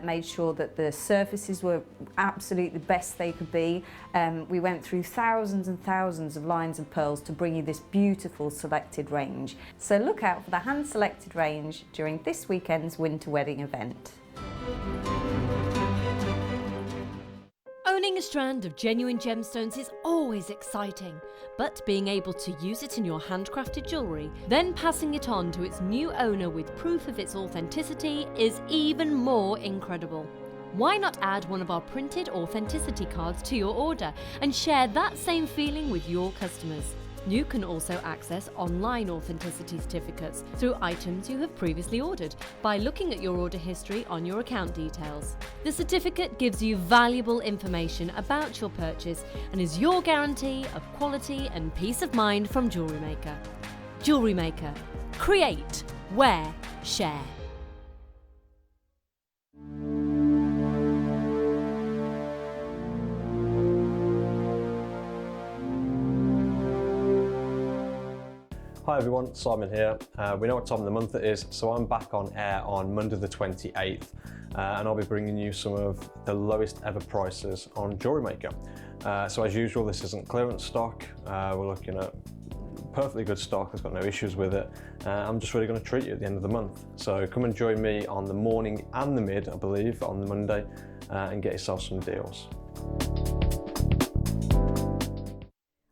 made sure that the surfaces were absolutely the best they could be. We went through thousands and thousands of lines of pearls to bring you this beautiful selected range. So look out for the hand-selected range during this weekend's winter wedding event. Owning a strand of genuine gemstones is always exciting, but being able to use it in your handcrafted jewellery, then passing it on to its new owner with proof of its authenticity is even more incredible. Why not add one of our printed authenticity cards to your order and share that same feeling with your customers? You can also access online authenticity certificates through items you have previously ordered by looking at your order history on your account details. The certificate gives you valuable information about your purchase and is your guarantee of quality and peace of mind from JewelleryMaker. JewelleryMaker. Create, wear, share. Hi everyone, Simon here. We know what time of the month it is, so I'm back on air on Monday the 28th and I'll be bringing you some of the lowest ever prices on JewelleryMaker. So as usual, this isn't clearance stock. We're looking at perfectly good stock that's got no issues with it. I'm just really going to treat you at the end of the month. So come and join me on the morning and the mid, I believe, on the Monday and get yourself some deals.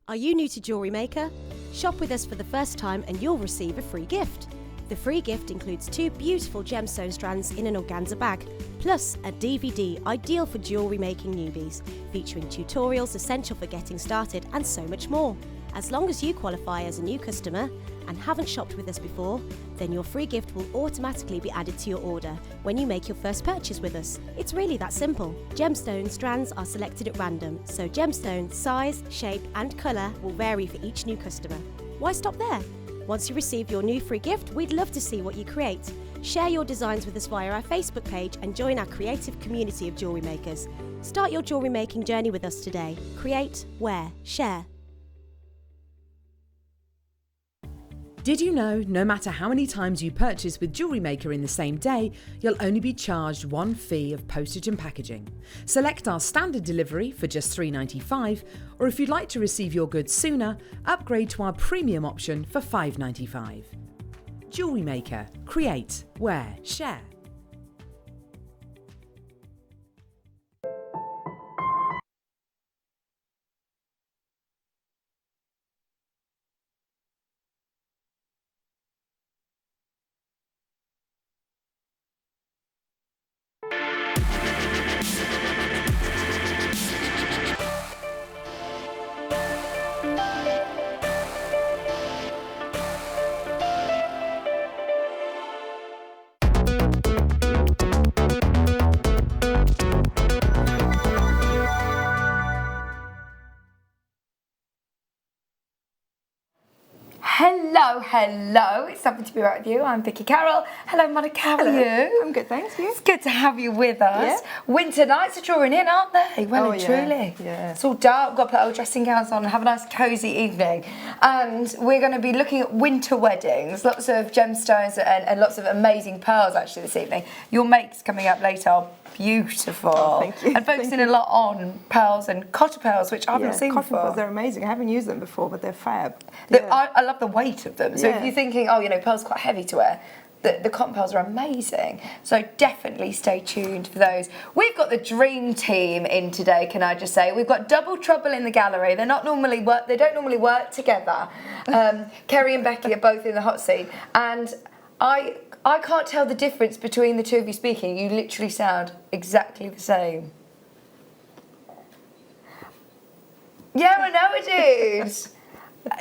Are you new to JewelleryMaker? Shop with us for the first time and you'll receive a free gift. The free gift includes 2 beautiful gemstone strands in an organza bag, plus a DVD ideal for jewellery making newbies, featuring tutorials essential for getting started and so much more. As long as you qualify as a new customer and haven't shopped with us before, then your free gift will automatically be added to your order when you make your first purchase with us. It's really that simple. Gemstone strands are selected at random, so gemstone size, shape and colour will vary for each new customer. Why stop there? Once you receive your new free gift, we'd love to see what you create. Share your designs with us via our Facebook page and join our creative community of jewellery makers. Start your jewellery making journey with us today. Create, wear, share. Did you know no matter how many times you purchase with JewelleryMaker in the same day, you'll only be charged one fee of postage and packaging? Select our standard delivery for just $3.95, or if you'd like to receive your goods sooner, upgrade to our premium option for $5.95. JewelleryMaker. Create, wear, share. Hello, it's lovely to be right with you. I'm Vicky Carroll. Hello Monika, how are you? I'm good, thanks. You? It's good to have you with us. Yeah. Winter nights are drawing in, aren't they? Well and yeah. truly. Yeah. It's all dark, we've got to put our dressing gowns on and have a nice cosy evening. And we're going to be looking at winter weddings, lots of gemstones and lots of amazing pearls actually this evening. Your makes coming up later are beautiful. Oh, thank you. And focusing a lot on pearls and cotter pearls, which I've not seen cotton before. pearls, they're amazing. I haven't used them before, but they're fab. I love the weight of them. So if you're thinking, oh, you know, pearls quite heavy to wear, the cotton pearls are amazing. So definitely stay tuned for those. We've got the dream team in today, can I just say. We've got double trouble in the gallery. They don't normally work together. Kerry and Becky are both in the hot seat. And I can't tell the difference between the two of you speaking. You literally sound exactly the same. Yeah, I know it is.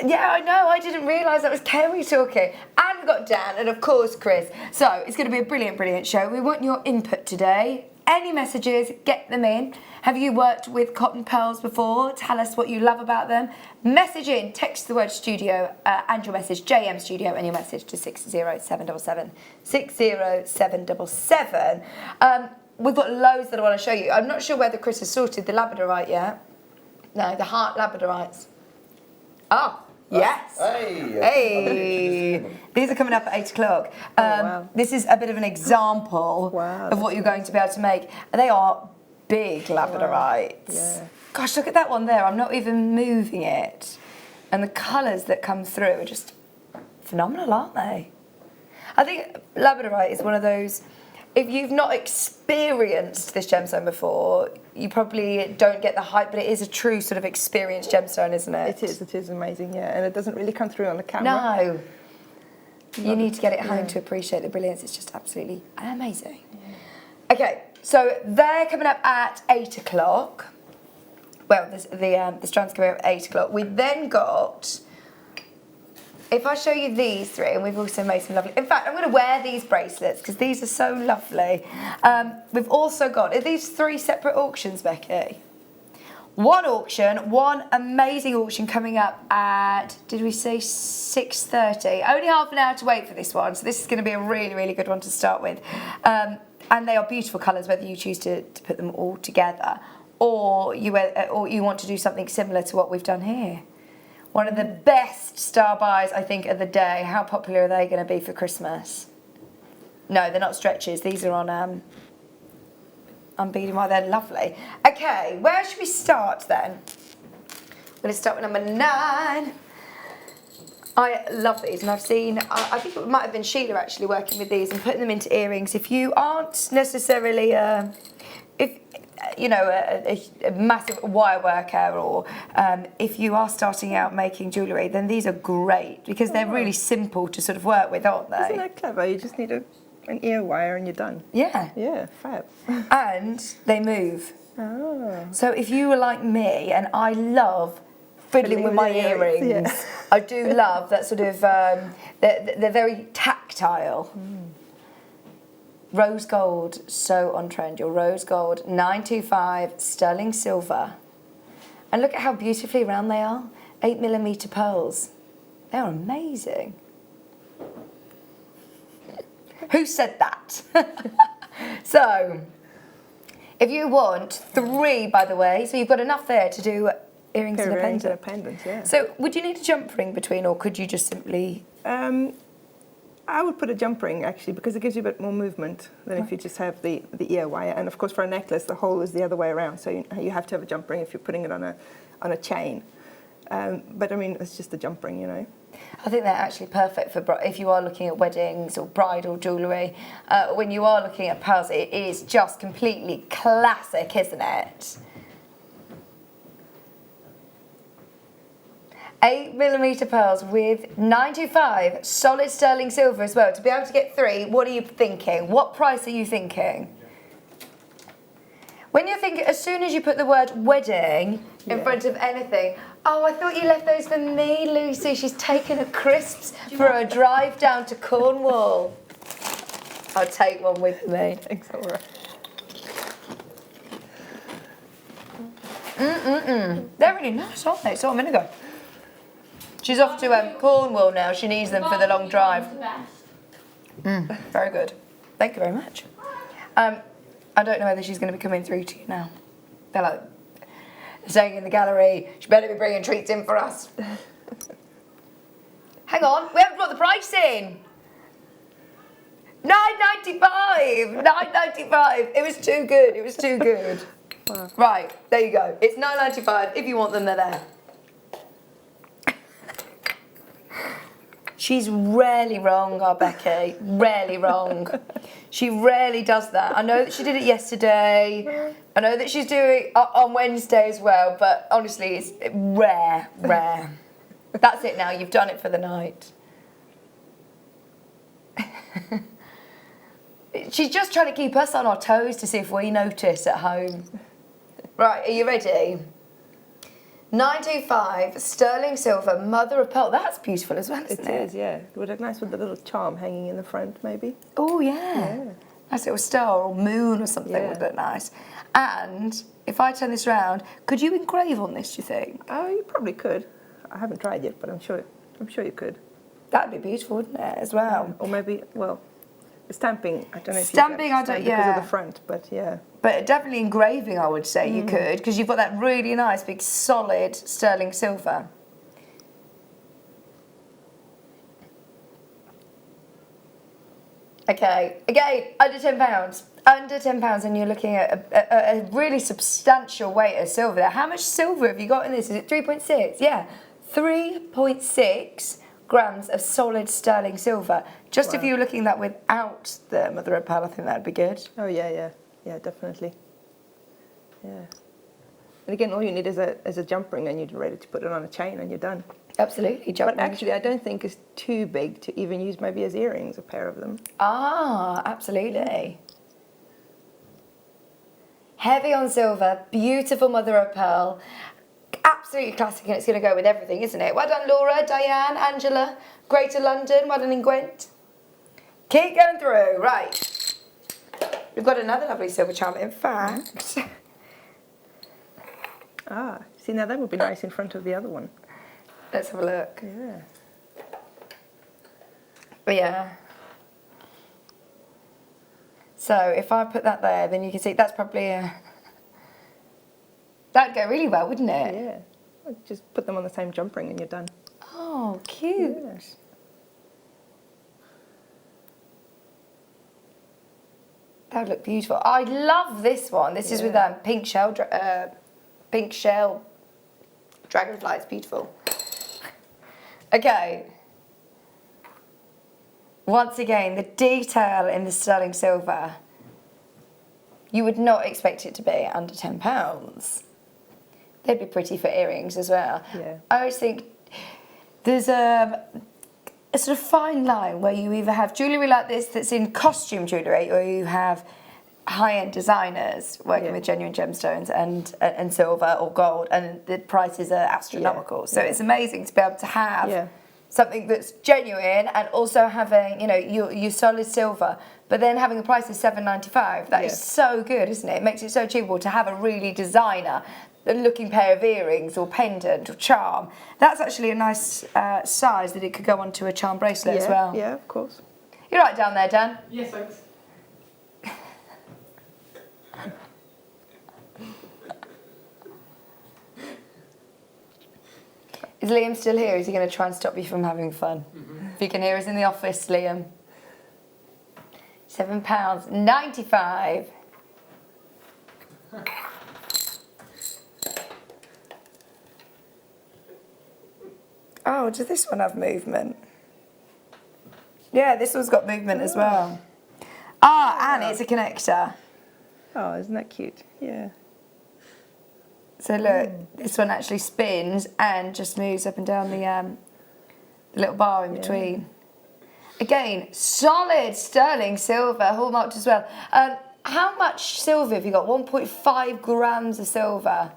Yeah, I know. I didn't realise that was Kerry talking. And we've got Dan and, of course, Chris. So it's going to be a brilliant, brilliant show. We want your input today. Any messages, get them in. Have you worked with cotton pearls before? Tell us what you love about them. Message in, text the word studio and your message, JM Studio, and your message to 60777. 60777. We've got loads that I want to show you. I'm not sure whether Chris has sorted the labradorite yet. No, the heart labradorites. Oh, yes. Hey. Hey. These are coming up at 8 o'clock. Wow. This is a bit of an example Wow, of what you're going to be able to make. And they are big labradorites. Yeah. Gosh, look at that one there. I'm not even moving it. And the colours that come through are just phenomenal, aren't they? I think labradorite is one of those, if you've not experienced this gemstone before, you probably don't get the hype, but it is a true sort of experienced gemstone, isn't it? It is amazing, yeah. And it doesn't really come through on the camera. No. You need to get it home to appreciate the brilliance. It's just absolutely amazing. Yeah. Okay, so they're coming up at 8 o'clock. Well, the strands coming up at 8 o'clock. We've then got, if I show you these three, and we've also made some lovely, in fact, I'm going to wear these bracelets because these are so lovely. We've also got, are these 3 separate auctions, Becky? One auction, one amazing auction coming up at, did we say 6:30? Only half an hour to wait for this one, so this is going to be a really, really good one to start with. And they are beautiful colours, whether you choose to put them all together or you want to do something similar to what we've done here. One of the best star buys, I think, of the day. How popular are they going to be for Christmas? No, they're not stretches. These are on beading wire. They're lovely. Okay, where should we start then? I'm going to start with number 9. I love these, and I've seen, I think it might have been Sheila actually working with these and putting them into earrings. If you aren't necessarily, a massive wire worker, or if you are starting out making jewellery, then these are great because they're really simple to sort of work with, aren't they? Isn't that clever? You just need an ear wire and you're done. Yeah. Yeah, fab. And they move. Oh. So if you were like me, and I love fiddling with my earrings, yeah. I do love that sort of, they're very tactile. Rose gold, so on trend. Your rose gold, 925 sterling silver. And look at how beautifully round they are. 8mm pearls. They're amazing. Who said that? So, if you want 3, by the way, so you've got enough there to do earrings and a Earrings and a pendant. pendant, yeah. So, would you need a jump ring between, or could you just simply... I would put a jump ring, actually, because it gives you a bit more movement than if you just have the ear wire. And, of course, for a necklace, the hole is the other way around, so you have to have a jump ring if you're putting it on a chain. But, I mean, it's just a jump ring, you know. I think they're actually perfect for if you are looking at weddings or bridal jewellery. When you are looking at pearls, it is just completely classic, isn't it? 8mm pearls with 925 solid sterling silver as well. To be able to get 3, what are you thinking? What price are you thinking? When you're thinking, as soon as you put the word wedding in front of anything, oh, I thought you left those for me, Lucy. She's taken her crisps for a drive down to Cornwall. I'll take one with me. Thanks, Laura. They're really nice, aren't they? So I'm going to go. She's off to Cornwall now. She needs them for the long drive. Very good. Thank you very much. I don't know whether she's going to be coming through to you now. They're like saying in the gallery, she better be bringing treats in for us. Hang on, we haven't brought the price in. $9.95. $9.95. It was too good. It was too good. Wow. Right, there you go. It's $9.95. If you want them, they're there. She's rarely wrong, our Becky. Rarely wrong. She rarely does that. I know that she did it yesterday. I know that she's doing it on Wednesday as well, but honestly, it's rare. That's it now. You've done it for the night. She's just trying to keep us on our toes to see if we notice at home. Right, are you ready? 925 sterling silver, mother of pearl. That's beautiful as well, isn't it? It is, yeah. It would look nice with the little charm hanging in the front, maybe. Oh, yeah. Nice little star or moon or something would look nice. And if I turn this around, could you engrave on this, do you think? Oh, you probably could. I haven't tried yet, but I'm sure you could. That'd be beautiful, wouldn't it, as well? Or maybe, well, stamping, I don't know if stamping, you I don't, because of the front, but yeah. But definitely engraving, I would say you could, because you've got that really nice, big, solid sterling silver. Okay, again, under £10. Under £10, and you're looking at a really substantial weight of silver there. How much silver have you got in this? Is it 3.6? Yeah, 3.6 grams of solid sterling silver. Just if you were looking at that without the mother of pearl, I think that'd be good. Oh yeah, definitely. Yeah. And again, all you need is a jump ring, and you're ready to put it on a chain, and you're done. Absolutely, But actually, I don't think it's too big to even use maybe as earrings, a pair of them. Ah, absolutely. Heavy on silver, beautiful mother of pearl. Absolutely classic, and it's going to go with everything, isn't it? Well done, Laura, Diane, Angela, Greater London, well done in Gwent. Keep going through, right. We've got another lovely silver charm, in fact. Ah, see, now that would be nice in front of the other one. Let's have a look. Yeah. Yeah. So if I put that there, then you can see that's probably a... That'd go really well, wouldn't it? Yeah. Well, just put them on the same jump ring and you're done. Oh, cute. Yeah. That would look beautiful. I love this one. This is with pink shell dragonfly. It's beautiful. Okay. Once again, the detail in the sterling silver. You would not expect it to be under £10. They'd be pretty for earrings as well. Yeah. I always think there's a sort of fine line where you either have jewellery like this that's in costume jewellery, or you have high-end designers working with genuine gemstones and silver or gold, and the prices are astronomical. So it's amazing to be able to have something that's genuine and also having, you know, your solid silver, but then having a price of £7.95. That is so good, isn't it? It makes it so achievable to have a really designer looking pair of earrings or pendant or charm. That's actually a nice size that it could go onto a charm bracelet as well. Yeah, of course. You're right down there, Dan? Yes, thanks. Is Liam still here? Is he going to try and stop you from having fun? If you can hear us in the office, Liam. £7.95. Oh, does this one have movement? Yeah, this one's got movement as well. Ah, and it's a connector. Oh, isn't that cute? Yeah. So look, this one actually spins and just moves up and down the little bar in between. Again, solid sterling silver, hallmarked as well. How much silver have you got? 1.5 grams of silver.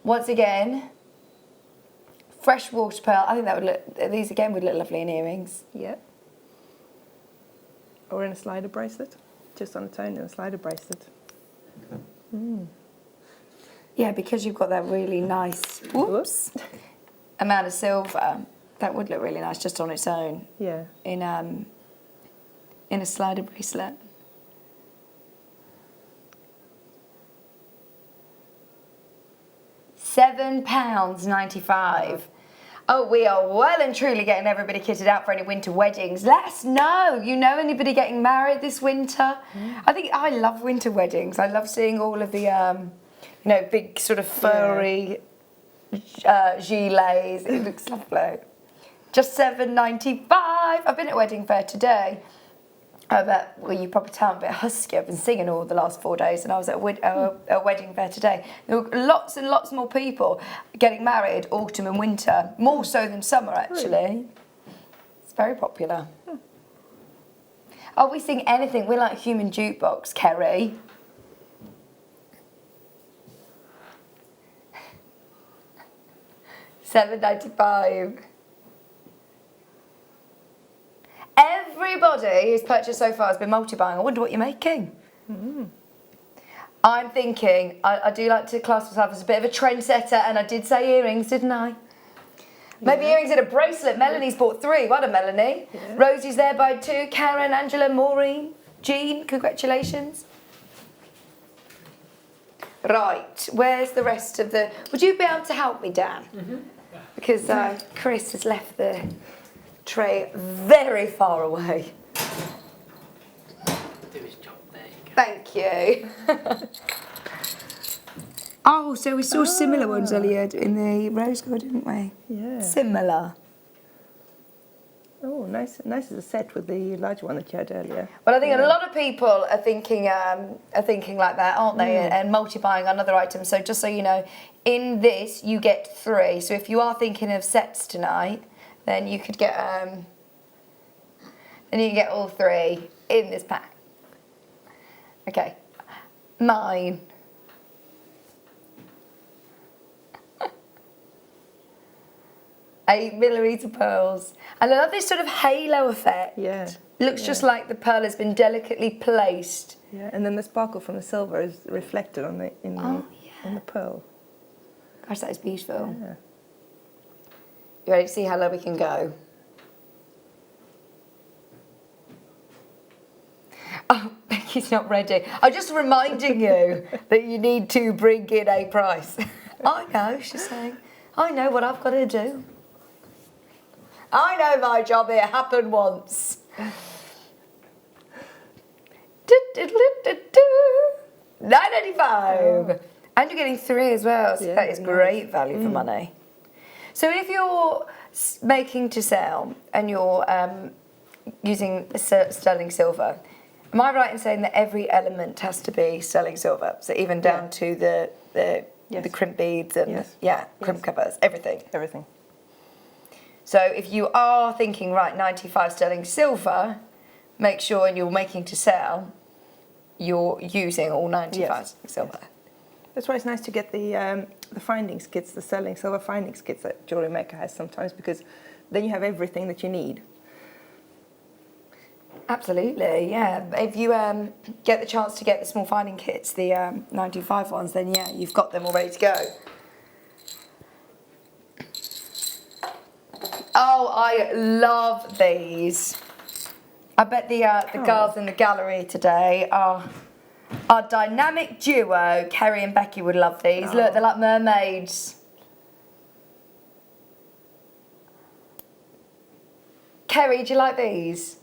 Once again, fresh water pearl. I think that would look, these again would look lovely in earrings. Yeah. Or in a slider bracelet. Just on its own in a slider bracelet. Yeah, because you've got that really nice amount of silver, that would look really nice just on its own. Yeah. In a slider bracelet. £7.95. Oh, we are well and truly getting everybody kitted out for any winter weddings. Let us know. You know anybody getting married this winter? I think I love winter weddings. I love seeing all of the, you know, big sort of furry gilets. It looks lovely. Just £7.95. I've been at a wedding fair today. Well, you probably tell I'm a bit husky. I've been singing all the last 4 days, and I was at a wedding fair today. There were lots and lots more people getting married autumn and winter, more so than summer actually. It's very popular. Oh, we sing anything. We're like human jukebox, Kerry. £7.95. Everybody who's purchased so far has been multi-buying. I wonder what you're making. I'm thinking, I do like to class myself as a bit of a trendsetter, and I did say earrings, didn't I? Maybe earrings and a bracelet. Melanie's bought 3. What a Melanie. Rosie's there by 2. Karen, Angela, Maureen, Jean, congratulations. Right, where's the rest of the... Would you be able to help me, Dan? Because Chris has left the tray very far away. Thank you. Oh, so we saw similar ones earlier in the rose gold, didn't we? Yeah. Similar. Oh, nice as a set with the large one that you had earlier. Well, I think a lot of people are thinking like that, aren't they? And multi-buying on other items. So just so you know, in this you get 3. So if you are thinking of sets tonight, then you could get all 3 in this pack. Okay, mine. Eight millimetre pearls. And I love this sort of halo effect. Yeah. Looks just like the pearl has been delicately placed. Yeah, and then the sparkle from the silver is reflected on the on the pearl. Gosh, that is beautiful. Yeah. You ready to see how low we can go? Oh, Becky's not ready. I'm just reminding you that you need to bring in a price. I know, she's saying. I know what I've got to do. I know my job here happened once. $9.95. And you're getting 3 as well, so Yeah, that is great value for money. So if you're making to sell and you're using sterling silver, am I right in saying that every element has to be sterling silver? So even down to the crimp beads and crimp covers, everything. Everything. So if you are thinking, right, 95 sterling silver, make sure when you're making to sell, you're using all 95 silver. Yes. That's why it's nice to get the findings kits, the sterling silver findings kits that JewelleryMaker has sometimes, because then you have everything that you need. Absolutely, yeah. If you get the chance to get the small finding kits, the 95 ones, then yeah, you've got them all ready to go. Oh, I love these. I bet the girls in the gallery today are our dynamic duo. Kerry and Becky would love these. Look, they're like mermaids. Kerry, do you like these?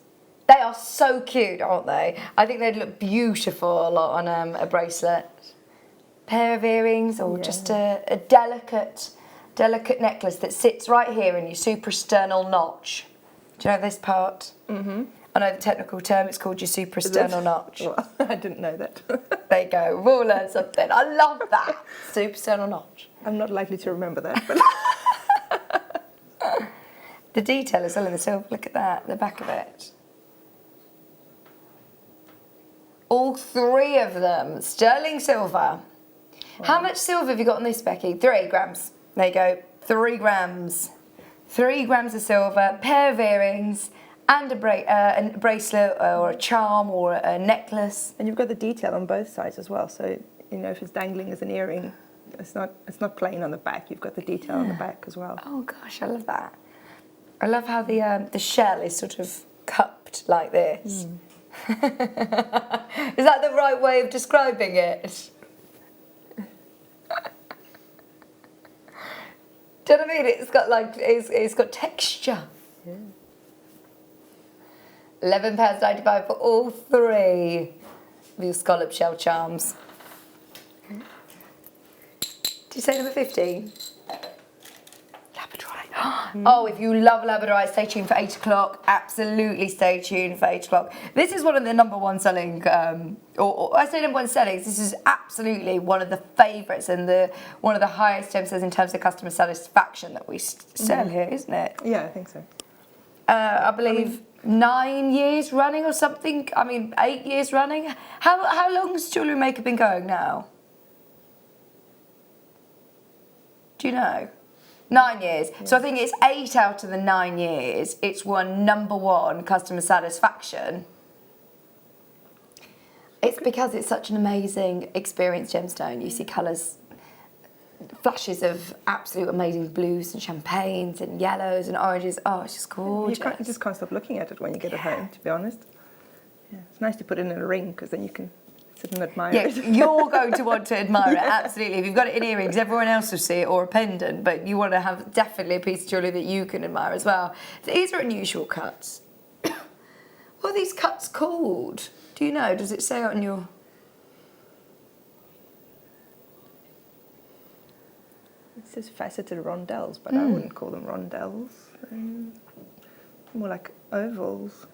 They are so cute, aren't they? I think they'd look beautiful on a bracelet. Pair of earrings or just a delicate necklace that sits right here in your suprasternal notch. Do you know this part? Mm-hmm. I know the technical term, it's called your suprasternal notch. Well, I didn't know that. There you go, we've all learned something. I love that, suprasternal notch. I'm not likely to remember that. But The detail is all in the silver, look at that, the back of it. All 3 of them, sterling silver. How much silver have you got on this, Becky? 3 grams. There you go, 3 grams. 3 grams of silver, pair of earrings, and a bracelet or a charm or a necklace. and you've got the detail on both sides as well. So you know if it's dangling as an earring, it's not plain on the back. You've got the detail on the back as well. Oh gosh, I love that. I love how the shell is sort of cupped like this. Is that the right way of describing it? Do you know what I mean? It's got like it's got texture. Yeah. £11.95 for all 3 of your scallop shell charms. Did you say number 15? Labradorite. Oh, if you love labradorite, stay tuned for 8 o'clock. Absolutely stay tuned for 8 o'clock. This is one of the #1 selling, or I say #1 selling, this is absolutely one of the favourites and one of the highest gemstones in terms of customer satisfaction that we sell here, isn't it? Yeah, I think so. I believe 9 years running or something. I mean, 8 years running. How long has JewelleryMaker been going now? Do you know? 9 years. Yeah. So I think it's 8 out of the 9 years. It's won #1 customer satisfaction. It's because it's such an amazing experienced gemstone. You see colours, flashes of absolute amazing blues and champagnes and yellows and oranges. Oh, it's just gorgeous. You just can't stop looking at it when you get it home, to be honest. Yeah, it's nice to put it in a ring because then you can sit and admire it. You're going to want to admire it, absolutely. If you've got it in earrings, everyone else will see it, or a pendant, but you want to have definitely a piece of jewellery that you can admire as well. These are unusual cuts. What are these cuts called? Do you know? Does it say on your... says faceted rondelles, but I wouldn't call them rondelles. More like ovals.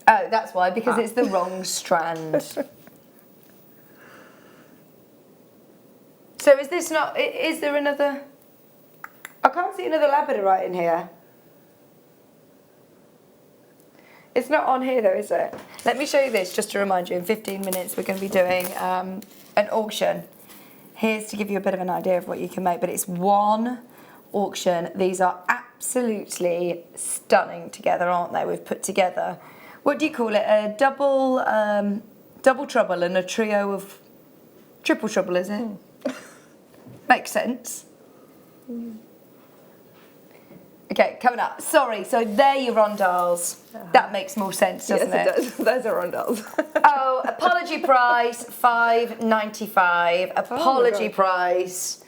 Oh, that's why, because it's the wrong strand. So is this not, is there another, I can't see another labradorite in here. It's not on here though, is it? Let me show you this just to remind you. In 15 minutes we're going to be doing an auction. Here's to give you a bit of an idea of what you can make, but it's one auction. These are absolutely stunning together, aren't they? We've put together, what do you call it? A double trouble and a trio of triple trouble, is it? Makes sense. Okay, coming up. Sorry, so they're your rondelles. That makes more sense, doesn't it? Yes, it does. Those are rondelles. Oh, apology price, $5.95. Apology price.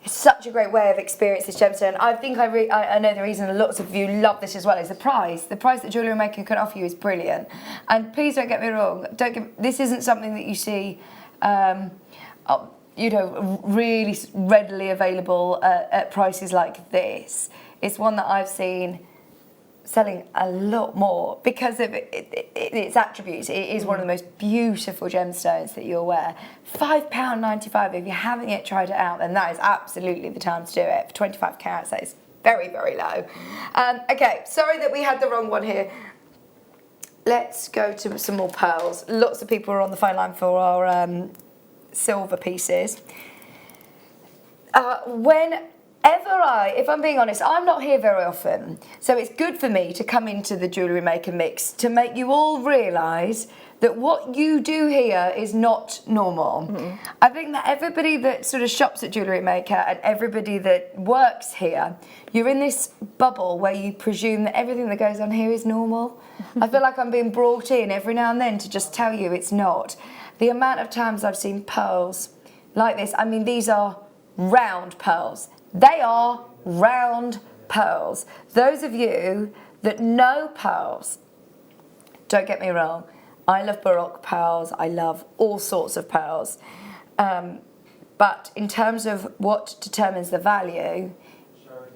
It's such a great way of experiencing this gemstone. I think I know the reason lots of you love this as well is the price. The price that JewelleryMaker can offer you is brilliant. And please don't get me wrong. This isn't something that you see, you know, really readily available at prices like this. It's one that I've seen selling a lot more because of its attributes. It is one of the most beautiful gemstones that you'll wear. £5.95. If you haven't yet tried it out, then that is absolutely the time to do it. For 25 carats, that is very, very low. Okay, sorry that we had the wrong one here. Let's go to some more pearls. Lots of people are on the phone line for our silver pieces. If I'm being honest, I'm not here very often, so it's good for me to come into the JewelleryMaker mix to make you all realise that what you do here is not normal. I think that everybody that sort of shops at JewelleryMaker and everybody that works here, you're in this bubble where you presume that everything that goes on here is normal. I feel like I'm being brought in every now and then to just tell you it's not. The amount of times I've seen pearls like this, I mean, these are round pearls. They are round pearls. Those of you that know pearls, don't get me wrong, I love Baroque pearls, I love all sorts of pearls. But in terms of what determines the value,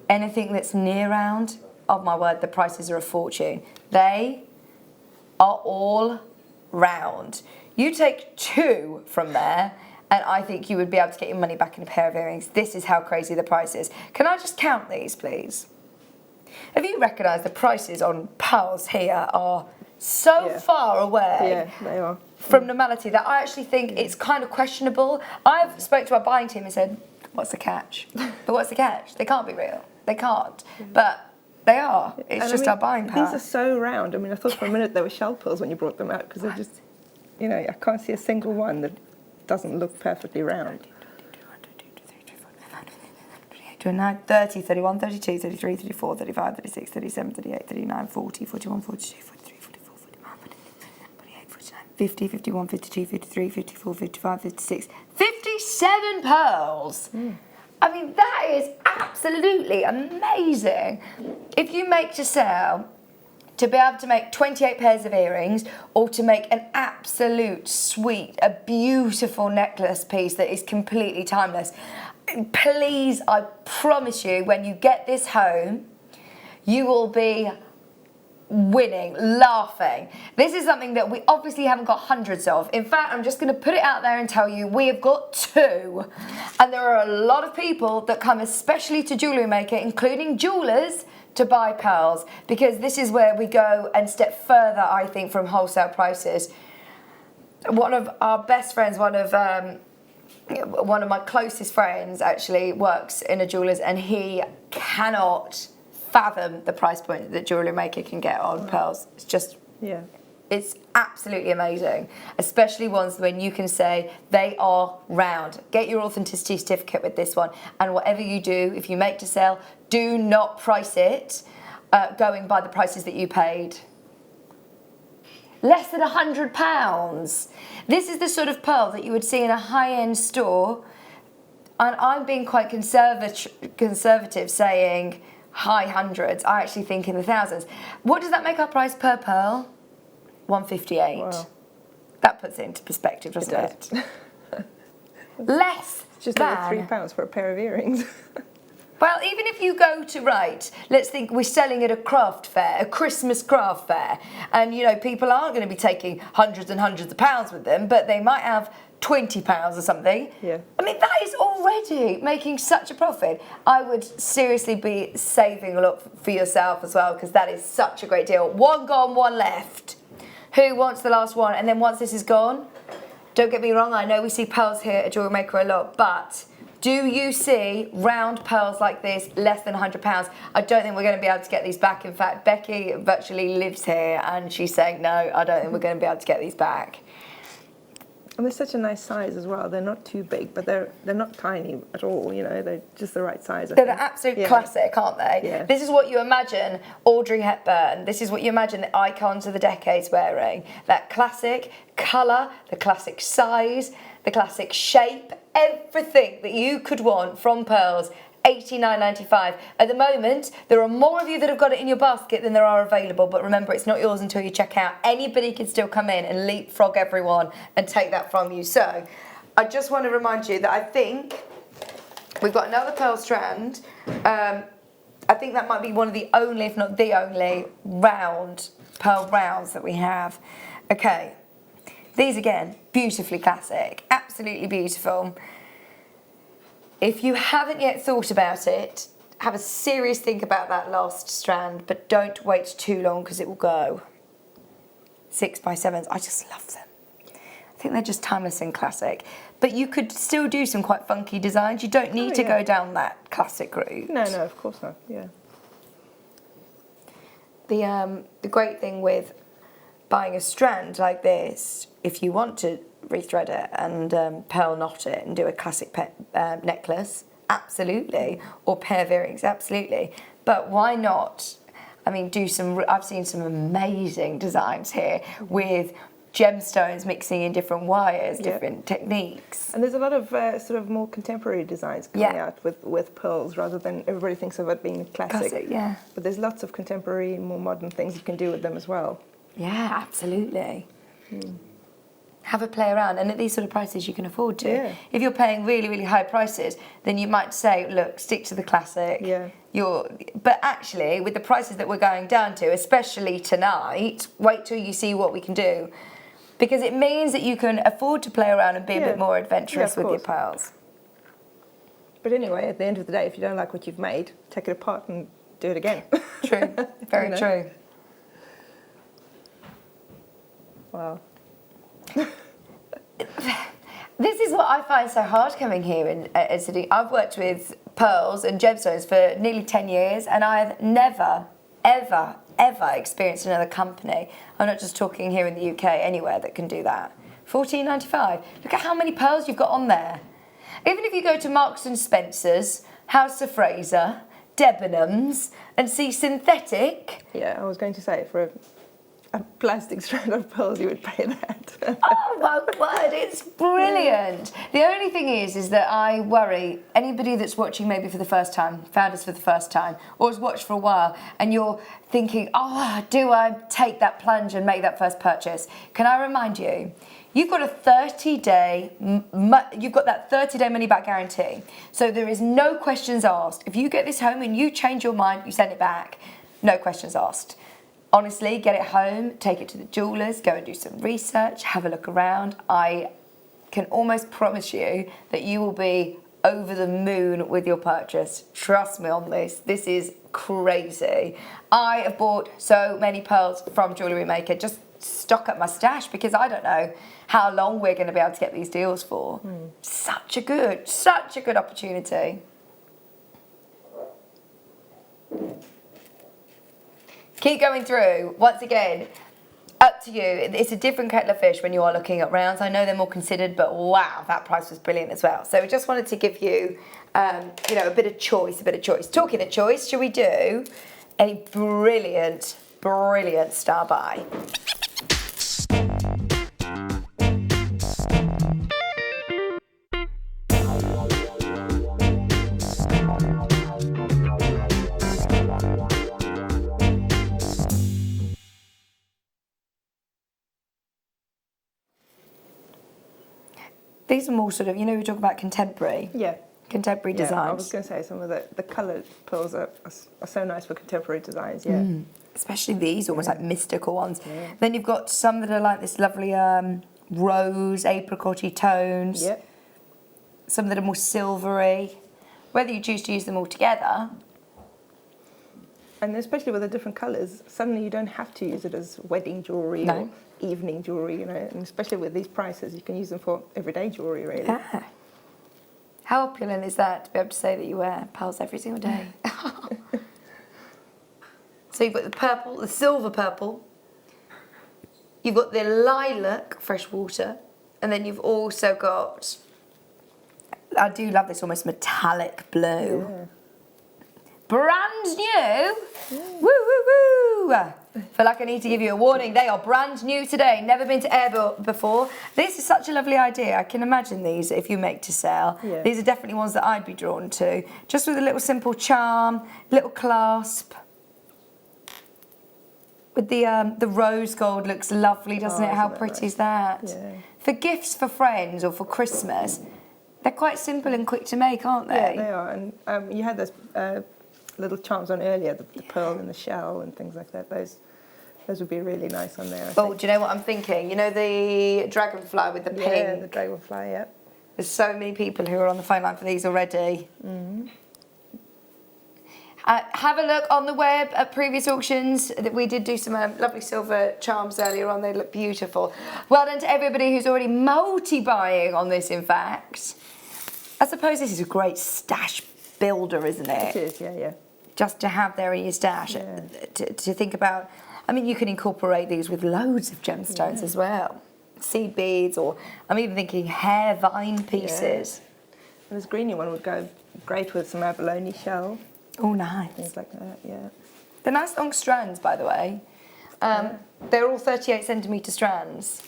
anything that's near round, oh my word, the prices are a fortune. They are all round. You take two from there, and I think you would be able to get your money back in a pair of earrings. This is how crazy the price is. Can I just count these, please? Have you recognised the prices on pearls here are so far away they are. from normality that I actually think it's kind of questionable. I've spoke to our buying team and said, what's the catch? But what's the catch? They can't be real. They can't. But they are. It's just our buying power. These are so round. I mean, I thought for a minute they were shell pearls when you brought them out because they're just, you know, I can't see a single one that doesn't look perfectly round. 29, 30, 31, 32, 33, 34, 35, 36, 37, 38, 39, 40, 41, 42, 43, 44, 45, 48, 49, 50, 51, 52, 53, 54, 55, 56, 57 pearls! I mean, that is absolutely amazing. If you make to sell, to be able to make 28 pairs of earrings or to make an absolute sweet, a beautiful necklace piece that is completely timeless, please, I promise you, when you get this home, you will be winning, laughing. This is something that we obviously haven't got hundreds of. In fact, I'm just going to put it out there and tell you we have got 2. And there are a lot of people that come especially to JewelleryMaker, including jewellers, to buy pearls, because this is where we go and step further, I think, from wholesale prices. One of our best friends, one of my closest friends actually works in a jeweller's, and he cannot fathom the price point that JewelleryMaker can get on pearls. It's just, it's absolutely amazing, especially ones when you can say they are round. Get your authenticity certificate with this one, and whatever you do, if you make to sell, do not price it going by the prices that you paid. Less than £100. This is the sort of pearl that you would see in a high-end store, and I'm being quite conservative saying high hundreds. I actually think in the thousands. What does that make our price per pearl? $158. Wow. That puts it into perspective, doesn't it? Less Just over £3 for a pair of earrings. Well, even if you go to, right, let's think we're selling at a craft fair, a Christmas craft fair, and, you know, people aren't going to be taking hundreds and hundreds of pounds with them, but they might have £20 or something. Yeah. I mean, that is already making such a profit. I would seriously be saving a lot for yourself as well, because that is such a great deal. One gone, one left. Who wants the last one? And then once this is gone, don't get me wrong, I know we see pearls here at JewelleryMaker a lot, but do you see round pearls like this, less than £100? I don't think we're going to be able to get these back. In fact, Becky virtually lives here and she's saying, no, I don't think we're going to be able to get these back. And they're such a nice size as well. They're not too big, but they're not tiny at all, you know, they're just the right size. They're the absolute classic, aren't they? Yeah. This is what you imagine Audrey Hepburn, this is what you imagine the icons of the decades wearing. That classic colour, the classic size, the classic shape, everything that you could want from pearls. $89.95. At the moment, there are more of you that have got it in your basket than there are available, but remember, it's not yours until you check out. Anybody can still come in and leapfrog everyone and take that from you. So, I just want to remind you that I think we've got another pearl strand. I think that might be one of the only, if not the only, pearl rounds that we have. Okay, these again, beautifully classic, absolutely beautiful. If you haven't yet thought about it, have a serious think about that last strand, but don't wait too long because it will go. 6x7s, I just love them. I think they're just timeless and classic. But you could still do some quite funky designs. You don't need to go down that classic route. No, of course not, yeah. The great thing with buying a strand like this, if you want to rethread it and pearl knot it and do a classic necklace, absolutely, or pair of earrings, absolutely. But why not? I mean, I've seen some amazing designs here with gemstones mixing in different wires, different techniques. And there's a lot of sort of more contemporary designs coming out with pearls, rather than everybody thinks of it being a classic. Yeah. But there's lots of contemporary, more modern things you can do with them as well. Yeah, absolutely. Have a play around, and at these sort of prices you can afford to. Yeah. If you're paying really, really high prices, then you might say, look, stick to the classic. Yeah. But actually, with the prices that we're going down to, especially tonight, wait till you see what we can do. Because it means that you can afford to play around and be a bit more adventurous with your pearls. But anyway, at the end of the day, if you don't like what you've made, take it apart and do it again. True, very true. Wow. This is what I find so hard coming here in Sydney. I've worked with pearls and gemstones for nearly 10 years, and I have never, ever, ever experienced another company. I'm not just talking here in the UK, anywhere that can do that. $14.95. Look at how many pearls you've got on there. Even if you go to Marks and Spencer's, House of Fraser, Debenhams, and see synthetic. Yeah, I was going to say, for a plastic strand of pearls, you would pay that. Oh my word, it's brilliant. The only thing is that I worry anybody that's watching maybe for the first time, found us for the first time, or has watched for a while, and you're thinking, oh, do I take that plunge and make that first purchase? Can I remind you, you've got a 30-day, you've got that 30-day money-back guarantee. So there is no questions asked. If you get this home and you change your mind, you send it back. No questions asked. Honestly, get it home, take it to the jewellers, go and do some research, have a look around. I can almost promise you that you will be over the moon with your purchase. Trust me on this. This is crazy. I have bought so many pearls from JewelleryMaker. Just stock up my stash because I don't know how long we're going to be able to get these deals for. Such a good opportunity. Keep going through. Once again, up to you. It's a different kettle of fish when you are looking at rounds. I know they're more considered, but wow, that price was brilliant as well. So we just wanted to give you, a bit of choice, Talking of choice, shall we do a brilliant, brilliant star buy? These are more sort of, you know, we talk about contemporary. Yeah. Contemporary Yeah, I designs. was going to say some of the coloured pearls are so nice for contemporary designs, yeah. Especially these, almost like mystical ones. Yeah. Then you've got some that are like this lovely rose, apricot-y tones. Yep. Some that are more silvery. Whether you choose to use them all together. And especially with the different colours, suddenly you don't have to use it as wedding jewellery or evening jewellery, you know, and especially with these prices, you can use them for everyday jewellery, really. Yeah. How opulent is that to be able to say that you wear pearls every single day? So you've got the purple, the silver purple. You've got the lilac fresh water. And then you've also got, I do love this almost metallic blue. Yeah. Brand new. Woo, woo, woo. Feel like I need to give you a warning. They are brand new today. Never been to air before. This is such a lovely idea. I can imagine these if you make to sell. Yeah. These are definitely ones that I'd be drawn to. Just with a little simple charm, little clasp. With the rose gold looks lovely, doesn't it? How isn't that pretty nice? is that? Yeah. For gifts for friends or for Christmas, they're quite simple and quick to make, aren't they? Yeah, they are. And you had those little charms on earlier, the pearl and the shell and things like that. Those would be really nice on there. I Oh, think. do you know what I'm thinking? You know the dragonfly with the pink? Yeah, the dragonfly, yeah. There's so many people who are on the phone line for these already. Have a look on the web at previous auctions. We did do some lovely silver charms earlier on. They look beautiful. Well done to everybody who's already multi-buying on this, in fact. I suppose this is a great stash builder, isn't it? It is, yeah. Just to have there in your stash. Yeah. To think about, I mean, you can incorporate these with loads of gemstones as well. Seed beads, or I'm even thinking hair vine pieces. And this greeny one would go great with some abalone shell, Oh, nice. things like that, yeah. They're nice long strands, by the way. They're all 38 centimetre strands.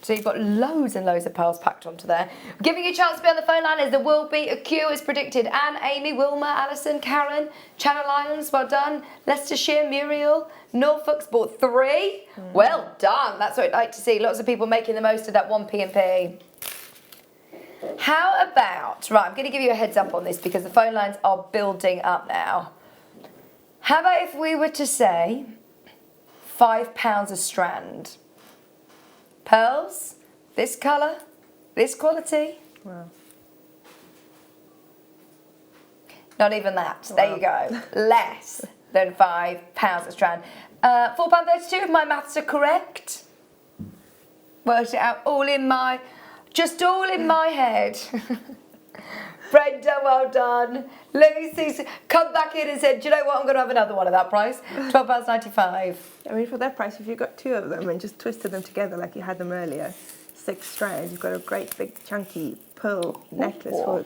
So you've got loads and loads of pearls packed onto there. Giving you a chance to be on the phone line as there will be a queue as predicted. Anne, Amy, Wilma, Alison, Karen, Channel Islands, well done. Leicestershire, Muriel, Norfolk's bought 3. Well done. That's what I'd like to see. Lots of people making the most of that 1p&p. How about, right, I'm going to give you a heads up on this because the phone lines are building up now. How about if we were to say £5 a strand? Pearls, this colour, this quality. Wow. Not even that. There you go. Less than £5 a strand. £4.32 if my maths are correct. Worked it out all in my head. Brenda, well done. Lucy's come back in and said, do you know what, I'm going to have another one at that price. £12.95. I mean, for that price, if you got 2 of them and just twisted them together like you had them earlier, 6 strands, you've got a great big chunky pearl necklace for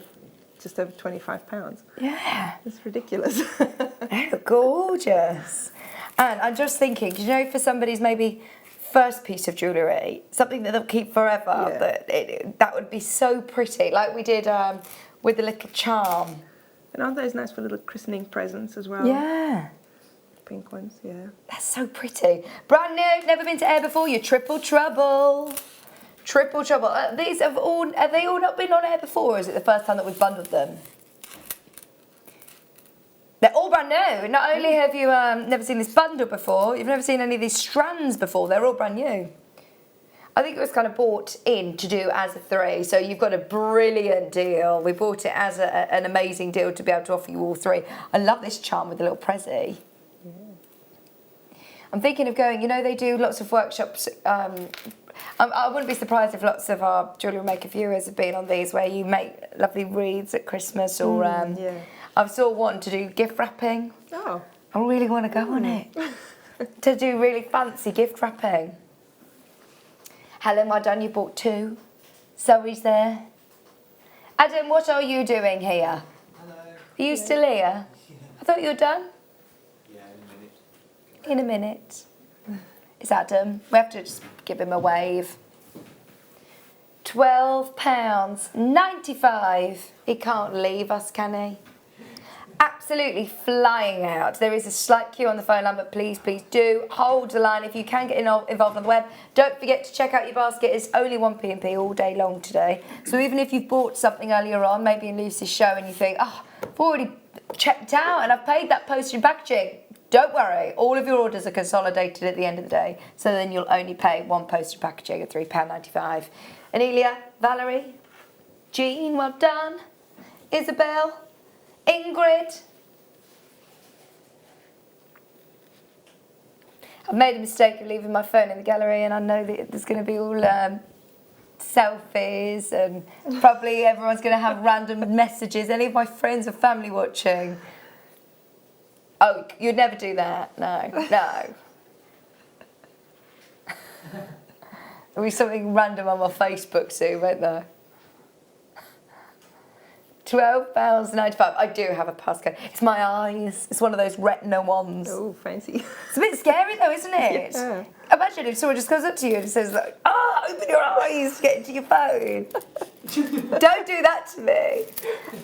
just over £25. Yeah. It's ridiculous. They look gorgeous. And I'm just thinking, do you know, for somebody's maybe first piece of jewellery, something that they'll keep forever, that would be so pretty, like we did with the little charm. And aren't those nice for little christening presents as well? Yeah. Pink ones, yeah. That's so pretty. Brand new, never been to air before, you're triple trouble. Triple trouble. Have they all not been on air before, or is it the first time that we've bundled them? They're all brand new. Not only have you never seen this bundle before, you've never seen any of these strands before, they're all brand new. I think it was kind of bought in to do as a 3, so you've got a brilliant deal. We bought it as an amazing deal to be able to offer you all 3. I love this charm with the little prezi. Yeah. I'm thinking of going, you know, they do lots of workshops. I wouldn't be surprised if lots of our JewelleryMaker viewers have been on these where you make lovely wreaths at Christmas or I've sort of wanted to do gift wrapping. Oh. I really want to go on it. To do really fancy gift wrapping. Helen, well done, you bought 2. Zoe's there. Adam, what are you doing here? Hello. Are you still here? Yeah. I thought you were done. Yeah, in a minute. In a minute. It's Adam. We have to just give him a wave. £12.95. He can't leave us, can he? absolutely flying out. There is a slight queue on the phone line, but please do hold the line if you can get involved on the web. Don't forget to check out your basket. It's only 1pm all day long today. So even if you've bought something earlier on, maybe in Lucy's show, and you think, oh, I've already checked out and I've paid that postage and packaging, don't worry. All of your orders are consolidated at the end of the day. So then you'll only pay one postage and packaging at £3.95. Anelia, Valerie, Jean, well done. Isabel, Ingrid. I've made a mistake of leaving my phone in the gallery, and I know that there's going to be all selfies, and probably everyone's going to have random messages. Any of my friends or family watching? Oh, you'd never do that. No. There'll be something random on my Facebook soon, won't there? £12.95. I do have a passcode. It's my eyes. It's one of those retina ones. Oh, fancy. It's a bit scary though, isn't it? Yeah. Imagine if someone just goes up to you and says like, open your eyes to get into your phone. Don't do that to me.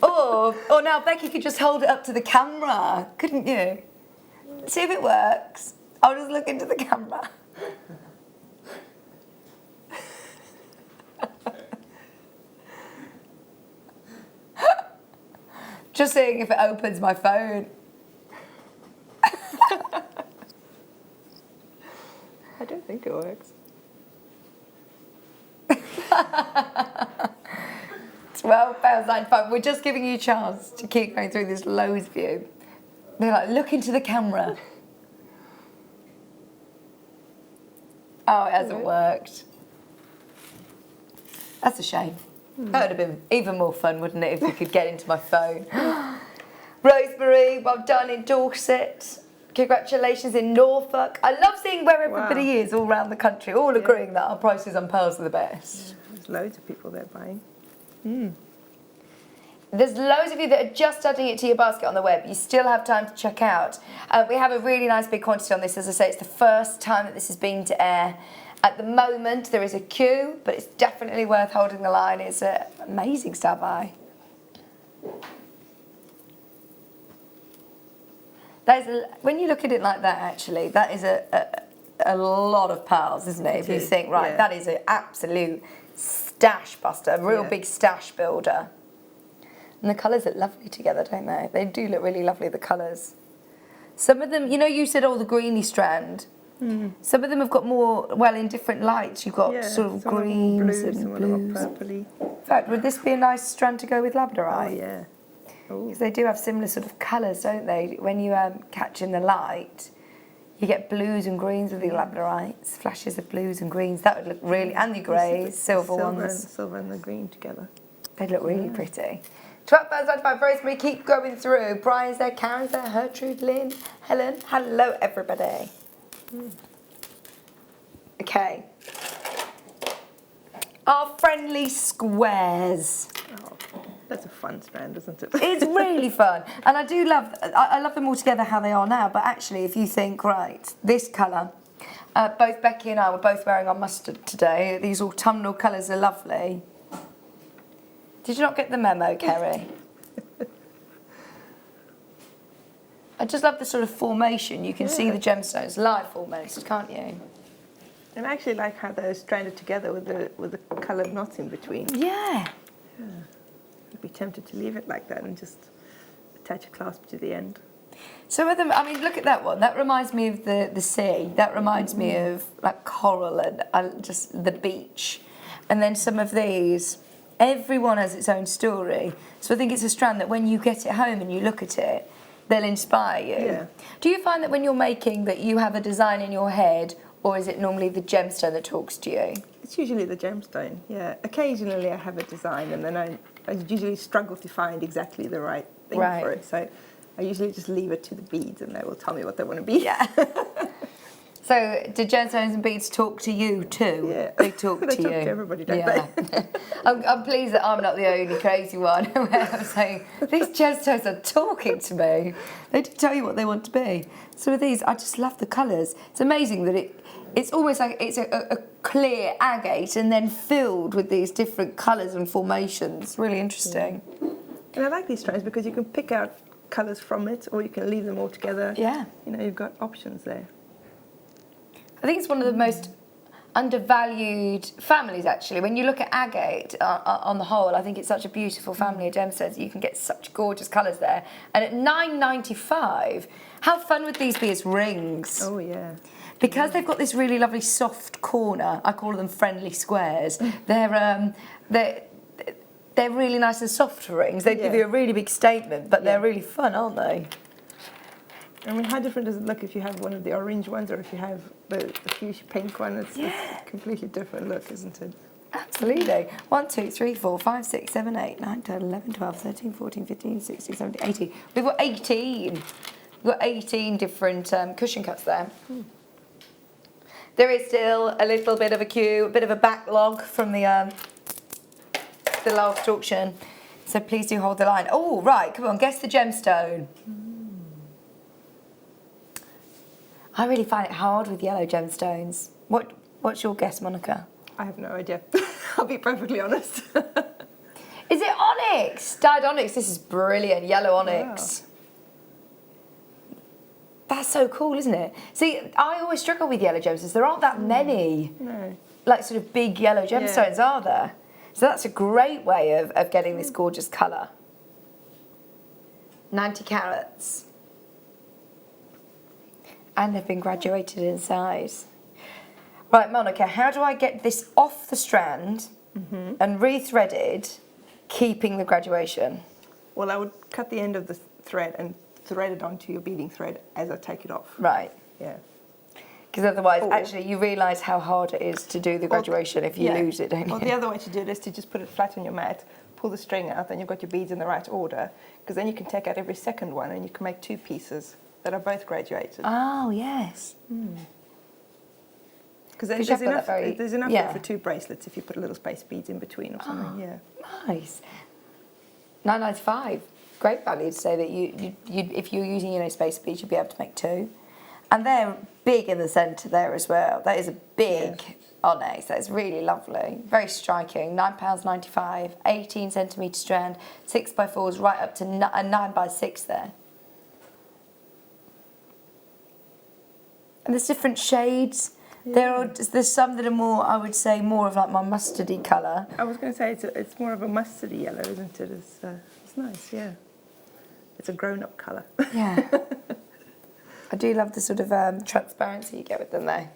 Or now Becky could just hold it up to the camera, couldn't you? See if it works. I'll just look into the camera. Just seeing if it opens my phone. I don't think it works. £12.95. We're just giving you a chance to keep going through this Lowe's view. They're like, look into the camera. Oh, it hasn't worked. That's a shame. That would have been even more fun, wouldn't it, if we could get into my phone. Rosemary, well done in Dorset. Congratulations in Norfolk. I love seeing where everybody is all around the country, all agreeing that our prices on pearls are the best. Yeah, there's loads of people there buying. There's loads of you that are just adding it to your basket on the web. You still have time to check out. We have a really nice big quantity on this. As I say, it's the first time that this has been to air. At the moment, there is a queue, but it's definitely worth holding the line. It's an amazing style buy. When you look at it like that, actually, that is a lot of pearls, isn't it? If you think, right, that is an absolute stash buster, a real big stash builder. And the colours look lovely together, don't they? They do look really lovely, the colours. Some of them, you know, you said, the greeny strand. Some of them have got more, in different lights. You've got sort of greens and blues. Purpley. In fact, would this be a nice strand to go with labradorite? Oh, yeah. Because they do have similar sort of colours, don't they? When you catch in the light, you get blues and greens with the labradorites, flashes of blues and greens. That would look really, and the greys, silver ones. Silver and the green together. They'd look really pretty. £12.95. Rosemary, keep going through. Brian's there, Karen's there, Gertrude, Lynn, Helen. Hello, everybody. Okay. Our friendly squares. Oh, that's a fun strand, isn't it? It's really fun. And I do love, I love them all together how they are now, but actually if you think, right, this colour, both Becky and I were both wearing our mustard today. These autumnal colours are lovely. Did you not get the memo, Kerry? I just love the sort of formation. You can see the gemstones live almost, can't you? And I actually like how they're stranded together with the coloured knots in between. Yeah. I'd be tempted to leave it like that and just attach a clasp to the end. Some of them, I mean, look at that one. That reminds me of the sea. That reminds me of like coral and just the beach. And then some of these, everyone has its own story. So I think it's a strand that when you get it home and you look at it, they'll inspire you. Yeah. Do you find that when you're making that you have a design in your head, or is it normally the gemstone that talks to you? It's usually the gemstone, yeah. Occasionally I have a design and then I usually struggle to find exactly the right thing for it. So I usually just leave it to the beads and they will tell me what they want to be. Yeah. So do gemstones and beads talk to you too? Yeah. They talk They to talk you. to everybody, don't they? I'm pleased that I'm not the only crazy one where I'm saying, these gemstones are talking to me. They do tell you what they want to be. So with these, I just love the colours. It's amazing that it's almost like it's a clear agate and then filled with these different colours and formations. Really interesting. And I like these strands because you can pick out colours from it, or you can leave them all together. Yeah. You know, you've got options there. I think it's one of the most undervalued families, actually. When you look at agate on the whole, I think it's such a beautiful family of gemstones. You can get such gorgeous colours there. And at $9.95, how fun would these be as rings? Oh, yeah. Because they've got this really lovely soft corner, I call them friendly squares. They're really nice and soft rings. They give you a really big statement, but they're really fun, aren't they? I mean, how different does it look if you have one of the orange ones or if you have the fuchsia pink one? It's a completely different look, isn't it? Absolutely. 1, 2, 3, 4, 5, 6, 7, 8, 9, 10, 11, 12, 13, 14, 15, 16, 17, 18. We've got 18. We've got 18 different cushion cuts there. There is still a little bit of a queue, a bit of a backlog from the last auction. So please do hold the line. Oh, right, come on, guess the gemstone. I really find it hard with yellow gemstones. What's your guess, Monika? I have no idea. I'll be perfectly honest. Is it onyx? Dyed onyx. This is brilliant. Yellow onyx. Wow. That's so cool, isn't it? See, I always struggle with yellow gemstones. There aren't that many, like sort of big yellow gemstones, are there? So that's a great way of getting this gorgeous colour. 90 carats. And they've been graduated in size. Right, Monika, how do I get this off the strand and rethreaded, keeping the graduation? Well, I would cut the end of the thread and thread it onto your beading thread as I take it off. Right. Yeah. Because otherwise, actually, you realise how hard it is to do the graduation if you lose it, don't you? Well, the other way to do it is to just put it flat on your mat, pull the string out, then you've got your beads in the right order, because then you can take out every second one and you can make 2 pieces that are both graduated. Oh, yes. Because there's enough there for 2 bracelets if you put a little space beads in between or something. Nice. $9.95. Great value to say that you if you're using space beads, you'd be able to make 2. And they're big in the centre there as well. That is a big onyx. That is really lovely. Very striking. £9.95, 18 centimetre strand, 6x4s, right up to a 9x6 there. And there's different shades. There's some that are more, I would say, more of like my mustardy colour. I was going to say it's more of a mustardy yellow, isn't it? It's nice, yeah. It's a grown-up colour. Yeah. I do love the sort of transparency you get with them though.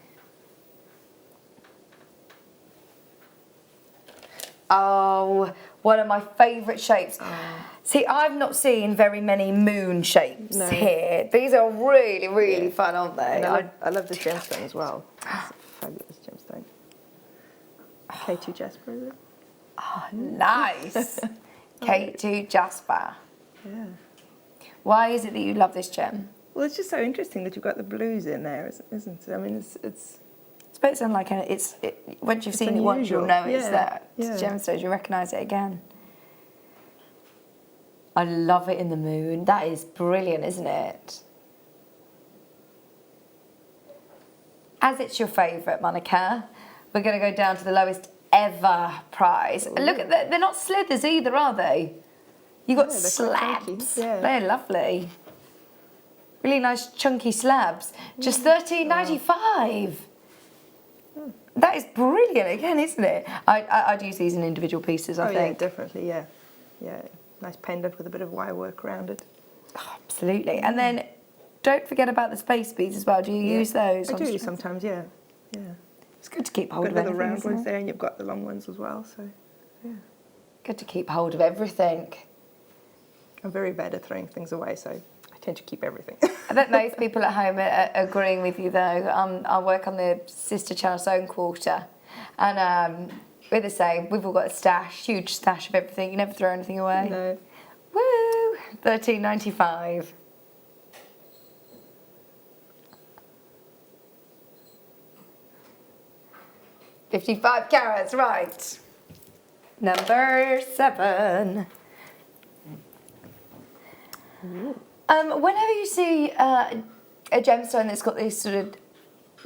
Oh, one of my favourite shapes. See, I've not seen very many moon shapes here. These are really, really fun, aren't they? And I love this gemstone as well. It's a fabulous gemstone. K2 Jasper, is it? Oh, nice. K2 Jasper. Yeah. Why is it that you love this gem? Well, it's just so interesting that you've got the blues in there, isn't it? I mean, it's supposed to sound like once you've seen it once, you'll know it's there. Yeah. It's gemstones, you recognise it again. I love it in the moon. That is brilliant, isn't it? As it's your favourite, Monika, we're going to go down to the lowest ever price. Ooh. Look at they're not slithers either, are they? You got slabs. Yeah. They're lovely. Really nice chunky slabs. Just $13.95. That is brilliant again, isn't it? I'd use these in individual pieces, I think. Yeah, definitely, yeah. Yeah, nice pendant with a bit of wire work around it. Oh, absolutely. And then don't forget about the space beads as well. Do you use those? I do sometimes, yeah. It's good to keep hold of everything. You've got the round ones there and you've got the long ones as well, so yeah. Good to keep hold of everything. I'm very bad at throwing things away, so I tend to keep everything. I bet most people at home are agreeing with you though. I work on the sister channel Zone Quarter, and we're the same. We've all got a stash, huge stash of everything. You never throw anything away. No. Woo! $13.95. $55 carats, right. Number 7. Whenever you see a gemstone that's got these sort of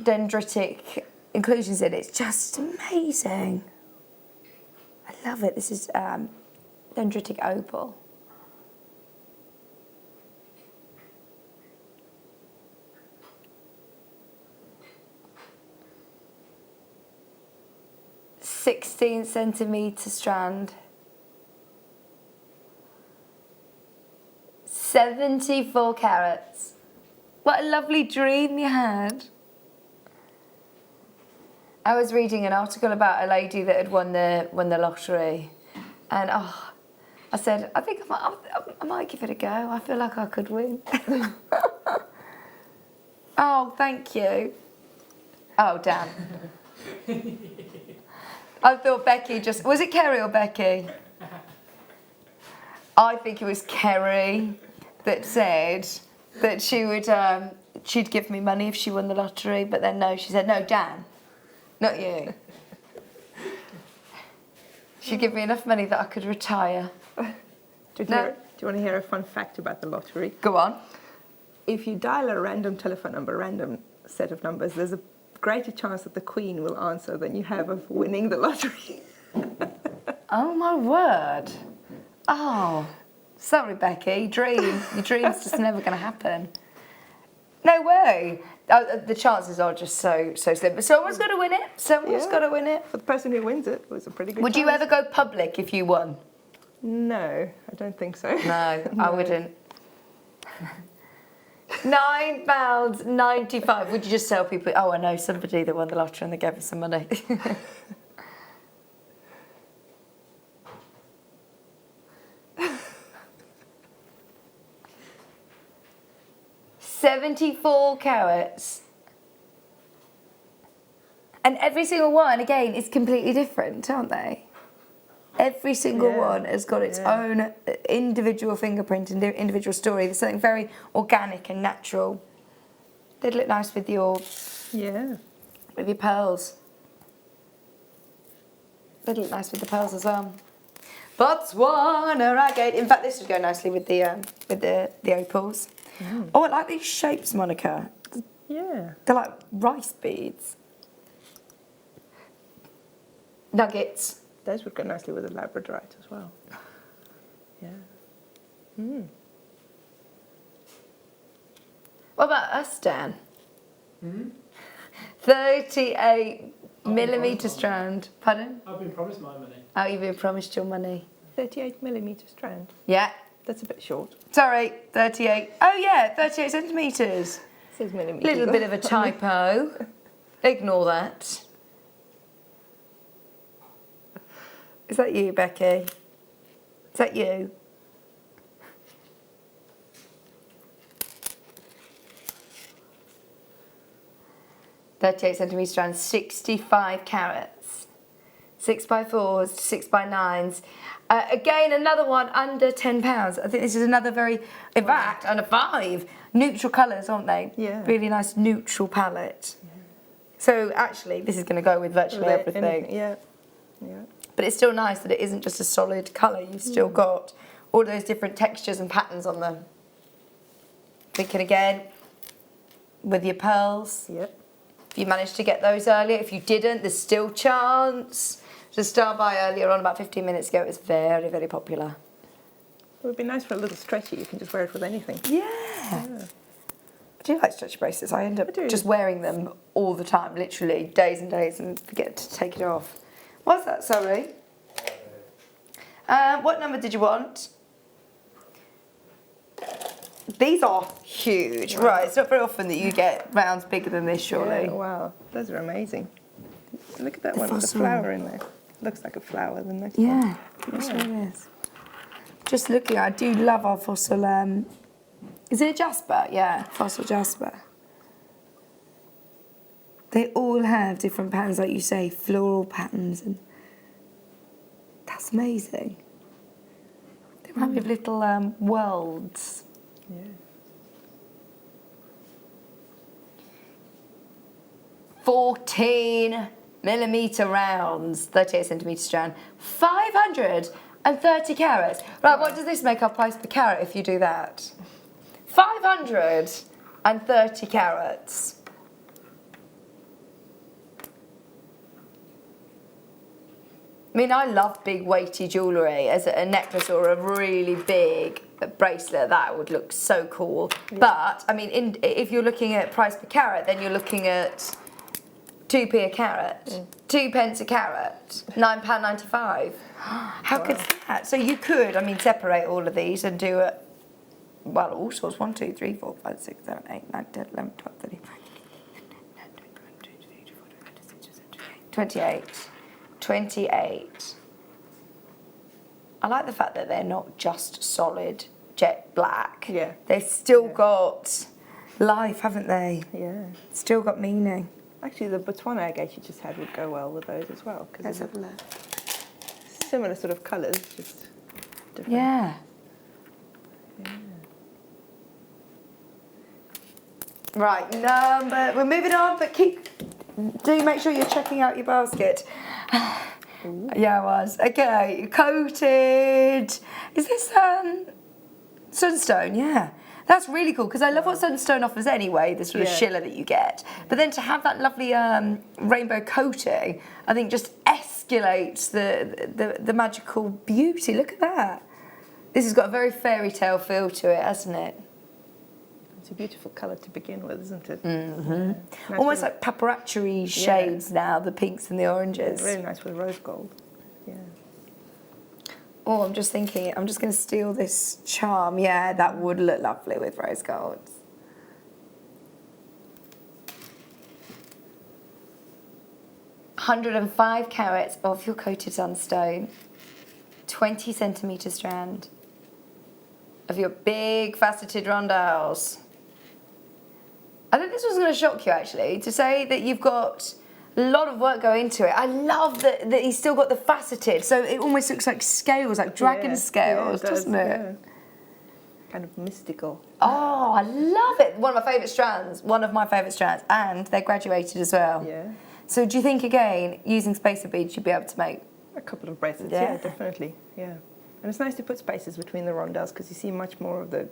dendritic inclusions in it, it's just amazing. I love it. This is dendritic opal. 16cm strand. 74 carats. What a lovely dream you had. I was reading an article about a lady that had won the lottery, and I said, I think I might give it a go. I feel like I could win. Oh, thank you. Oh, Dan. I thought Becky just... Was it Kerry or Becky? I think it was Kerry that said that she would... she'd give me money if she won the lottery, but then no, she said, no, Dan, not you. She'd give me enough money that I could retire. Do you want to hear a fun fact about the lottery? Go on. If you dial a random telephone number, a random set of numbers, there's a greater chance that the Queen will answer than you have of winning the lottery. Oh, my word. Oh, sorry, Becky. Your dream's just never going to happen. No way. The chances are just so slim. But someone's got to win it. Someone's got to win it. For the person who wins it was a pretty good Would you ever go public if you won? No, I don't think so. No, I wouldn't. £9.95. Would you just tell people, oh, I know somebody that won the lottery and they gave us some money? $74 carats. And every single one, again, is completely different, aren't they? Every single one has got its own individual fingerprint and individual story. There's something very organic and natural. They'd look nice with your pearls. They'd look nice with the pearls as well. Botswana agate. In fact, this would go nicely with the opals. Mm. Oh, I like these shapes, Monika. Yeah. They're like rice beads. Nuggets. Those would go nicely with a labradorite as well. Yeah. Mm. What about us, Dan? 38mm strand. Pardon? I've been promised my money. Oh, you've been promised your money. 38mm strand. Yeah. That's a bit short. Sorry, 38. Oh yeah, 38 centimetres. It says millimetres. Little bit of a typo. Ignore that. Is that you, Becky? Is that you? £38cm strand, 65 carats. 6x4s, 6x9s. Again, another one under £10. I think this is another very, in fact, under 5. Neutral colours, aren't they? Yeah. Really nice neutral palette. Yeah. So actually, this is going to go with virtually everything. Yeah. Yeah. But it's still nice that it isn't just a solid colour. You've still got all those different textures and patterns on them. Thinking again, with your pearls. Yep. If you managed to get those earlier, if you didn't, there's still chance. Just start by earlier on, about 15 minutes ago. It was very, very popular. It would be nice for a little stretchy. You can just wear it with anything. Yeah. I do like stretchy bracelets. I end up just wearing them all the time, literally days and days, and forget to take it off. What's that, sorry? What number did you want? These are huge. Wow. Right, it's not very often that you get rounds bigger than this, surely. Yeah, wow, those are amazing. Look at that one with the flower in there. Looks like a flower, the next one. Yeah, it sure is. Just looking, I do love our fossil, is it a jasper? Yeah, fossil jasper. They all have different patterns, like you say, floral patterns, and that's amazing. They remind me of little worlds. Yeah. 14mm rounds, 38cm strand, 530 carats. Right, what does this make our price per carat if you do that? 530 carats. I mean, I love big weighty jewellery. As a necklace or a really big bracelet, that would look so cool. Yeah. But, I mean, if you're looking at price per carat, then you're looking at 2p a carat, 2 pence a carat, £9.95. How good's that? So you could, I mean, separate all of these and do it, well, all sorts. 1, 2, 3, 4, 5, 6, 7, 8, 9, 10, 11, 12, 13, 28. 28. I like the fact that they're not just solid jet black. Yeah. They've still got life, haven't they? Yeah. Still got meaning. Actually, the Botswana agate you just had would go well with those as well. Let's have a look. Similar sort of colours, just different. Yeah. Right, we're moving on, but do make sure you're checking out your basket. Yeah, I was. Okay, coated. Is this sunstone? Yeah. That's really cool because I love what sunstone offers anyway, the sort of shiller that you get. But then to have that lovely rainbow coating, I think just escalates the magical beauty. Look at that. This has got a very fairy tale feel to it, hasn't it? It's a beautiful colour to begin with, isn't it? Mm-hmm. Yeah. Almost like paparazzi shades now, the pinks and the oranges. Yeah, really nice with rose gold. Yeah. Oh, I'm just thinking, I'm just going to steal this charm. Yeah, that would look lovely with rose gold. £105 carats of your coated sunstone, 20 centimetre strand of your big faceted rondelles. I think this was going to shock you actually, to say that you've got a lot of work going into it. I love that he's still got the faceted, so it almost looks like scales, like dragon scales, doesn't it? Yeah. Kind of mystical. Oh, I love it. One of my favourite strands, and they're graduated as well. Yeah. So do you think, again, using spacer beads, you'd be able to make a couple of bracelets? Yeah, definitely. Yeah. And it's nice to put spaces between the rondelles because you see much more of the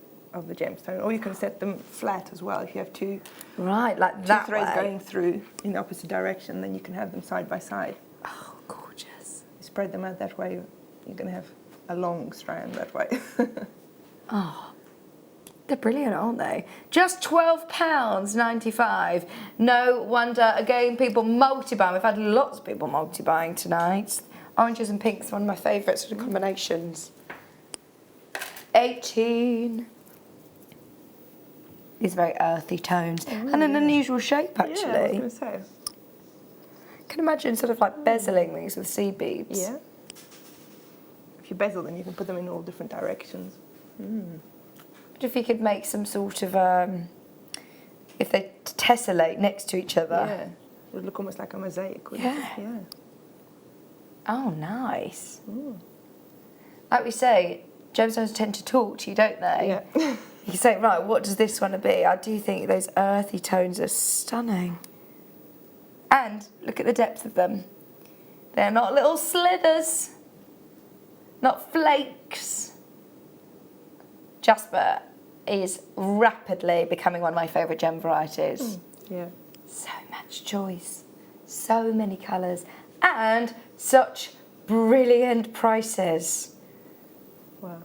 gemstone, or you can set them flat as well if you have two threads going through in the opposite direction, then you can have them side by side. Oh, gorgeous. You spread them out that way, you're going to have a long strand that way. Oh, they're brilliant, aren't they? Just £12.95. No wonder, again, people multi-buying. We've had lots of people multi-buying tonight. Oranges and pinks, one of my favourite sort of combinations. 18. These very earthy tones. And an unusual shape, actually. Yeah, I was going to say. I can imagine sort of like bezeling these with seed beads. Yeah. If you bezel them, you can put them in all different directions. But if you could make some sort of, if they tessellate next to each other. Yeah, it would look almost like a mosaic, wouldn't it? Yeah. Oh, nice. Like we say, gemstones tend to talk to you, don't they? Yeah. You say, right, what does this want to be? I do think those earthy tones are stunning. And look at the depth of them. They're not little slithers, not flakes. Jasper is rapidly becoming one of my favourite gem varieties. Yeah. So much choice, so many colours, and such brilliant prices. Wow.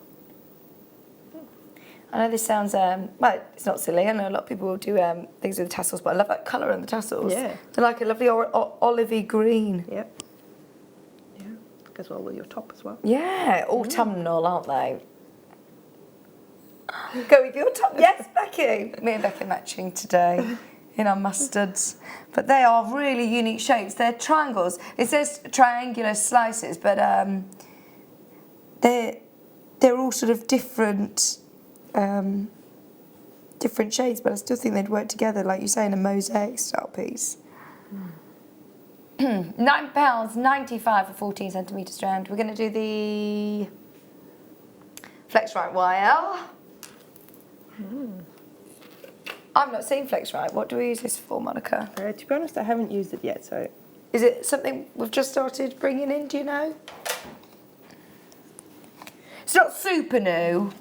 I know this sounds, well, it's not silly. I know a lot of people will do things with the tassels, but I love that colour in the tassels. Yeah. They're like a lovely olivey green. Yep. Yeah. Goes well with your top as well. Yeah, autumnal, aren't they? Go with your top. Yes, Becky. Me and Becky are matching today in our mustards. But they are really unique shapes. They're triangles. It says triangular slices, but they're all sort of different shades, but I still think they'd work together, like you say, in a mosaic style piece. £9.95 for 14 centimetre strand. We're going to do the Flex Right YL. I've not seen Flex Right. What do we use this for, Monika? To be honest, I haven't used it yet, so... Is it something we've just started bringing in, do you know? It's not super new.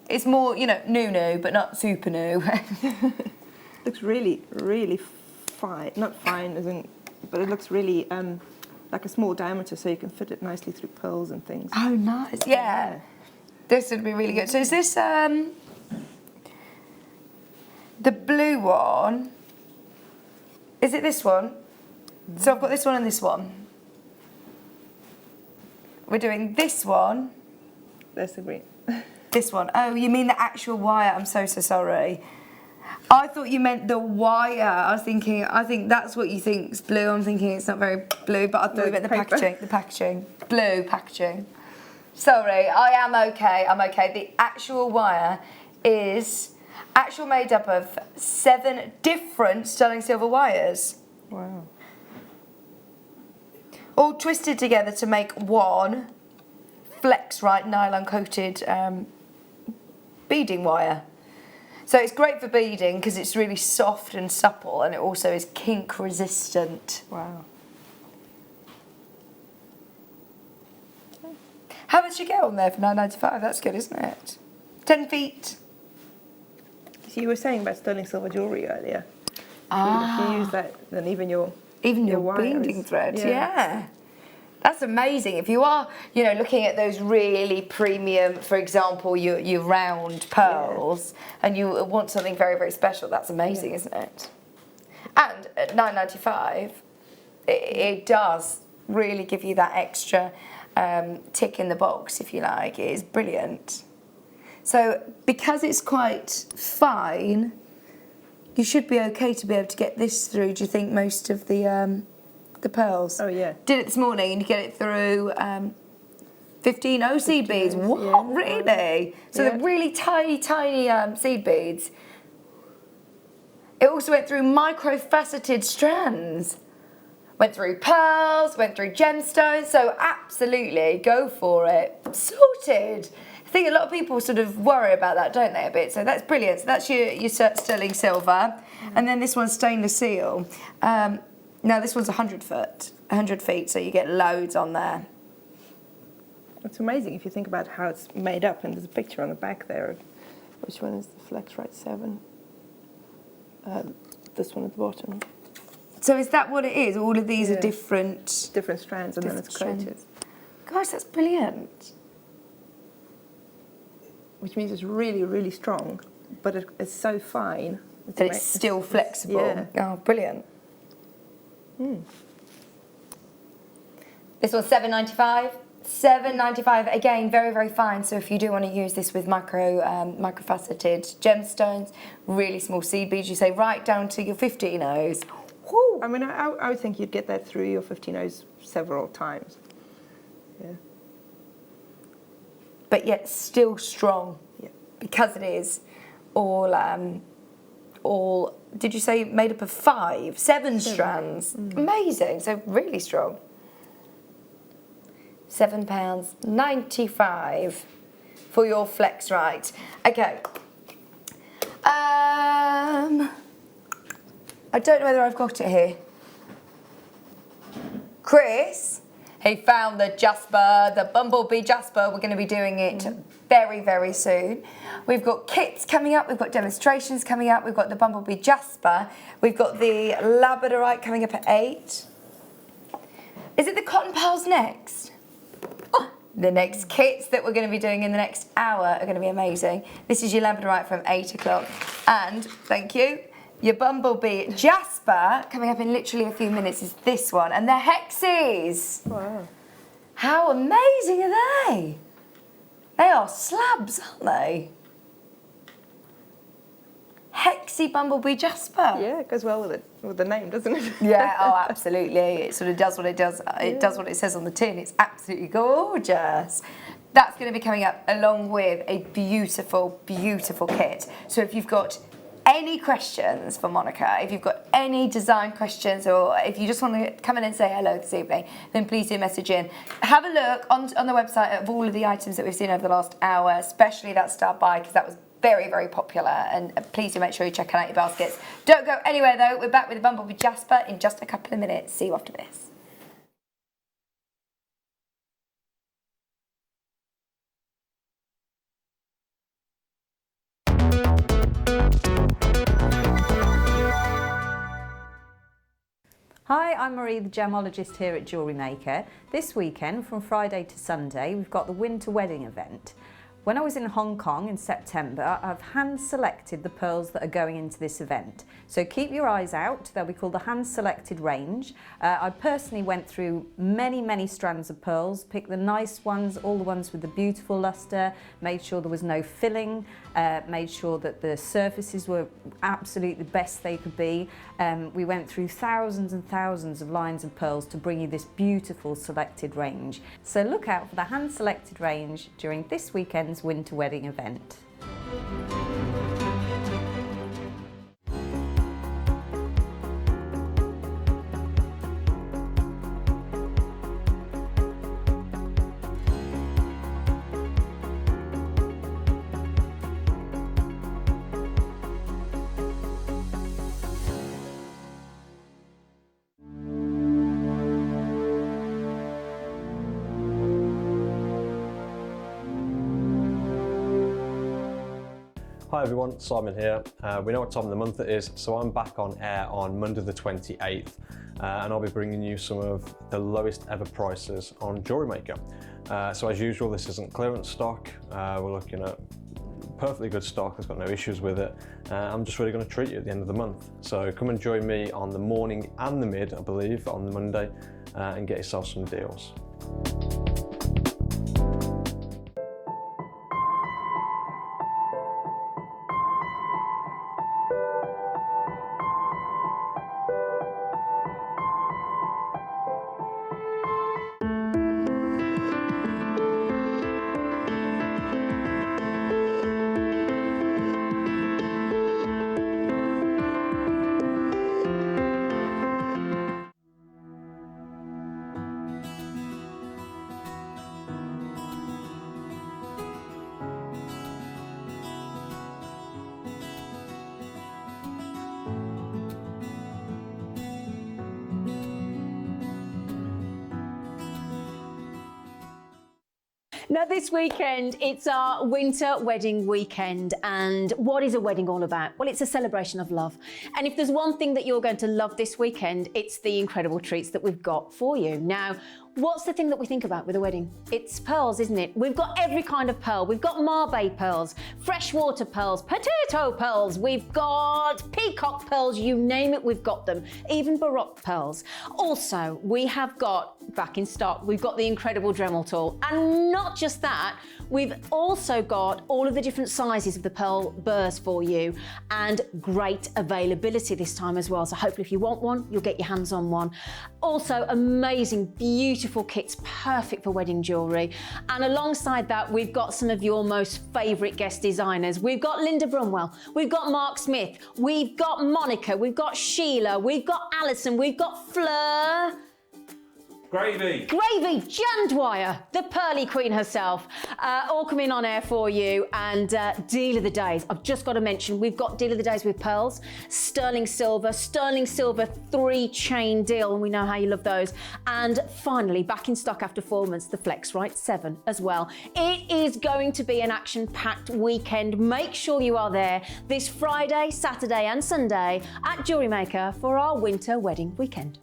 It's more, you know, new, but not super new. Looks really, really fine. Not fine, as in, but it looks really like a small diameter, so you can fit it nicely through pearls and things. Oh, nice. Yeah. This would be really good. So is this the blue one? Is it this one? So I've got this one and this one. We're doing this one. That's the green. This one. Oh, you mean the actual wire? I'm so sorry. I thought you meant the wire. I think that's what you think's blue. I'm thinking it's not very blue, but I thought you meant the packaging. The packaging. Blue packaging. Sorry, I am okay. I'm okay. The actual wire is made up of 7 different sterling silver wires. Wow. All twisted together to make one Flex-Right nylon coated beading wire. So it's great for beading because it's really soft and supple, and it also is kink resistant. Wow. How much did you get on there for £9.95? That's good, isn't it? 10 feet. So you were saying about sterling silver jewellery earlier. Ah. If you use that, then even your wire beading is- thread, yeah. That's amazing. If you are, looking at those really premium, for example, your round pearls, and you want something very, very special, that's amazing, isn't it? And at £9.95, it does really give you that extra tick in the box, if you like. It is brilliant. So because it's quite fine, you should be okay to be able to get this through, do you think, most of the pearls? Oh, yeah. Did it this morning and you get it through 15 seed beads. What, yeah. really? So Yeah. the really tiny seed beads. It also went through micro-faceted strands. Went through pearls, went through gemstones, so absolutely go for it. Sorted. I think a lot of people sort of worry about that, don't they, a bit? So that's brilliant. So that's your sterling silver. And then this one's stainless steel. Now this one's 100 feet, so you get loads on there. It's amazing if you think about how it's made up, and there's a picture on the back there. Which one is the Flex-Right 7? This one at the bottom. So is that what it is? All of these are different strands, and then it's coated. Gosh, that's brilliant. Which means it's really, really strong, but it's so fine. That it's still flexible. Yeah. Oh, brilliant. This one's £7.95. £7.95, again, very, very fine. So if you do want to use this with microfaceted gemstones, really small seed beads, you say right down to your 15 O's. Woo. I mean, I would think you'd get that through your 15 O's several times. Yeah. But yet still strong. Yeah. Because it is all, did you say made up of 7 strands? Amazing, so really strong. £7.95 for your Flex-Right. Okay. I don't know whether I've got it here. Chris, he found the Jasper, the Bumblebee Jasper. We're going to be doing it very, very soon. We've got kits coming up. We've got demonstrations coming up. We've got the Bumblebee Jasper. We've got the Labradorite coming up at 8. Is it the Cotton Pearls next? Oh, the next kits that we're going to be doing in the next hour are going to be amazing. This is your Labradorite from 8 o'clock. And, thank you, your Bumblebee Jasper, coming up in literally a few minutes, is this one. And they're hexies. Wow. How amazing are they? They are slabs, aren't they? Hexy Bumblebee Jasper. Yeah, it goes well with the name, doesn't it? Yeah, oh, absolutely. It sort of does what it does. It does what it says on the tin. It's absolutely gorgeous. That's going to be coming up along with a beautiful, beautiful kit. So if you've got any questions for Monika, if you've got any design questions, or if you just want to come in and say hello this evening, then please do message in. Have a look on the website of all of the items that we've seen over the last hour, especially that Star Buy, because that was very, very popular, and please do make sure you check out your baskets. Don't go anywhere though, we're back with the Bumblebee Jasper in just a couple of minutes. See you after this. Hi, I'm Marie, the gemologist here at JewelleryMaker. This weekend, from Friday to Sunday, we've got the winter wedding event. When I was in Hong Kong in September, I've hand-selected the pearls that are going into this event. So keep your eyes out, they'll be called the hand-selected range. I personally went through many strands of pearls, picked the nice ones, all the ones with the beautiful luster, made sure there was no filling, made sure that the surfaces were absolutely the best they could be. We went through thousands and thousands of lines of pearls to bring you this beautiful selected range. So look out for the hand-selected range during this weekend's winter wedding event. Hi everyone, Simon here. We know what time of the month it is, so I'm back on air on Monday the 28th, and I'll be bringing you some of the lowest ever prices on JewelleryMaker. So as usual, this isn't clearance stock. We're looking at perfectly good stock, it's got no issues with it. I'm just really going to treat you at the end of the month. So come and join me on the morning and the mid, I believe, on the Monday, and get yourself some deals. Now this weekend, it's our winter wedding weekend. And what is a wedding all about? Well, it's a celebration of love. And if there's one thing that you're going to love this weekend, it's the incredible treats that we've got for you. Now, what's the thing that we think about with a wedding? It's pearls, isn't it? We've got every kind of pearl. We've got Mabe pearls, freshwater pearls, potato pearls. We've got peacock pearls, you name it, we've got them. Even Baroque pearls. Also, we have got, back in stock, we've got the incredible Dremel tool. And not just that, we've also got all of the different sizes of the pearl burrs for you and great availability this time as well. So hopefully if you want one, you'll get your hands on one. Also, amazing, beautiful kits, perfect for wedding jewellery. And alongside that, we've got some of your most favourite guest designers. We've got Linda Brunwell, we've got Mark Smith, we've got Monika, we've got Sheila, we've got Alison, we've got Fleur. Gravy! Jan Dwyer, the Pearly Queen herself, all coming on air for you. And deal of the days, I've just got to mention, we've got deal of the days with pearls, sterling silver 3-chain deal, and we know how you love those. And finally, back in stock after 4 months, the Flexrite 7 as well. It is going to be an action-packed weekend. Make sure you are there this Friday, Saturday and Sunday at JewelleryMaker for our winter wedding weekend.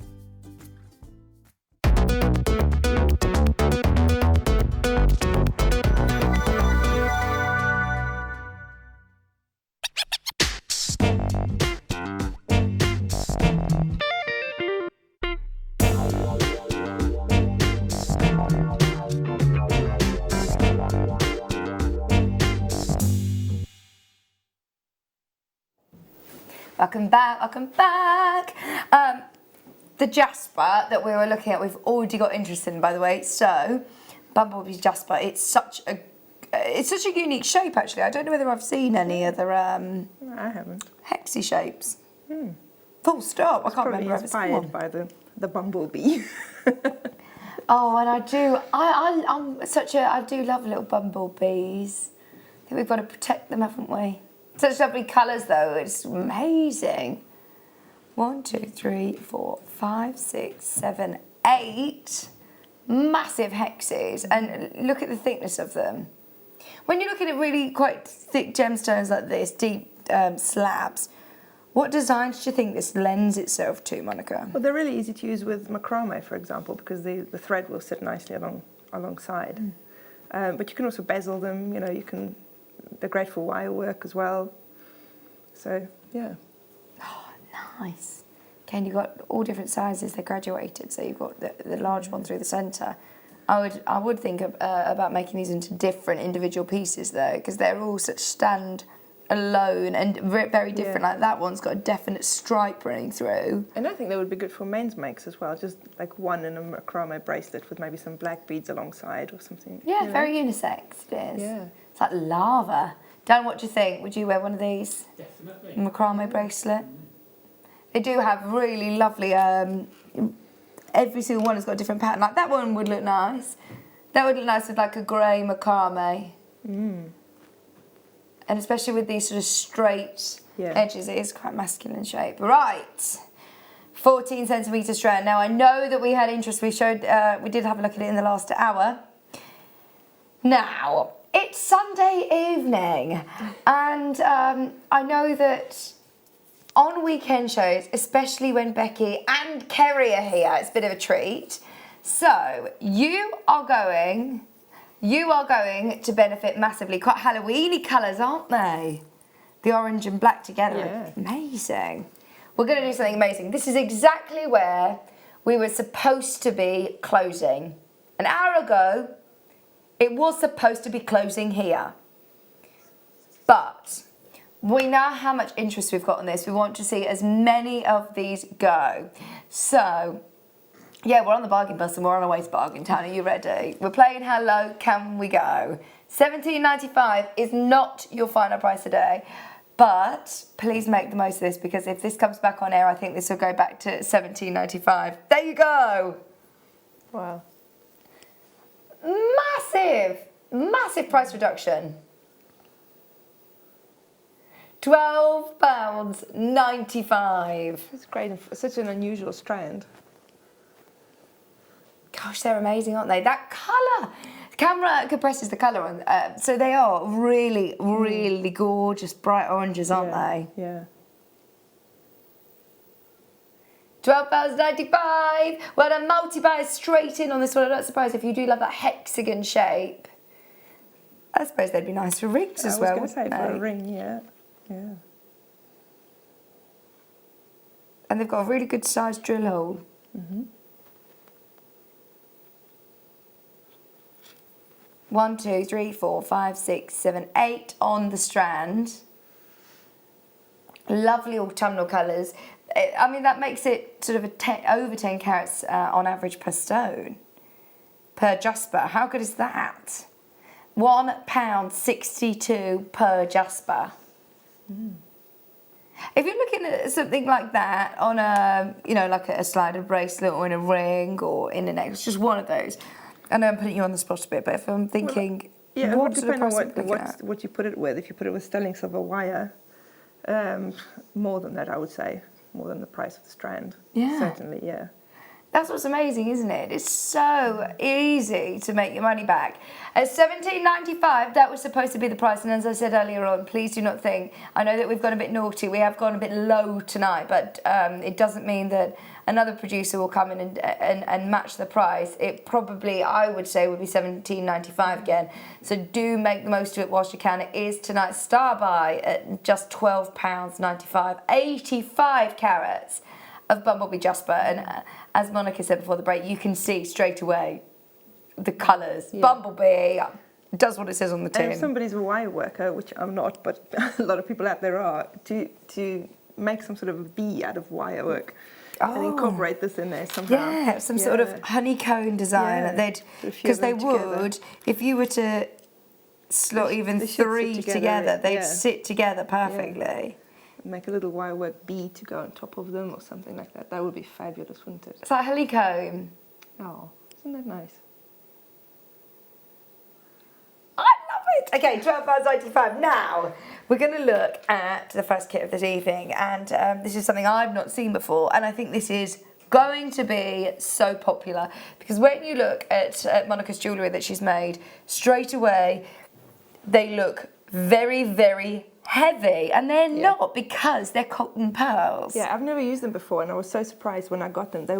Welcome back. The Jasper that we were looking at, we've already got interest in, by the way. So, Bumblebee Jasper, it's such a unique shape, actually. I don't know whether I've seen any other I haven't. hexy shapes. Full stop. I can't remember if it's inspired by the bumblebee. Oh, and I do. I do love little bumblebees. I think we've got to protect them, haven't we? Such lovely colours, though. It's amazing. 1, 2, 3, 4, 5, 6, 7, 8 massive hexes, and look at the thickness of them. When you're looking at really quite thick gemstones like this, deep slabs, what designs do you think this lends itself to, Monika? Well, they're really easy to use with macrame, for example, because the thread will sit nicely alongside. But you can also bezel them, you know, they're great for wire work as well. So, yeah. Oh, nice. Okay, and you've got all different sizes, they're graduated, so you've got the large one through the centre. I would think about making these into different individual pieces though, because they're all such stand alone and very different. Like that one's got a definite stripe running through. And I think they would be good for men's makes as well, just like one in a macrame bracelet with maybe some black beads alongside or something. Yeah, you know? very unisex it is. Yeah. It's like lava. Dan, what do you think? Would you wear one of these? Definitely. Macrame bracelet? They do have really lovely, every single one has got a different pattern. Like that one would look nice. That would look nice with like a grey macrame. And especially with these sort of straight edges, it is quite masculine shape. Right, 14 centimetre strand. Now I know that we had interest, we did have a look at it in the last hour. Now, it's Sunday evening, and I know that on weekend shows, especially when Becky and Kerry are here, it's a bit of a treat. So you are going to benefit massively. Quite Halloween-y colours, aren't they? The orange and black together. Yeah. Amazing. We're going to do something amazing. This is exactly where we were supposed to be closing. An hour ago, it was supposed to be closing here. But we know how much interest we've got on this. We want to see as many of these go. So, yeah, we're on the bargain bus and we're on our way to Bargain Town. Are you ready? We're playing How Low Can We Go? $17.95 is not your final price today. But please make the most of this, because if this comes back on air, I think this will go back to $17.95. There you go. Wow. Massive price reduction. £12.95. It's great. It's such an unusual strand. Gosh, they're amazing, aren't they? That colour. The camera compresses the colour on. So they are really, really gorgeous, bright oranges, aren't they? Yeah. £12.95. Well, a multi-buy straight in on this one. I'm not surprised if you do love that hexagon shape. I suppose they'd be nice for rings as well. I was going to say for a ring, yeah. Yeah. And they've got a really good sized drill hole. 1, 2, 3, 4, 5, 6, 7, 8 on the strand. Lovely autumnal colours. I mean, that makes it sort of over 10 carats on average per stone, per jasper. How good is that? £1.62 per jasper. If you're looking at something like that on a, you know, like a slided bracelet or in a ring or in a necklace, just one of those. I know I'm putting you on the spot a bit, but if I'm thinking, yeah, it would depend on what what you put it with. If you put it with sterling silver wire, more than that, I would say, more than the price of the strand. Yeah. Certainly, yeah. That's what's amazing, isn't it? It's so easy to make your money back. At $17.95, that was supposed to be the price. And as I said earlier on, please do not think, I know that we've gone a bit naughty, we have gone a bit low tonight, but it doesn't mean that another producer will come in and match the price. It probably, I would say, would be $17.95 again. So do make the most of it whilst you can. It is tonight's star buy at just £12.95, 85 carats of Bumblebee Jasper, and as Monika said before the break, you can see straight away the colours. Yeah. Bumblebee does what it says on the tin. And if somebody's a wire worker, which I'm not, but a lot of people out there are, to make some sort of a bee out of wire work and incorporate this in there somehow. Yeah, some sort of honeycomb design that they'd, because they would, if you were to slot even 3 together, they'd sit together perfectly. Yeah. Make a little wire work bee to go on top of them or something like that. That would be fabulous, wouldn't it? It's like honeycomb. Oh, isn't that nice? I love it. Okay, £12.95. Now, we're going to look at the first kit of this evening, and this is something I've not seen before, and I think this is going to be so popular, because when you look at Monika's jewellery that she's made, straight away, they look very, very heavy, and they're not, because they're cotton pearls. Yeah, I've never used them before, and I was so surprised when I got them. They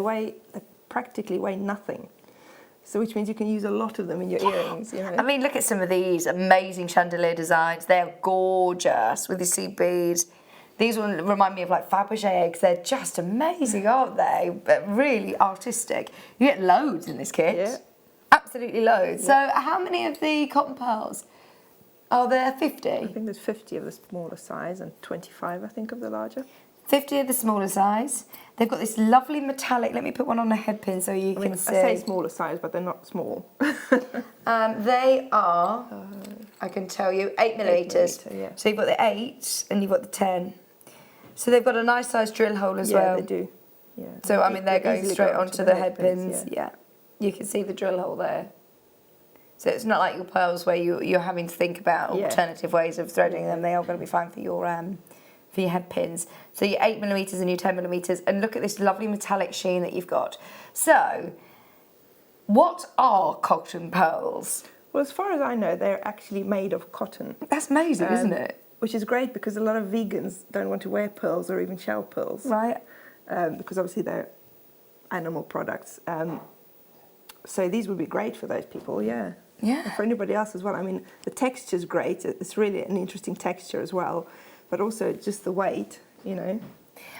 practically weigh nothing. So which means you can use a lot of them in your earrings, you know. I mean, look at some of these amazing chandelier designs. They're gorgeous with the seed beads. These will remind me of like Fabergé eggs. They're just amazing, aren't they? But really artistic. You get loads in this kit. Yeah. Absolutely loads. So how many of the cotton pearls are there? 50? I think there's 50 of the smaller size and 25, I think, of the larger. 50 of the smaller size. They've got this lovely metallic. Let me put one on a head pin so you can see. I say smaller size, but they're not small. They are, I can tell you, 8 millimetres. Yeah. So you've got the 8 and you've got the 10. So they've got a nice size drill hole as well. Yeah, they do. Yeah. So, I mean, they're going easily straight go onto the head pins. Yeah. Yeah. You can see the drill hole there. So it's not like your pearls where you're having to think about alternative ways of threading them. They are going to be fine for your head pins. So your 8 millimetres and your 10 millimetres. And look at this lovely metallic sheen that you've got. So, what are cotton pearls? Well, as far as I know, they're actually made of cotton. That's amazing, isn't it? Which is great because a lot of vegans don't want to wear pearls or even shell pearls. Right. Because obviously they're animal products. So these would be great for those people, yeah. Yeah. And for anybody else as well. I mean, the texture's great. It's really an interesting texture as well. But also just the weight, you know.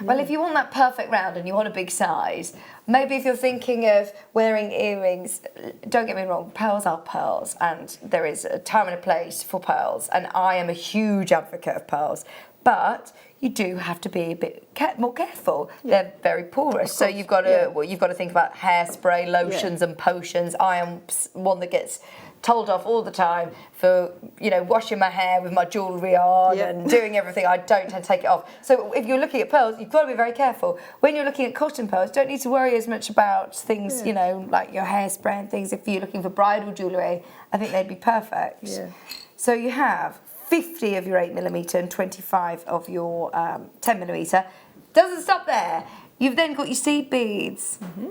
Well, if you want that perfect round and you want a big size, maybe if you're thinking of wearing earrings, don't get me wrong, pearls are pearls, and there is a time and a place for pearls, and I am a huge advocate of pearls, but you do have to be a bit more careful. Yeah. They're very porous, so you've got to think about hairspray, lotions, and potions. I am one that gets told off all the time for, you know, washing my hair with my jewellery on and doing everything. I don't tend to take it off. So if you're looking at pearls, you've got to be very careful. When you're looking at cotton pearls, you don't need to worry as much about things, you know, like your hairspray and things. If you're looking for bridal jewellery, I think they'd be perfect. Yeah. So you have 50 of your 8 millimetre and 25 of your 10 millimetre. Doesn't stop there. You've then got your seed beads. Mm-hmm.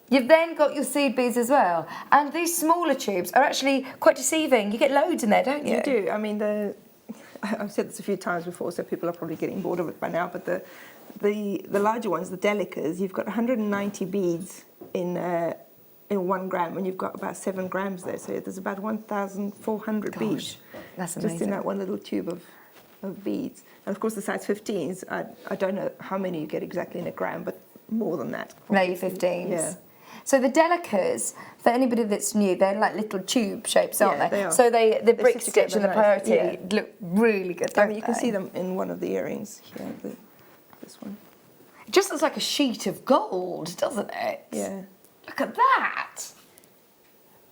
You've then got your seed beads as well. And these smaller tubes are actually quite deceiving. You get loads in there, don't you? You do. I mean, I've said this a few times before, so people are probably getting bored of it by now, but the larger ones, the delicas, you've got 190 beads in 1 gram, and you've got about 7 grams there. So there's about 1,400 beads. That's amazing. Just in that one little tube of beads. And of course, the size 15s, I don't know how many you get exactly in a gram, but more than that. Maybe 15s. Yeah. So the delicas, for anybody that's new, they're like little tube shapes, aren't they? They are. So the brick stitch and the nice. priority look really good, don't you can see them in one of the earrings here, this one. It just looks like a sheet of gold, doesn't it? Yeah. Look at that.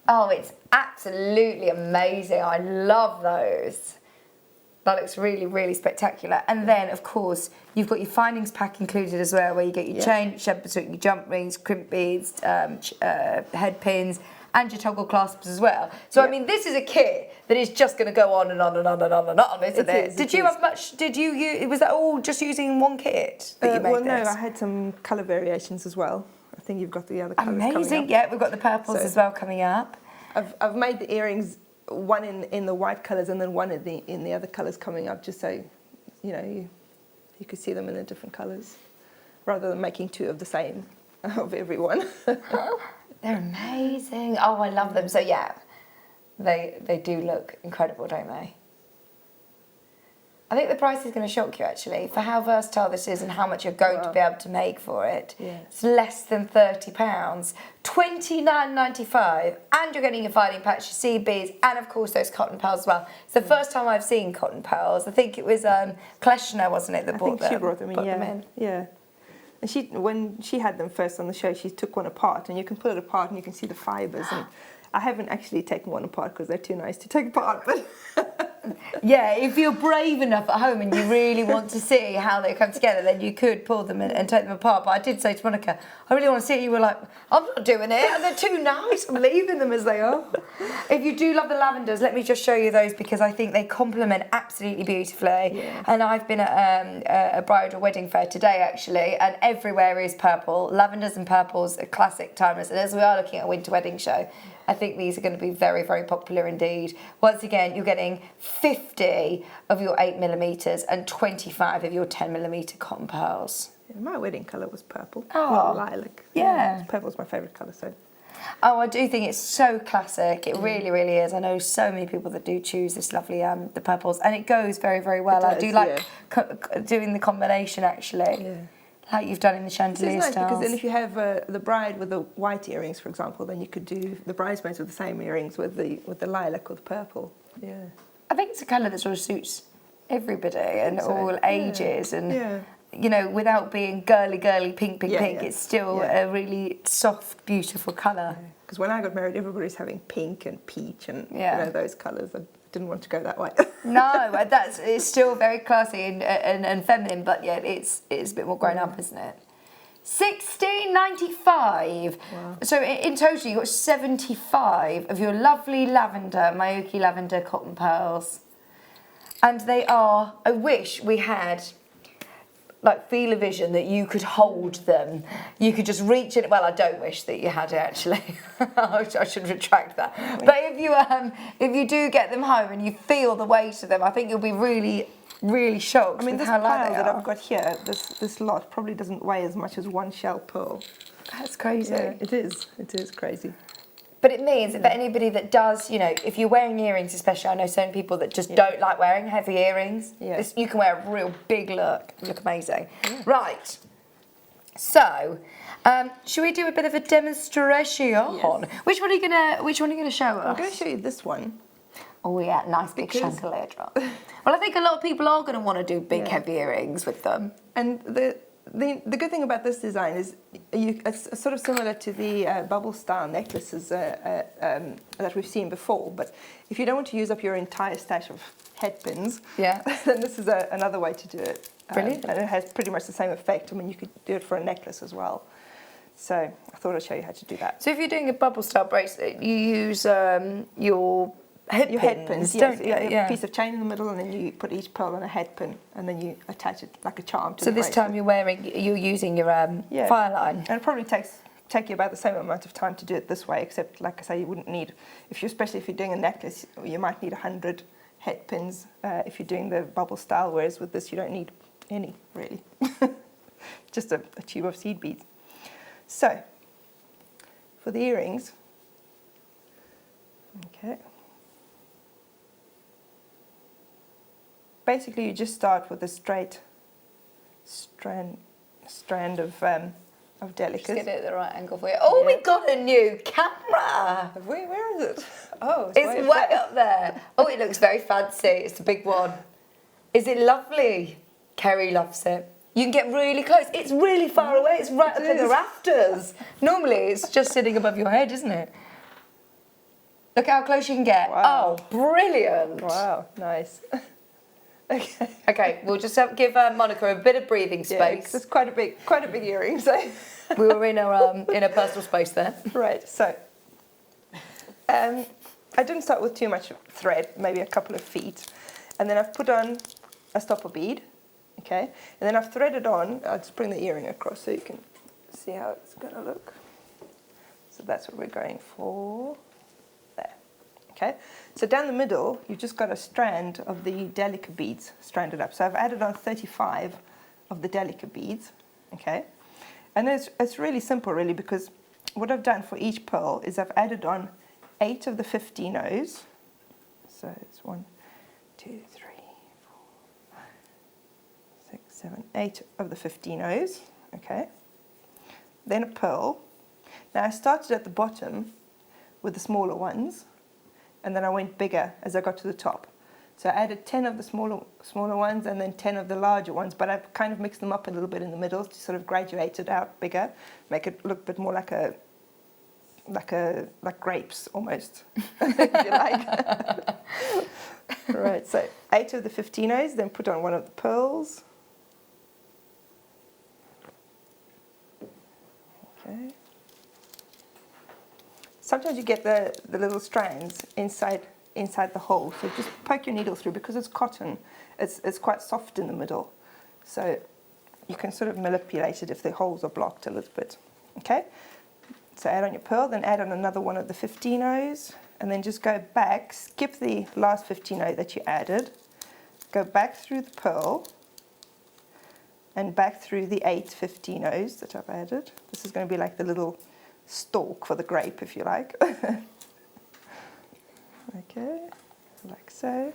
Oh, it's absolutely amazing. I love those. That looks really, really spectacular. And then, of course, you've got your findings pack included as well, where you get your chain, your jump rings, crimp beads, head pins, and your toggle clasps as well. So, I mean, this is a kit that is just going to go on and on and on and on and on, isn't it? Did you have much? Was that all just using one kit that you made? Well, no, I had some colour variations as well. I think you've got the other colours coming up. Amazing, yeah, we've got the purples as well coming up. I've made the earrings one in the white colours and then one in the other colours coming up, just so you know you could see them in the different colours, rather than making 2 of the same of everyone. They're amazing. Oh, I love them. So yeah, they do look incredible, don't they? I think the price is going to shock you, actually, for how versatile this is and how much you're going to be able to make for it. Yeah. It's less than £30, $29.95, and you're getting your finding patch, your seed beads, and of course those cotton pearls as well. It's the first time I've seen cotton pearls. I think it was Kleshner, wasn't it, that brought them? I think she brought them in, yeah. And when she had them first on the show, she took one apart, and you can pull it apart and you can see the fibres. And I haven't actually taken one apart because they're too nice to take apart, but... Yeah, if you're brave enough at home and you really want to see how they come together, then you could pull them and take them apart. But I did say to Monika, I really want to see it. You were like, I'm not doing it. And they're too nice. I'm leaving them as they are. If you do love the lavenders, let me just show you those because I think they complement absolutely beautifully. Yeah. And I've been at a bridal wedding fair today, actually, and everywhere is purple. Lavenders and purples are classic, timeless. And as we are looking at a winter wedding show, I think these are going to be very, very popular indeed. Once again, you're getting 50 of your 8 millimetres and 25 of your 10 millimetre cotton pearls. Yeah, my wedding colour was purple. Oh, lilac. Yeah. Purple's my favourite colour, so. Oh, I do think it's so classic. It really, really is. I know so many people that do choose this lovely the purples, and it goes very, very well. I do like doing the combination actually. Yeah. Like you've done in the chandelier It's nice styles. because then if you have the bride with the white earrings, for example, then you could do the bridesmaids with the same earrings with the lilac or the purple. Yeah. I think it's a colour that sort of suits everybody and all ages, and you know, without being girly, pink, pink. It's still a really soft, beautiful colour. Because when I got married, everybody's having pink and peach and you know, those colours. I didn't want to go that way. No, it's still very classy and feminine, but yeah, it's a bit more grown up, isn't it? £16.95. Wow. So in total, you got 75 of your lovely lavender, Maoki lavender cotton pearls, and they are. I wish we had. Like feel a vision that you could hold them. You could just reach it. Well, I don't wish that you had it actually. I should retract that. But if you do get them home and you feel the weight of them, I think you'll be really, really shocked. I mean, with this how light pile they that are. I've got here, this lot probably doesn't weigh as much as one shell pearl. That's crazy. Yeah, it is. It is crazy. But it means that anybody that does, you know, if you're wearing earrings especially, I know certain people that just don't like wearing heavy earrings. Yeah. You can wear a real big look amazing. Yeah. Right. So, should we do a bit of a demonstration? Yes. Which one are you gonna show us? I'm going to show you this one. Oh yeah, nice big chandelier drop. Well, I think a lot of people are going to want to do big heavy earrings with them. And the good thing about this design is it's sort of similar to the bubble style necklaces that we've seen before. But if you don't want to use up your entire stash of head pins, then this is another way to do it. Brilliant. And it has pretty much the same effect. I mean, you could do it for a necklace as well. So I thought I'd show you how to do that. So if you're doing a bubble style bracelet, you use your head pins, don't you? You have a piece of chain in the middle, and then you put each pearl on a head pin, and then you attach it like a charm to the bracelet. So this time you're using your fire line. And it probably take you about the same amount of time to do it this way, except like I say, you wouldn't need, especially if you're doing a necklace, you might need 100 head pins if you're doing the bubble style, whereas with this you don't need any really, just a tube of seed beads. So for the earrings, okay. Basically, you just start with a straight strand of delicate. Just get it at the right angle for you. Oh, we've got a new camera. Where is it? Oh, it's way up there. Oh, it looks very fancy. It's a big one. Is it lovely? Kerry loves it. You can get really close. It's really far away. It's right up in the rafters. Normally, it's just sitting above your head, isn't it? Look how close you can get. Wow. Oh, brilliant. Wow, nice. Okay, we'll just give Monika a bit of breathing space. It's quite a big earring. So we were in a personal space there. Right. So I didn't start with too much thread, maybe a couple of feet, and then I've put on a stopper bead. Okay, and then I've threaded on. I'll just bring the earring across so you can see how it's going to look. So that's what we're going for. There. Okay, so down the middle, you've just got a strand of the delicate beads stranded up. So I've added on 35 of the delicate beads, okay? And it's really simple, really, because what I've done for each pearl is I've added on 8 of the 15 O's. So it's 1, 2, 3, 4, 5, 6, 7, 8 of the 15 O's, okay? Then a pearl. Now I started at the bottom with the smaller ones, and then I went bigger as I got to the top. So I added 10 of the smaller ones and then 10 of the larger ones, but I've kind of mixed them up a little bit in the middle to sort of graduate it out bigger, make it look a bit more like grapes almost, if you like. Right, so 8 of the 15 O's, then put on one of the pearls. Okay. Sometimes you get the little strands inside the hole, so just poke your needle through. Because it's cotton, it's quite soft in the middle, so you can sort of manipulate it if the holes are blocked a little bit. Okay, so add on your pearl, then add on another one of the 15 O's, and then just go back, skip the last 15 O that you added, go back through the pearl and back through the 8 15 O's that I've added. This is going to be like the little stalk for the grape, if you like. Okay, like so.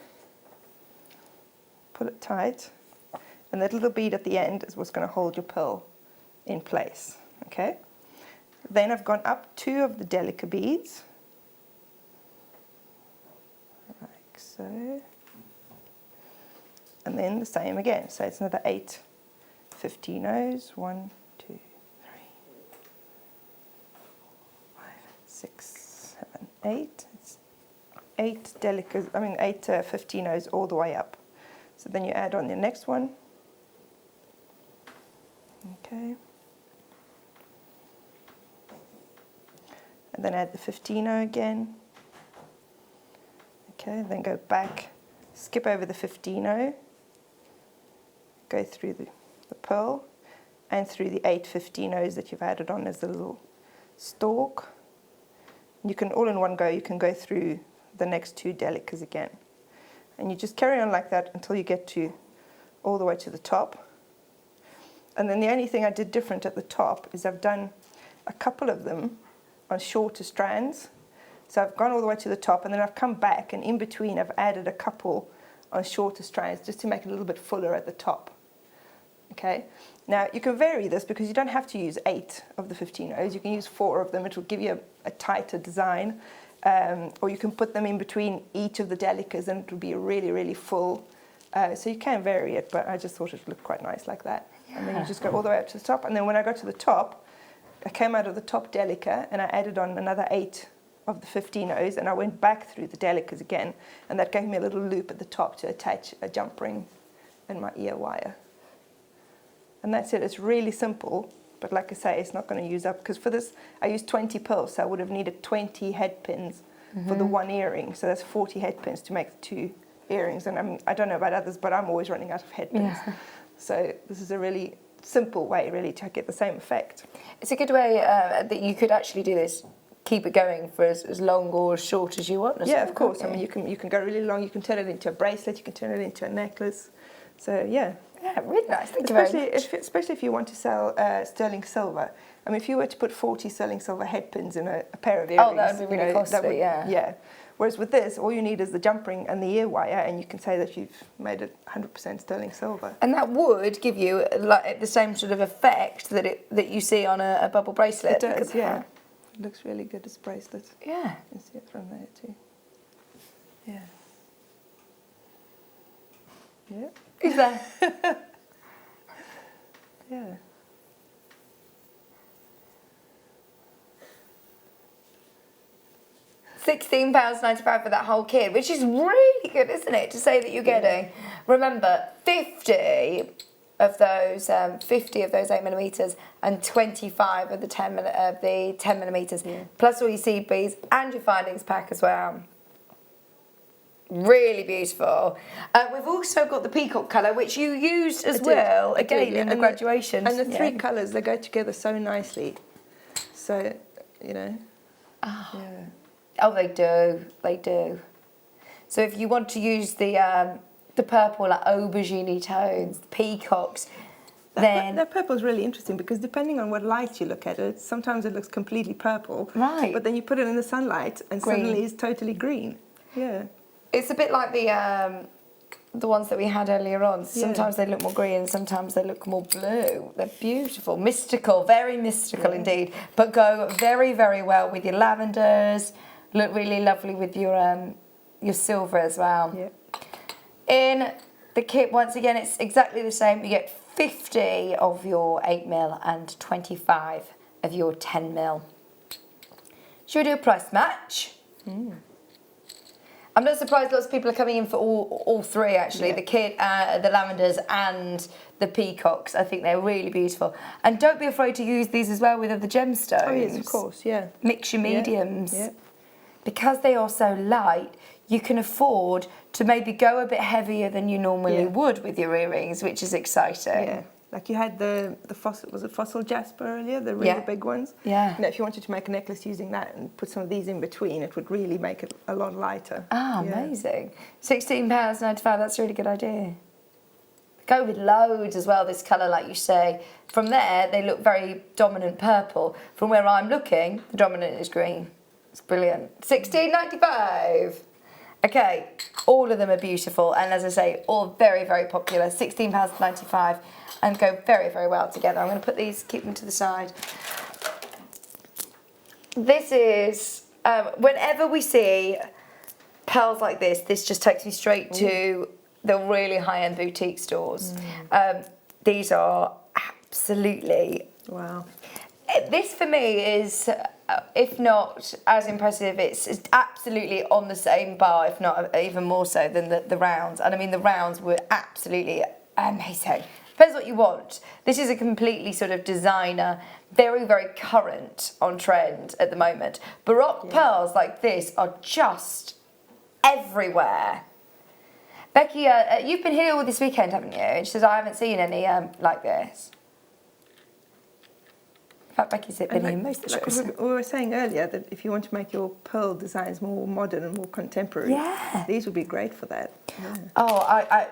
Pull it tight, and that little bead at the end is what's going to hold your pearl in place. Okay. Then I've gone up 2 of the delicate beads, like so, and then the same again. So it's another 8 15-ohs. 1, 2, 3, 5, 6, 7, 8. It's 8 delicate. I mean 8 15-ohs all the way up. So then you add on the next one. Okay. And then add the 15-oh again. Okay, then go back, skip over the 15-oh, go through the pearl and through the 8 15-ohs that you've added on as a little stalk. You can, all in one go, you can go through the next 2 delicas again. And you just carry on like that until you get to all the way to the top. And then the only thing I did different at the top is I've done a couple of them on shorter strands. So I've gone all the way to the top, and then I've come back, and in between I've added a couple on shorter strands just to make it a little bit fuller at the top. Okay, now you can vary this because you don't have to use 8 of the 15-ohs, you can use 4 of them. It will give you a tighter design, or you can put them in between each of the delicas and it will be a really, really full. So you can vary it, but I just thought it would look quite nice like that. Yeah. And then you just go all the way up to the top, and then when I got to the top, I came out of the top delica and I added on another 8 of the 15-ohs, and I went back through the delicas again, and that gave me a little loop at the top to attach a jump ring and my ear wire. And that's it. It's really simple, but like I say, it's not going to use up, because for this I used 20 pearls, so I would have needed 20 head pins for the one earring, so that's 40 head pins to make the 2 earrings. And I don't know about others, but I'm always running out of head pins. Yeah. So this is a really simple way really to get the same effect. It's a good way that you could actually do this, keep it going for as long or as short as you want. Yeah, of course. I mean, you can go really long, you can turn it into a bracelet, you can turn it into a necklace. So yeah. Yeah, really nice. Thank you very much. Especially if you want to sell sterling silver. I mean, if you were to put 40 sterling silver head pins in a pair of earrings, that would be really costly, yeah. Whereas with this, all you need is the jump ring and the ear wire, and you can say that you've made it 100% sterling silver. And that would give you like the same sort of effect that you see on a bubble bracelet. It does, yeah. It looks really good as a bracelet. Yeah. You can see it from there too. Yeah. Yeah. Is there? Yeah. £16.95 for that whole kit, which is really good, isn't it? To say that you're getting, remember, 50 of those 8mm and 25 of the 10mm, plus all your seed beads and your findings pack as well. Really beautiful. We've also got the peacock colour, which you used as well, again, in the graduation. And the 3 colours, they go together so nicely. So, you know. Oh. Yeah. Oh, they do. They do. So if you want to use the purple, like aubergine tones, the peacocks, then that purple is really interesting, because depending on what light you look at it, sometimes it looks completely purple. Right. But then you put it in the sunlight and suddenly it's totally green. Yeah. It's a bit like the ones that we had earlier on. Sometimes they look more green, sometimes they look more blue. They're beautiful, mystical, very mystical indeed, but go very, very well with your lavenders. Look really lovely with your silver as well. Yep. In the kit, once again, it's exactly the same. You get 50 of your 8mm and 25 of your 10mm. Should we do a price match? I'm not surprised lots of people are coming in for all 3 actually, the kit, the lavenders and the peacocks. I think they're really beautiful. And don't be afraid to use these as well with other gemstones. Oh yes, of course, yeah. Mix your mediums. Yeah. Because they are so light, you can afford to maybe go a bit heavier than you normally would with your earrings, which is exciting. Yeah. Like you had the fossil, was it fossil jasper earlier, the really big ones? Yeah. Now, if you wanted to make a necklace using that and put some of these in between, it would really make it a lot lighter. Ah, amazing. £16.95, that's a really good idea. Go with loads as well, this colour, like you say. From there, they look very dominant purple. From where I'm looking, the dominant is green. It's brilliant. £16.95. Okay, all of them are beautiful, and as I say, all very, very popular. £16.95, and go very, very well together. I'm going to put these, keep them to the side. This is, whenever we see pearls like this just takes me straight to the really high-end boutique stores. These are absolutely... Wow. This for me is, if not as impressive, it's absolutely on the same bar, if not even more so than the rounds. And I mean, the rounds were absolutely amazing. Depends what you want. This is a completely sort of designer, very, very current on trend at the moment. Baroque pearls like this are just everywhere. Becky, you've been here all this weekend, haven't you? And she says, I haven't seen any like this. In fact, Becky's been here most of the shows. We were saying earlier that if you want to make your pearl designs more modern and more contemporary, these would be great for that. Yeah. Oh,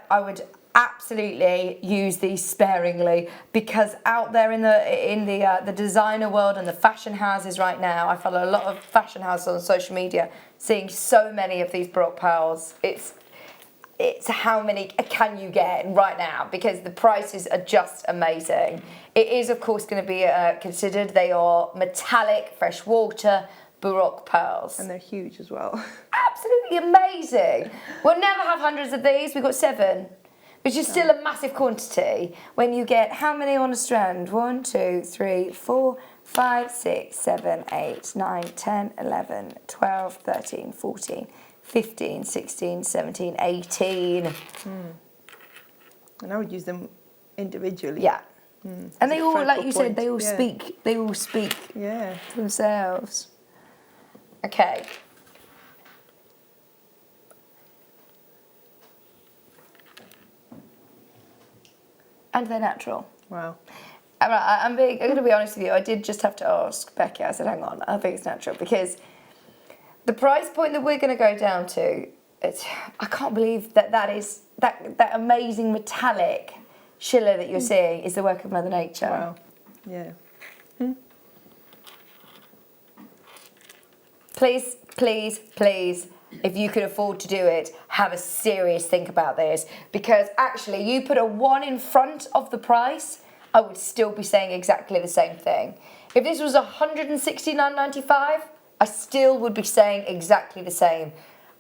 I would absolutely use these sparingly, because out there in the designer world and the fashion houses right now, I follow a lot of fashion houses on social media, seeing so many of these Baroque pearls. It's how many can you get right now, because the prices are just amazing. It is, of course, going to be considered. They are metallic, freshwater, Baroque pearls. And they're huge as well. Absolutely amazing. We'll never have hundreds of these. We've got 7, which is still a massive quantity. When you get how many on a strand? 1, 2, 3, 4, 5, 6, 7, 8, 9, 10, 11, 12, 13, 14, 15, 16, 17, 18. And I would use them individually. Yeah. And they all, like you said, they all speak Yeah. for themselves. Okay. And they're natural. Wow. I'm going to be honest with you, I did just have to ask Becky. I said, hang on, I think it's natural, because the price point that we're going to go down to, I can't believe that amazing metallic schiller that you're seeing is the work of Mother Nature. Wow. Yeah. Please, please, please, if you could afford to do it, have a serious think about this, because actually you put a 1 in front of the price, I would still be saying exactly the same thing. If this was $169.95, I still would be saying exactly the same.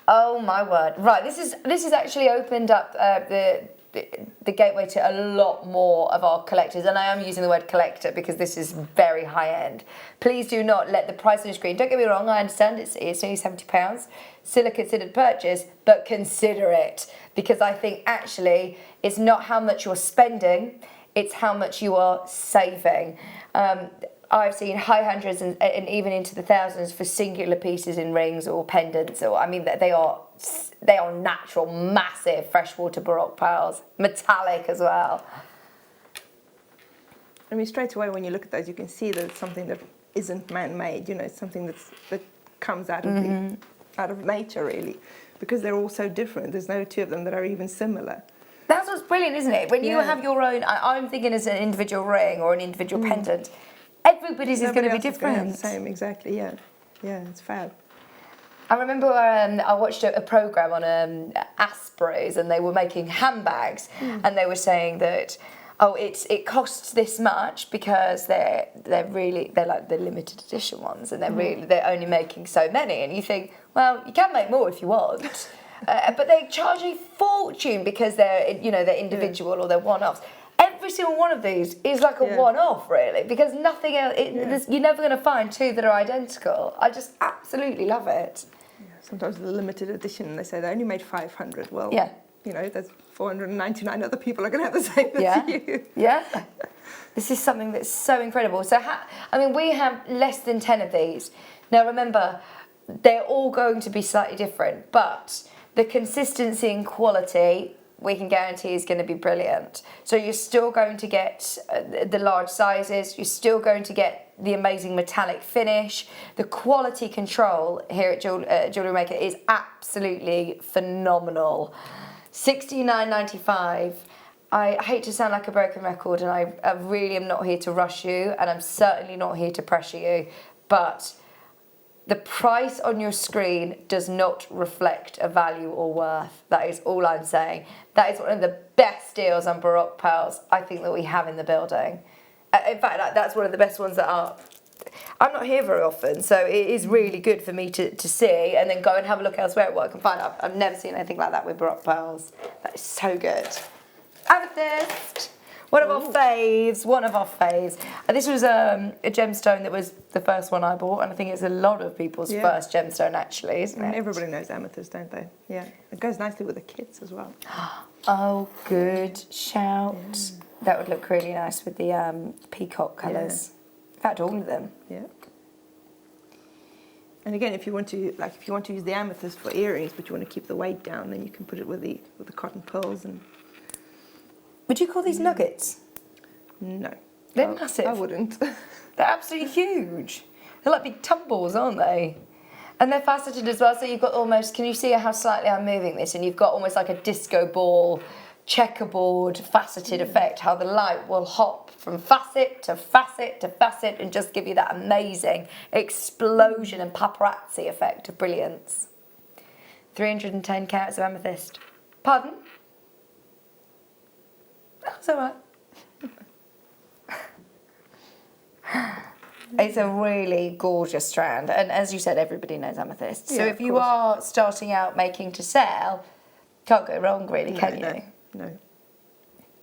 Oh my word. Right, this has actually opened up the gateway to a lot more of our collectors, and I am using the word collector because this is very high end. Please do not let the price on the screen, don't get me wrong, I understand it's only £70, still a considered purchase, but consider it, because I think actually it's not how much you're spending, it's how much you are saving. I've seen high hundreds and even into the thousands for singular pieces in rings or pendants, or I mean they are natural, massive freshwater Baroque pearls, metallic as well. I mean, straight away when you look at those, you can see that it's something that isn't man-made. You know, it's something that comes out of out of nature, really, because they're all so different. There's no two of them that are even similar. That's what's brilliant, isn't it? When you have your own, I'm thinking as an individual ring or an individual pendant. Everybody's is going to be different. Same, exactly. Yeah, it's fab. I remember I watched a program on Asprey's, and they were making handbags, and they were saying that it costs this much because they're like the limited edition ones, and they're only making so many, and you think, well, you can make more if you want, but they charge a fortune because they're individual or they're one-offs. Every single one of these is like a one-off, really, because nothing else. You're never going to find 2 that are identical. I just absolutely love it. Yeah, sometimes the limited edition, they say they only made 500. Well, there's 499 other people are going to have the same as you. Yeah. This is something that's so incredible. So, we have less than 10 of these. Now, remember, they're all going to be slightly different, but the consistency and quality we can guarantee is going to be brilliant. So you're still going to get the large sizes, you're still going to get the amazing metallic finish. The quality control here at JewelleryMaker is absolutely phenomenal. $69.95, I hate to sound like a broken record, and I really am not here to rush you, and I'm certainly not here to pressure you, but the price on your screen does not reflect a value or worth. That is all I'm saying. That is one of the best deals on Baroque pearls I think that we have in the building. In fact, that's one of the best ones that are. I'm not here very often, so it is really good for me to see and then go and have a look elsewhere at what I can find. I've never seen anything like that with Baroque pearls. That is so good. Amethyst. One of our faves, This was a gemstone that was the first one I bought, and I think it's a lot of people's first gemstone actually, isn't it? Everybody knows amethyst, don't they? Yeah. It goes nicely with the kids as well. Oh, good shout. That would look really nice with the peacock colours. In fact, all of them. Yeah. And again, if you want to use the amethyst for earrings, but you want to keep the weight down, then you can put it with the cotton pearls and. Would you call these nuggets? No. They're massive. I wouldn't. They're absolutely huge. They're like big tumbles, aren't they? And they're faceted as well, so you've got almost, can you see how slightly I'm moving this? And you've got almost like a disco ball, checkerboard, faceted effect, how the light will hop from facet to facet to facet and just give you that amazing explosion and paparazzi effect of brilliance. 310 carats of amethyst. Pardon? That's all right. It's a really gorgeous strand, and as you said, everybody knows amethyst. So if you are starting out making to sell, can't go wrong really, can you? No.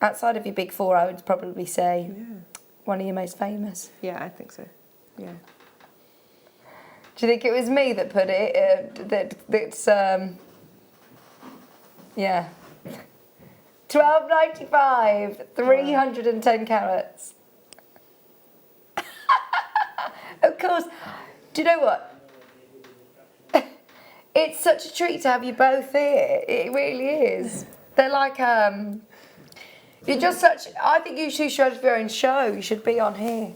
Outside of your big four, I would probably say one of your most famous. Yeah, I think so. Yeah. Do you think it was me that put it, that's, yeah. 12.95, 310 carats. Of course. Do you know what? It's such a treat to have you both here. It really is. They're like, you're just such, I think you two should have your own show. You should be on here.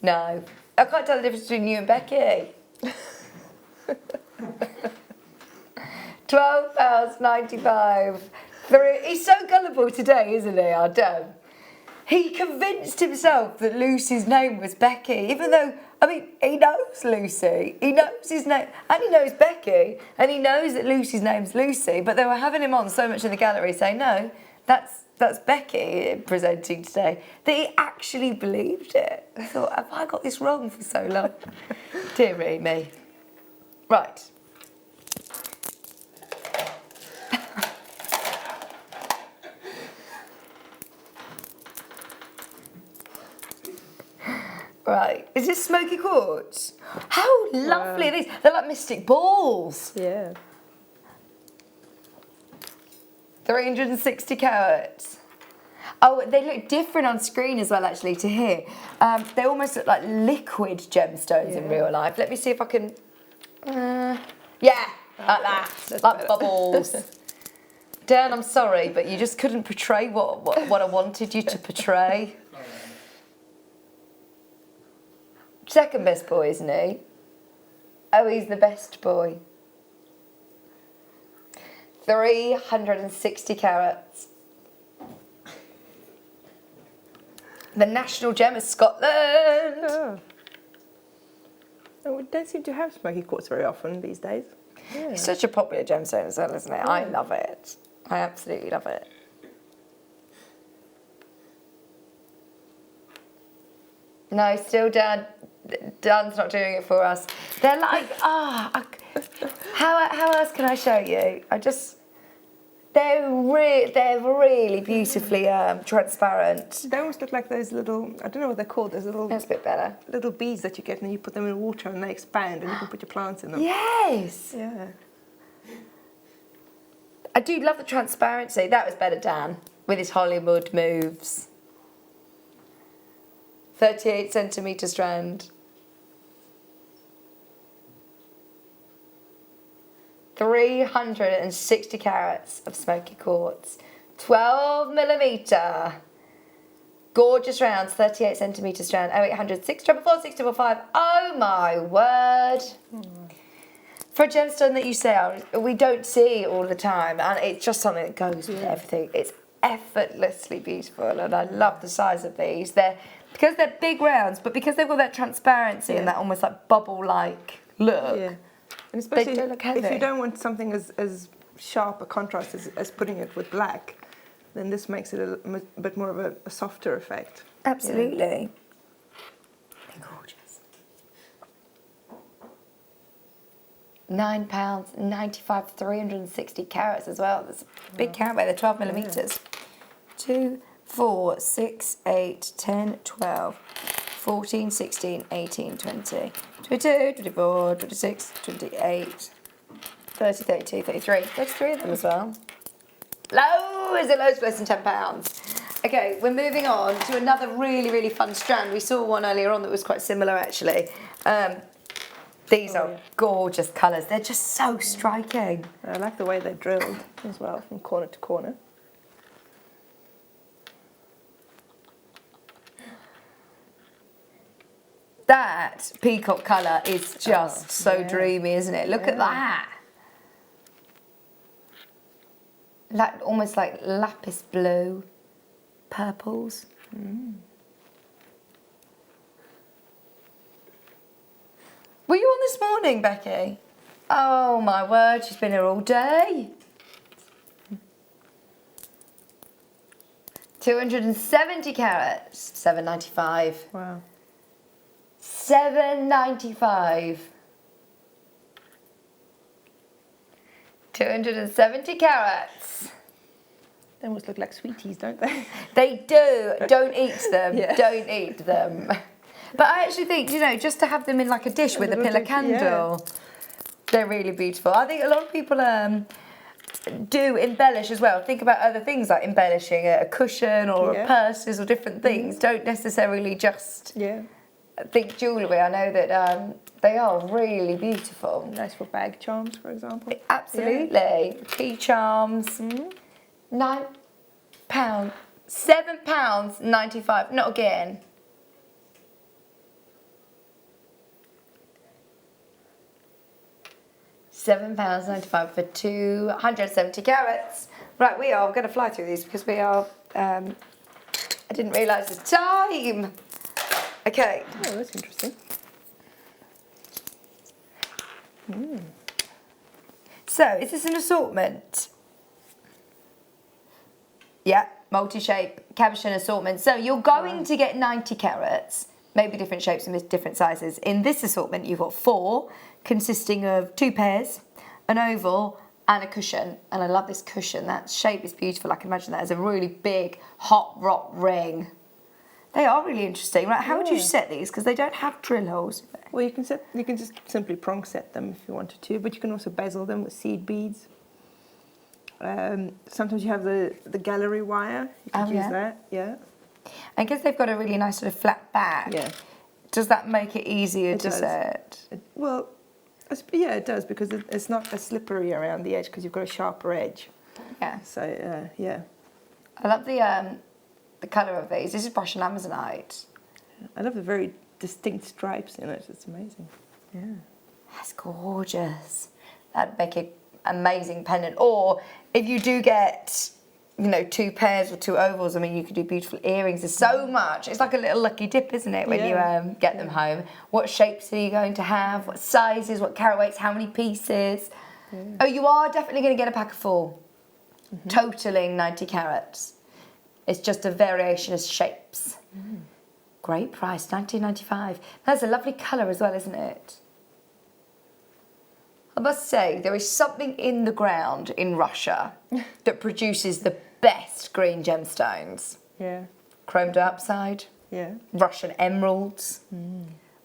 No. I can't tell the difference between you and Becky. £12.95. He's so gullible today, isn't he, our dad? He convinced himself that Lucy's name was Becky, even though, I mean, he knows Lucy. He knows his name, and he knows Becky, and he knows that Lucy's name's Lucy, but they were having him on so much in the gallery saying, no, that's Becky presenting today, that he actually believed it. I thought, have I got this wrong for so long? Dear me. Right. Right, is this smoky quartz? How lovely are these? They're like mystic balls. Yeah. 360 carats. Oh, they look different on screen as well, actually, to here. They almost look like liquid gemstones in real life. Let me see if I can... yeah, like that, like bubbles. Dan, I'm sorry, but you just couldn't portray what I wanted you to portray. Second best boy, isn't he? Oh, he's the best boy. 360 carats. The national gem of Scotland. Oh, we don't seem to have smoky quartz very often these days. Yeah. It's such a popular gemstone as well, isn't it? I love it. I absolutely love it. No, still Dan's not doing it for us. They're like, how else can I show you? They're really beautifully transparent. They almost look like those little, I don't know what they're called, those little... That's a bit better. Little beads that you get and you put them in water and they expand and you can put your plants in them. Yes! Yeah. I do love the transparency. That was better, Dan, with his Hollywood moves. 38 centimetre strand. 360 carats of smoky quartz. 12mm. Gorgeous rounds, 38 centimetre strand. 0800 644 655. Oh my word. For a gemstone that you say, we don't see all the time, and it's just something that goes with everything. It's effortlessly beautiful, and I love the size of these. Because they're big rounds, but because they've got that transparency and that almost like bubble-like look. Yeah. And especially don't look heavy. if you don't want something as sharp a contrast as putting it with black, then this makes it a bit more of a softer effect. Absolutely. They're gorgeous. £9.95, 360 carats as well. That's a big carat weight. They're 12 millimetres. 2, 4, 6, 8, 10, 12, 14, 16, 18, 20, 22, 24, 26, 28, 30, 32, 33. 33 of them as well. Loads less than £10. Okay, we're moving on to another really, really fun strand. We saw one earlier on that was quite similar actually. These are gorgeous colours. They're just so striking. I like the way they're drilled as well, from corner to corner. That peacock colour is just so dreamy, isn't it? Look at that. Like, almost like lapis blue purples. Were you on this morning, Becky? Oh my word, she's been here all day. 270 carats, £7.95. Wow. £7.95. 270 carats. They almost look like sweeties, don't they? They do. Don't eat them. Don't eat them. But I actually think, you know, just to have them in like a dish with a pillar candle, they're really beautiful. I think a lot of people do embellish as well. Think about other things like embellishing a cushion or purses or different things. Don't necessarily just think jewellery. I know that they are really beautiful. Nice for bag charms, for example. Absolutely. Key charms. £9. £7.95. Not again. £7.95 for 270 carats. Right, we are going to fly through these because we are. I didn't realise the time. Okay. Oh, that's interesting. So, is this an assortment? Yeah, multi-shape cabochon assortment. So you're going to get 90 carats, maybe different shapes and different sizes. In this assortment, you've got 4, consisting of 2 pairs, an oval, and a cushion. And I love this cushion. That shape is beautiful. I can imagine that as a really big hot rock ring. They are really interesting. Right, how would you set these? Because they don't have drill holes. Well, you can just simply prong set them if you wanted to, but you can also bezel them with seed beads. Sometimes you have the gallery wire. You can use that. Yeah. And because they've got a really nice sort of flat back. Yeah. Does that make it easier to set? Well, yeah, it does, because it's not as slippery around the edge because you've got a sharper edge. Yeah. So yeah. I love the colour of these. This is Prussian Amazonite. I love the very distinct stripes in it. It's amazing. Yeah. That's gorgeous. That'd make an amazing pendant. Or if you do get, you know, 2 pairs or 2 ovals, I mean, you could do beautiful earrings. There's so much. It's like a little lucky dip, isn't it, when you get them home? What shapes are you going to have? What sizes? What carat weights? How many pieces? Yeah. Oh, you are definitely going to get a pack of 4, totaling 90 carats. It's just a variation of shapes. Great price, £19.95. That's a lovely colour as well, isn't it? I must say, there is something in the ground in Russia that produces the best green gemstones. Yeah. Chrome diopside. Yeah. Russian emeralds.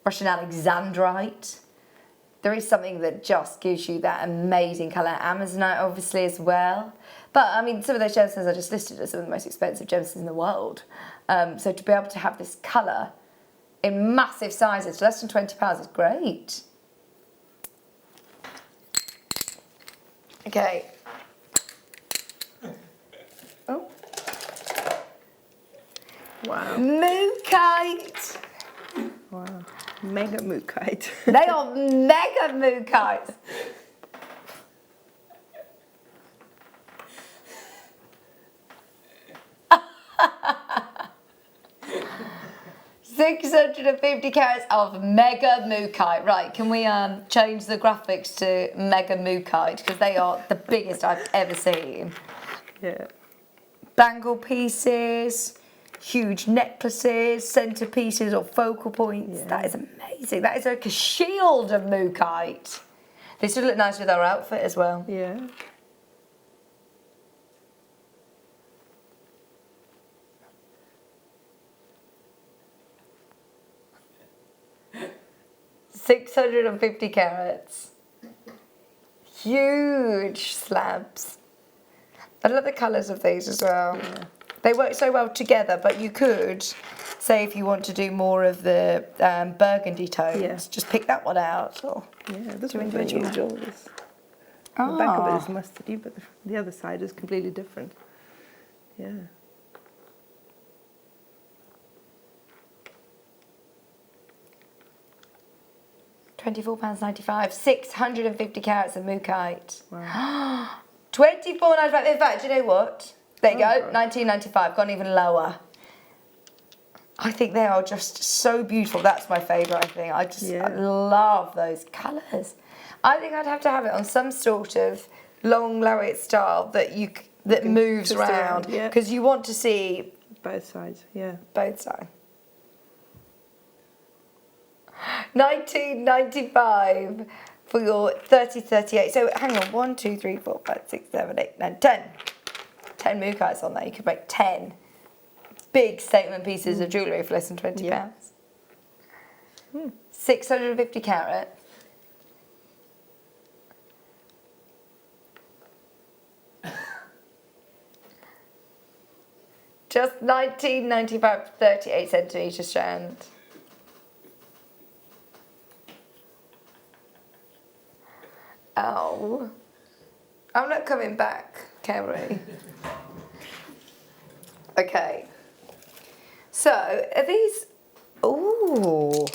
Russian alexandrite. There is something that just gives you that amazing colour. Amazonite, obviously, as well. But, I mean, some of those gemstones I just listed are some of the most expensive gemstones in the world. So to be able to have this colour in massive sizes, less than £20, is great. Okay. Oh. Wow. Mookaite. Wow. Mega mookaite. They are mega mookites. 650 carats of mega mookaite. Right, can we change the graphics to mega mookaite, because they are the biggest I've ever seen. Yeah. Bangle pieces, huge necklaces, centerpieces or focal points. Yeah. That is amazing. That is like a shield of mookaite. This would look nice with our outfit as well. Yeah. $650 carats. Huge slabs. I love the colours of these as well. Yeah. They work so well together, but you could, say if you want to do more of the burgundy tones, just pick that one out. Or yeah, this one's very usual. The back of it is mustardy, but the other side is completely different. Yeah. £24.95, 650 carats of mookaite. Wow. £24.95. In fact, do you know what? There you go, £19.95, gone even lower. I think they are just so beautiful. That's my favourite, I think. I just I love those colours. I think I'd have to have it on some sort of long lariat style that moves around. Because you want to see... both sides, yeah. Both sides. $19.95 for your 30-38. So hang on, 1, 2, 3, 4, 5, 6, 7, 8, 9, 10. 10 mookites on there. You could make 10 big statement pieces of jewellery for less than £20. 650 carat. Just $19.95, 38 centimetre strand. Oh, I'm not coming back, Kerry. Okay. So, are these... Ooh.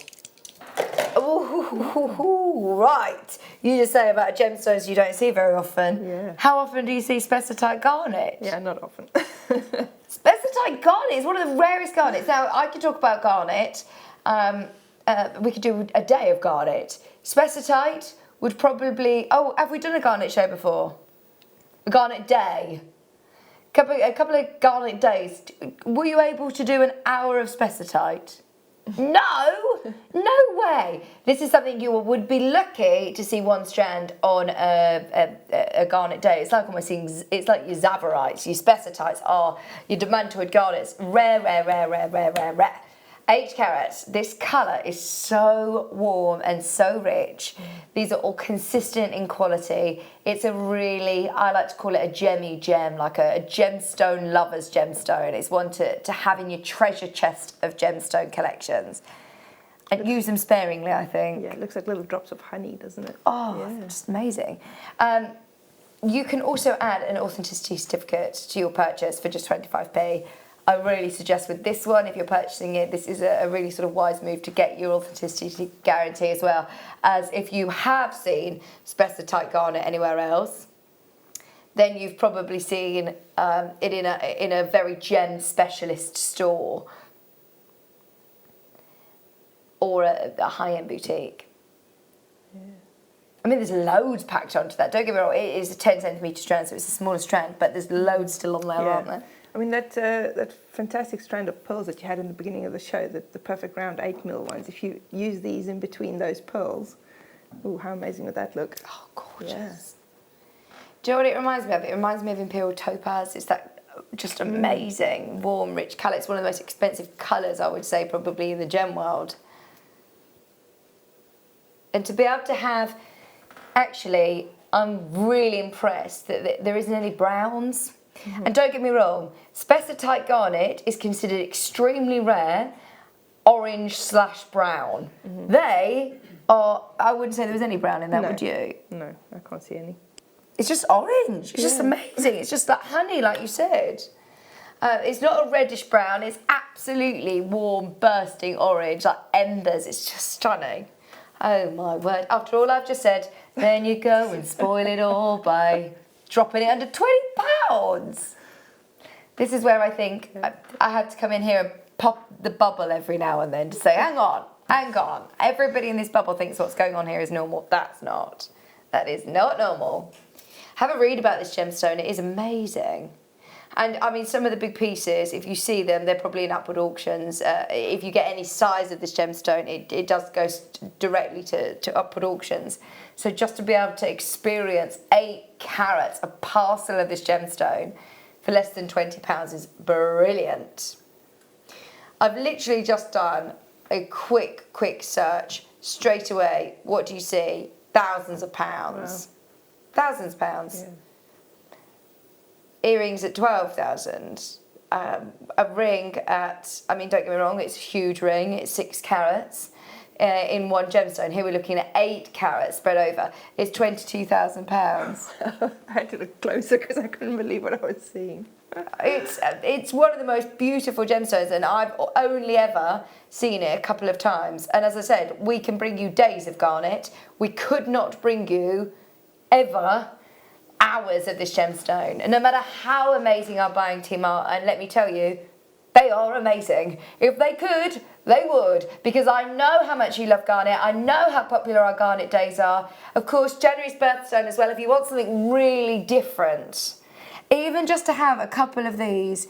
Ooh, right. You just say about gemstones you don't see very often. Yeah. How often do you see spessartite garnet? Yeah, not often. Spessartite garnet is one of the rarest garnets. Now, I could talk about garnet. We could do a day of garnet. Spessartite would probably... Oh, have we done a garnet show before? A garnet day? A couple of garnet days. Were you able to do an hour of spessartite? No! No way! This is something you would be lucky to see one strand on a garnet day. It's like almost seeing... It's like your zavarites, your spessartites are your demantoid garnets. Rare, rare, rare, rare, rare, rare, rare. 8 carats. This colour is so warm and so rich. These are all consistent in quality. It's a really, I like to call it a gemmy gem, like a gemstone lover's gemstone. It's one to have in your treasure chest of gemstone collections. And use them sparingly, I think. Yeah, it looks like little drops of honey, doesn't it? Oh, yeah. Just amazing. You can also add an authenticity certificate to your purchase for just 25p. I really suggest with this one, if you're purchasing it, this is a really sort of wise move to get your authenticity guarantee as well. As if you have seen spessartite garnet anywhere else, then you've probably seen it in a very gem specialist store or a high-end boutique. Yeah. I mean, there's loads packed onto that. Don't get me wrong, it is a 10 centimetre strand, so it's a smaller strand, but there's loads still on there, aren't there? I mean, that fantastic strand of pearls that you had in the beginning of the show, the perfect round 8mm ones, if you use these in between those pearls, ooh, how amazing would that look? Oh, gorgeous. Yeah. Do you know what it reminds me of? It reminds me of Imperial Topaz. It's that just amazing, warm, rich colour. It's one of the most expensive colours, I would say, probably in the gem world. And to be able to have, actually, I'm really impressed that there isn't any browns. Mm-hmm. And don't get me wrong, spessartite garnet is considered extremely rare, orange/brown. Mm-hmm. They are, I wouldn't say there was any brown in that, would you? No, I can't see any. It's just orange. It's just amazing. It's just like honey, like you said. It's not a reddish brown. It's absolutely warm, bursting orange, like embers. It's just stunning. Oh my word. After all I've just said, then you go and spoil it all by dropping it under £20. This is where I think I had to come in here and pop the bubble every now and then to say, hang on. Everybody in this bubble thinks what's going on here is normal. That's not. That is not normal. Have a read about this gemstone. It is amazing. And I mean, some of the big pieces, if you see them, they're probably in upward auctions. If you get any size of this gemstone, it does go directly to upward auctions. So just to be able to experience 8 carats, a parcel of this gemstone for less than £20 is brilliant. I've literally just done a quick search straight away. What do you see? Thousands of pounds. Wow. Thousands of pounds. Yeah. Earrings at 12,000. A ring at, I mean, don't get me wrong, it's a huge ring. It's 6 carats in one gemstone. Here we're looking at 8 carats spread over. It's £22,000. I had to look closer because I couldn't believe what I was seeing. It's one of the most beautiful gemstones, and I've only ever seen it a couple of times. And as I said, we can bring you days of garnet. We could not bring you ever hours of this gemstone. And no matter how amazing our buying team are, and let me tell you, they are amazing. If they could, they would, because I know how much you love garnet. I know how popular our garnet days are. Of course, January's birthstone as well. If you want something really different, even just to have a couple of these,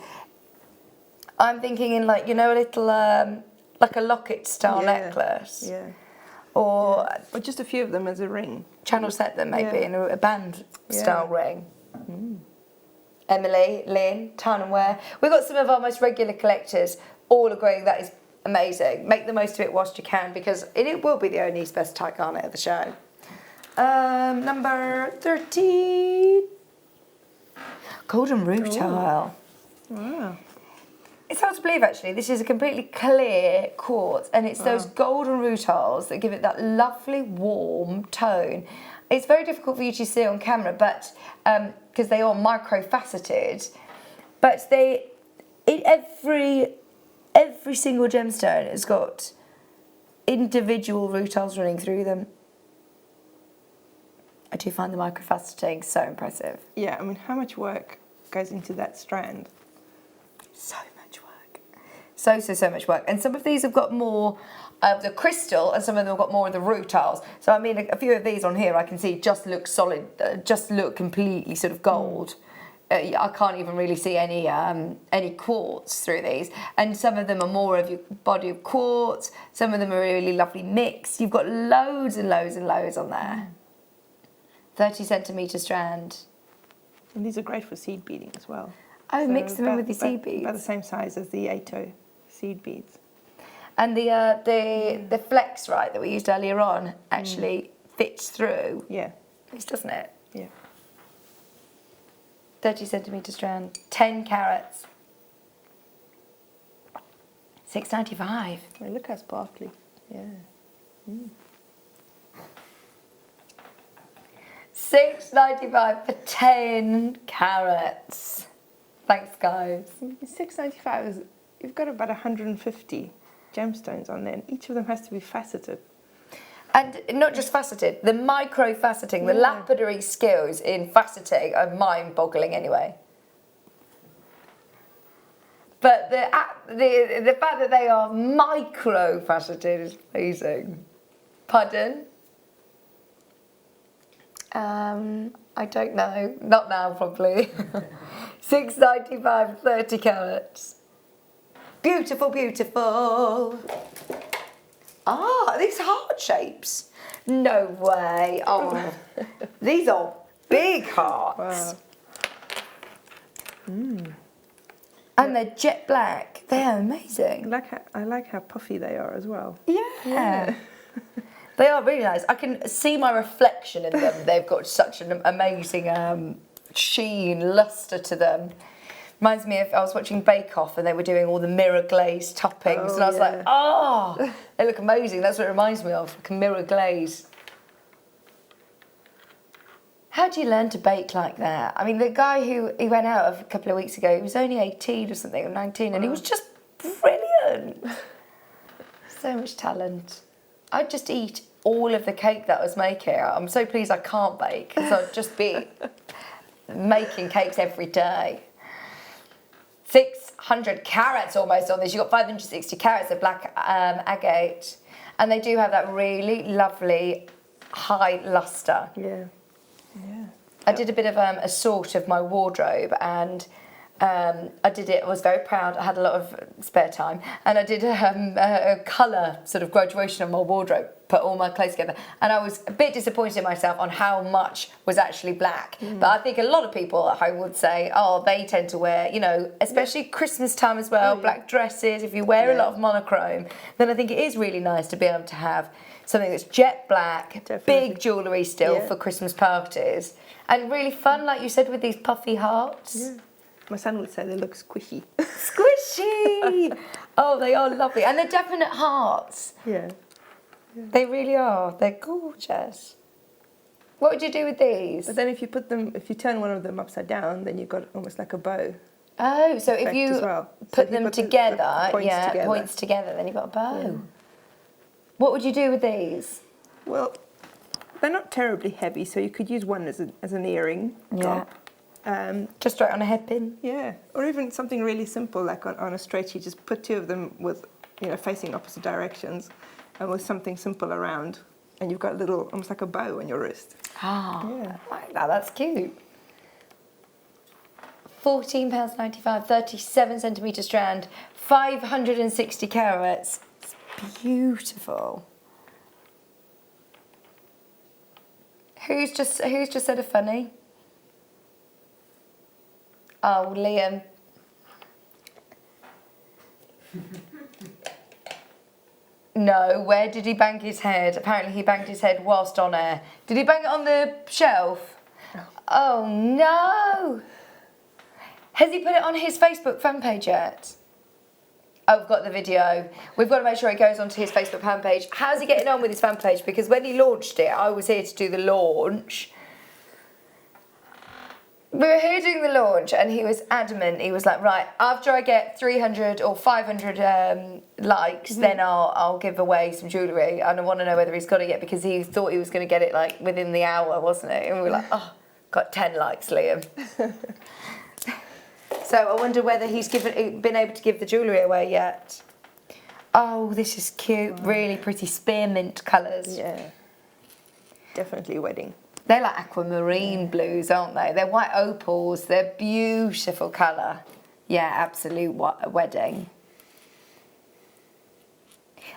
I'm thinking in like, you know, a little, like a locket style necklace. Yeah. Or just a few of them as a ring. Channel set them maybe in a band style ring. Emily, Lynn, Town and Wear. We've got some of our most regular collectors all agreeing that is amazing. Make the most of it whilst you can, because it will be the only best tight garnet of the show. Number 13. Golden rutile. Wow. It's hard to believe, actually. This is a completely clear quartz, and it's those golden rutiles that give it that lovely warm tone. It's very difficult for you to see on camera, but because they are micro-faceted, but every single gemstone has got individual rutiles running through them. I do find the micro-faceting so impressive. Yeah, I mean, how much work goes into that strand? So much work. So much work. And some of these have got more of the crystal, and some of them have got more of the rutiles. So I mean, a few of these on here I can see just look solid, just look completely sort of gold. I can't even really see any quartz through these. And some of them are more of your body of quartz. Some of them are really lovely mixed. You've got loads and loads and loads on there. 30 centimetre strand. And these are great for seed beading as well. Oh, so mix them in with the seed beads. About the same size as the Ato seed beads. And the flex, right, that we used earlier on actually fits through. Yeah. This doesn't it? Yeah. 30 centimetre strand, 10 carats. £6.95. Oh, look how sparkly. Yeah. £6.95 for 10 carats. Thanks, guys. £6.95 is, you've got about 150 gemstones on there, and each of them has to be faceted. And not just faceted, the micro-faceting, the lapidary skills in faceting are mind-boggling anyway. But the fact that they are micro-faceted is amazing. Pardon? I don't know. Not now, probably. £6.95, 30 carats. Beautiful, beautiful. Ah, these heart shapes. No way. Oh, these are big hearts. Wow. And they're jet black. They are amazing. I like how puffy they are as well. Yeah. They are really nice. I can see my reflection in them. They've got such an amazing sheen, lustre to them. Reminds me of, I was watching Bake Off and they were doing all the mirror glaze toppings, and I was like, oh, they look amazing. That's what it reminds me of, like a mirror glaze. How do you learn to bake like that? I mean, the guy who he went out of a couple of weeks ago, he was only 18 or something, or 19, and he was just brilliant. So much talent. I'd just eat all of the cake that I was making. I'm so pleased I can't bake, because I'd just be making cakes every day. 600 carats almost on this. You've got 560 carats of black agate. And they do have that really lovely high luster. Yeah. Yeah. I did a bit of a sort of my wardrobe, and I did it. I was very proud. I had a lot of spare time, and I did a colour sort of graduation of my wardrobe. Put all my clothes together, and I was a bit disappointed in myself on how much was actually black. But I think a lot of people at home would say, oh, they tend to wear, you know, especially Christmas time as well, black dresses. If you wear a lot of monochrome, then I think it is really nice to be able to have something that's jet black, big jewellery still for Christmas parties, and really fun, like you said, with these puffy hearts. Yeah. My son would say they look squishy. Squishy! Oh, they are lovely. And they're definite hearts. Yeah. They really are. They're gorgeous. What would you do with these? But then if you turn one of them upside down, then you've got almost like a bow. Oh, so if you put them together, the points together, then you've got a bow. Yeah. What would you do with these? Well, they're not terribly heavy, so you could use one as an earring drop. Just straight on a headpin? Yeah, or even something really simple, like on a straight, you just put two of them with, you know, facing opposite directions, and with something simple around, and you've got a little, almost like a bow on your wrist. Ah, I like that. That's cute. £14.95, 37cm strand, 560 carats. It's beautiful. Who's just said a funny? Oh, Liam. No, where did he bang his head? Apparently he banged his head whilst on air. Did he bang it on the shelf? Oh no! Has he put it on his Facebook fan page yet? Oh, we've got the video. We've got to make sure it goes onto his Facebook fan page. How's he getting on with his fan page? Because when he launched it, I was here to do the launch. We were here doing the launch, and he was adamant. He was like, right, after I get 300 or 500 likes, then I'll give away some jewellery. And I want to know whether he's got it yet, because he thought he was going to get it like within the hour, wasn't it? And we were like, oh, got 10 likes, Liam. So I wonder whether he's been able to give the jewellery away yet. Oh, this is cute. Really pretty spearmint colours. Yeah, definitely wedding. They're like aquamarine blues, aren't they? They're white opals. They're beautiful colour. Yeah, absolute wedding.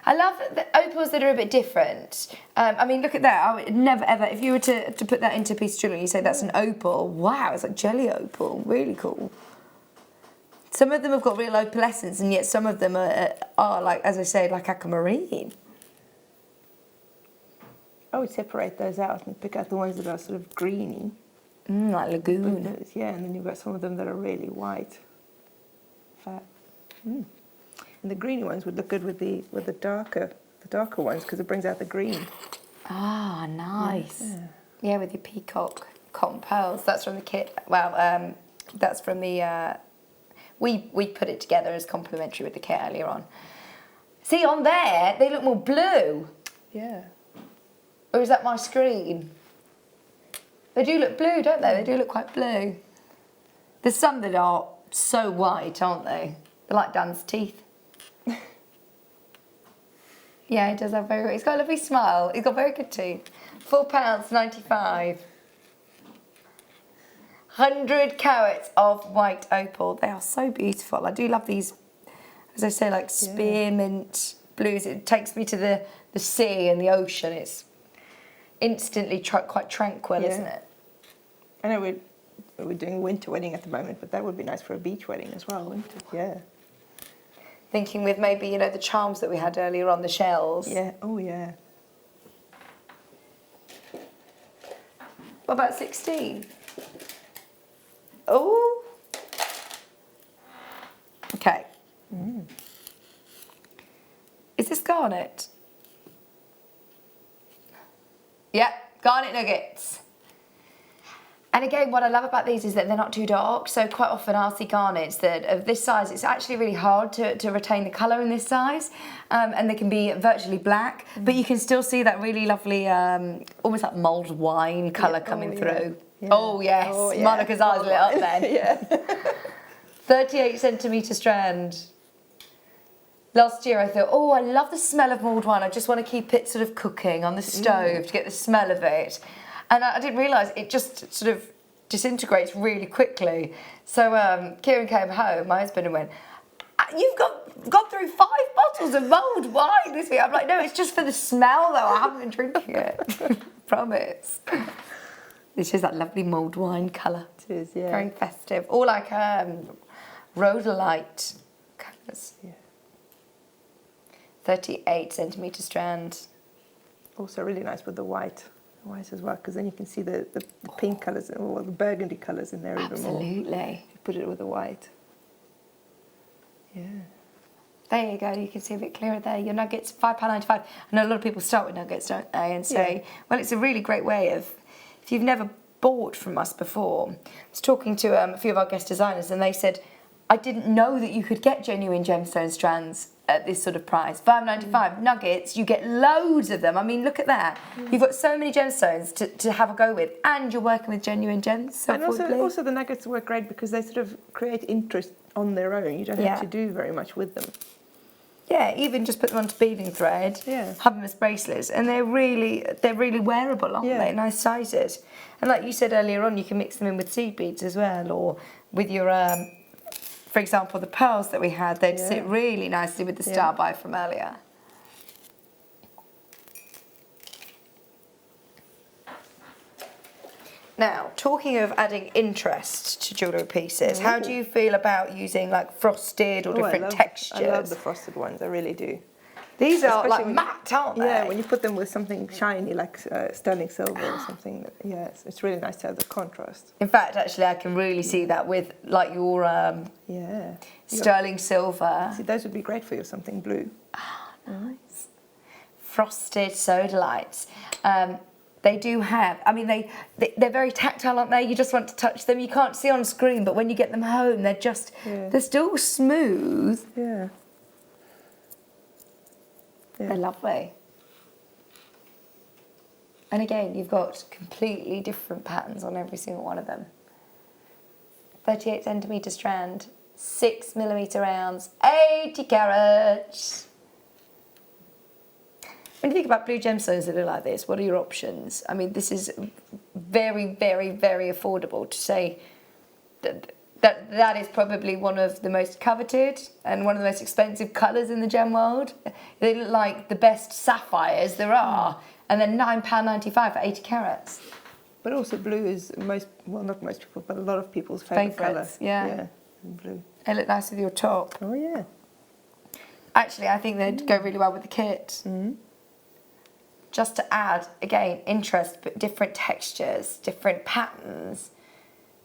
I love the opals that are a bit different. I mean, look at that. I would never ever, if you were to put that into a piece of jewellery, you say that's an opal. Wow, it's like jelly opal. Really cool. Some of them have got real opalescence, and yet some of them are like, as I say, like aquamarine. I would separate those out and pick out the ones that are sort of greeny. Like lagoon. Yeah, and then you've got some of them that are really white. Fat. And the greeny ones would look good with the darker ones, because it brings out the green. Ah, nice. Yeah, with your peacock cotton pearls. That's from the kit. Well, that's from the. We put it together as complimentary with the kit earlier on. See, on there they look more blue. Yeah. Or is that my screen? They do look blue, don't they? They do look quite blue. There's some that are so white, aren't they? They're like Dan's teeth. Yeah, he does have he's got a lovely smile. He's got very good teeth. £4.95. 100 carats of white opal. They are so beautiful. I do love these, as I say, like spearmint blues. It takes me to the sea and the ocean. It's instantly quite tranquil, isn't it? I know we're doing a winter wedding at the moment, but that would be nice for a beach wedding as well, wouldn't it? Yeah. Thinking with maybe, you know, the charms that we had earlier on, the shells. Yeah, oh yeah. What about 16? Oh. Okay. Is this garnet? Yeah, garnet nuggets. And again, what I love about these is that they're not too dark. So quite often I'll see garnets that of this size, it's actually really hard to retain the colour in this size. And they can be virtually black, but you can still see that really lovely, almost like mulled wine colour coming through. Yeah. Oh yes, Monika's eyes lit up then. 38 centimetre strand. Last year I thought, oh, I love the smell of mulled wine. I just want to keep it sort of cooking on the stove to get the smell of it. And I didn't realise it just sort of disintegrates really quickly. So Kieran came home, my husband, and went, you've gone through 5 bottles of mulled wine this week. I'm like, no, it's just for the smell though. I haven't been drinking it. Promise. This is that lovely mulled wine colour. It is, yeah. Very festive. All like rhodolite colours. Yeah. 38 centimetre strand. Also really nice with the white as well, because then you can see the pink colours or the burgundy colours in there even more. Absolutely. You put it with the white. Yeah. There you go, you can see a bit clearer there. Your nuggets, £5.95. I know a lot of people start with nuggets, don't they? And say, well, it's a really great way of, if you've never bought from us before. I was talking to a few of our guest designers and they said, I didn't know that you could get genuine gemstone strands at this sort of price. £5.95 nuggets, you get loads of them. I mean, look at that. You've got so many gemstones to have a go with, and you're working with genuine gems. So and also the nuggets work great because they sort of create interest on their own. You don't have to do very much with them. Yeah, even just put them onto beading thread, have them as bracelets, and they're really wearable, aren't they? Nice sizes. And like you said earlier on, you can mix them in with seed beads as well, or with your, for example, the pearls that we had, they'd sit really nicely with the star buy from earlier. Now, talking of adding interest to jewellery pieces, how do you feel about using like frosted or different textures? I love the frosted ones, I really do. These are like matte, aren't they? Yeah, when you put them with something shiny like sterling silver or something, it's really nice to have the contrast. In fact, actually, I can really see that with like your sterling silver. See, those would be great for you, something blue. Oh, nice. Frosted sodalites. They do have, I mean, they're very tactile, aren't they? You just want to touch them. You can't see on screen, but when you get them home, they're just, they're still smooth. Yeah. They're lovely. And again, you've got completely different patterns on every single one of them. 38 centimetre strand, 6mm rounds, 80 carats. When you think about blue gemstones that look like this, what are your options? I mean, this is very, very, very affordable to say that is probably one of the most coveted and one of the most expensive colours in the gem world. They look like the best sapphires there are, and then £9.95 for 80 carats. But also blue is not most people, but a lot of people's favourite colour. Yeah, blue. They look nice with your top. Oh yeah. Actually, I think they'd go really well with the kit. Just to add, again, interest, but different textures, different patterns.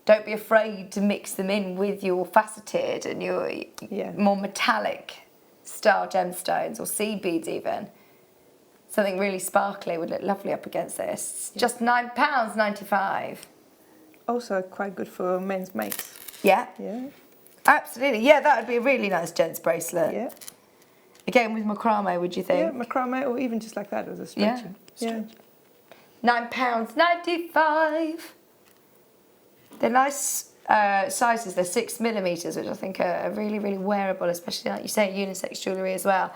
Don't be afraid to mix them in with your faceted and your more metallic style gemstones or seed beads even. Something really sparkly would look lovely up against this. Just £9.95. Also quite good for men's makes. Yeah. Yeah. Absolutely. Yeah, that would be a really nice gents bracelet. Yeah. Again, with macrame, would you think? Yeah, macrame, or even just like that as a stretching. Yeah. £9.95. They're nice sizes. They're 6mm, which I think are really, really wearable, especially like you say, unisex jewellery as well.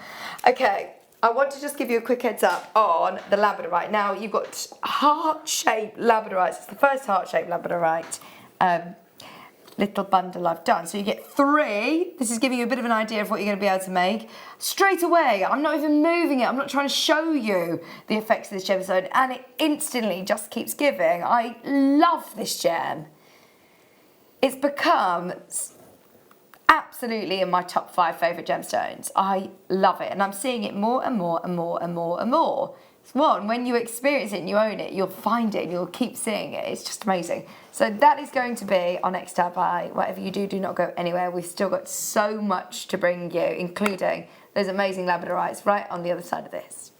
Okay, I want to just give you a quick heads up on the labradorite. Now, you've got heart-shaped labradorites. It's the first heart-shaped labradorite little bundle I've done. So you get 3. This is giving you a bit of an idea of what you're going to be able to make. Straight away, I'm not even moving it. I'm not trying to show you the effects of this gemstone, and it instantly just keeps giving. I love this gem. It's become absolutely in my top 5 favourite gemstones. I love it, and I'm seeing it more and more and more and more and more. It's one, when you experience it and you own it, you'll find it and you'll keep seeing it. It's just amazing. So that is going to be our next tab buy. Whatever you do, do not go anywhere. We've still got so much to bring you, including those amazing labradorites right on the other side of this.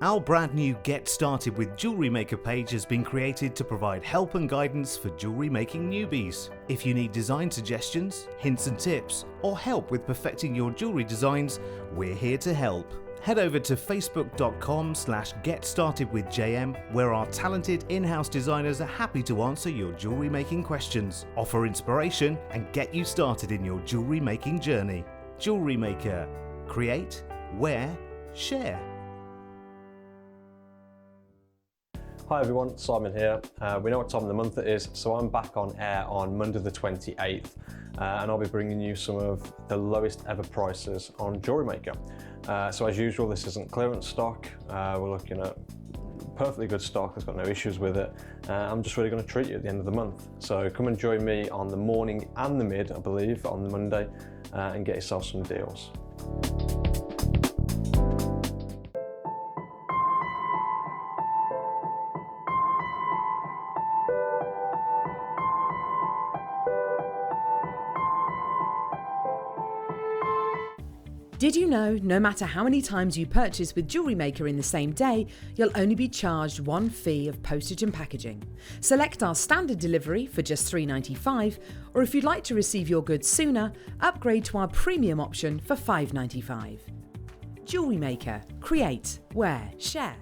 Our brand new Get Started with Jewellery Maker page has been created to provide help and guidance for jewellery making newbies. If you need design suggestions, hints and tips, or help with perfecting your jewellery designs, we're here to help. head over to facebook.com/getstartedwithjm, where our talented in-house designers are happy to answer your jewellery making questions, offer inspiration and get you started in your jewellery making journey. Jewellery Maker. Create, wear, share. Hi everyone, Simon here. We know what time of the month it is, so I'm back on air on Monday the 28th, and I'll be bringing you some of the lowest ever prices on JewelleryMaker. So as usual, this isn't clearance stock. We're looking at perfectly good stock that's got no issues with it. I'm just really going to treat you at the end of the month. So come and join me on the morning and the mid, I believe, on the Monday, and get yourself some deals. Did you know no matter how many times you purchase with JewelleryMaker in the same day, you'll only be charged one fee of postage and packaging? Select our standard delivery for just $3.95, or if you'd like to receive your goods sooner, upgrade to our premium option for $5.95. JewelleryMaker. Create, wear, share.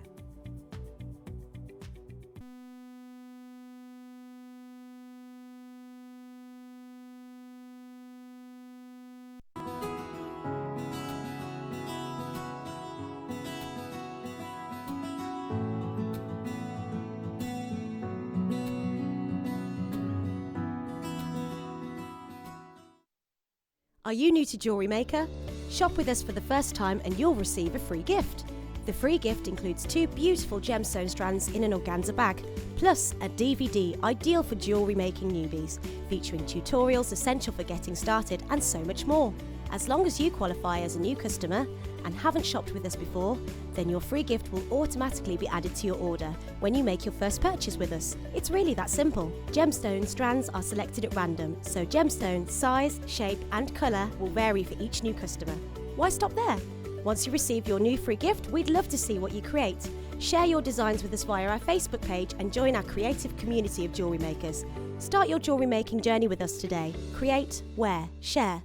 Are you new to JewelleryMaker? Shop with us for the first time and you'll receive a free gift. The free gift includes 2 beautiful gemstone strands in an organza bag, plus a DVD ideal for jewellery making newbies, featuring tutorials essential for getting started and so much more. As long as you qualify as a new customer and haven't shopped with us before, then your free gift will automatically be added to your order when you make your first purchase with us. It's really that simple. Gemstone strands are selected at random, so gemstone size, shape and colour will vary for each new customer. Why stop there? Once you receive your new free gift, we'd love to see what you create. Share your designs with us via our Facebook page and join our creative community of jewellery makers. Start your jewellery making journey with us today. Create, wear, share.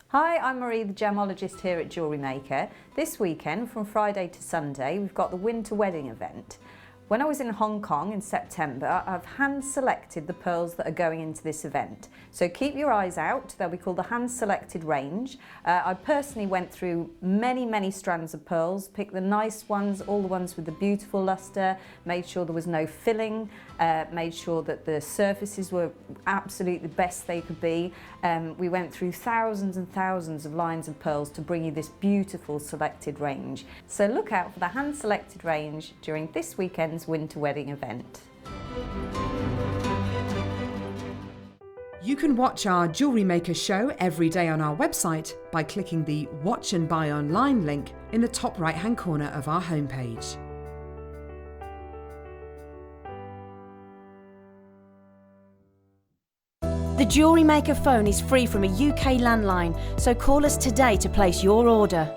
Hi, I'm Marie, the gemologist here at JewelleryMaker. This weekend, from Friday to Sunday, we've got the winter wedding event. When I was in Hong Kong in September, I've hand-selected the pearls that are going into this event. So keep your eyes out, they'll be called the hand-selected range. I personally went through many strands of pearls, picked the nice ones, all the ones with the beautiful lustre, made sure there was no filling, made sure that the surfaces were absolutely the best they could be. We went through thousands and thousands of lines of pearls to bring you this beautiful selected range. So look out for the hand-selected range during this weekend's winter wedding event. You can watch our JewelleryMaker show every day on our website by clicking the Watch and Buy Online link in the top right-hand corner of our homepage. The JewelleryMaker phone is free from a UK landline, so call us today to place your order.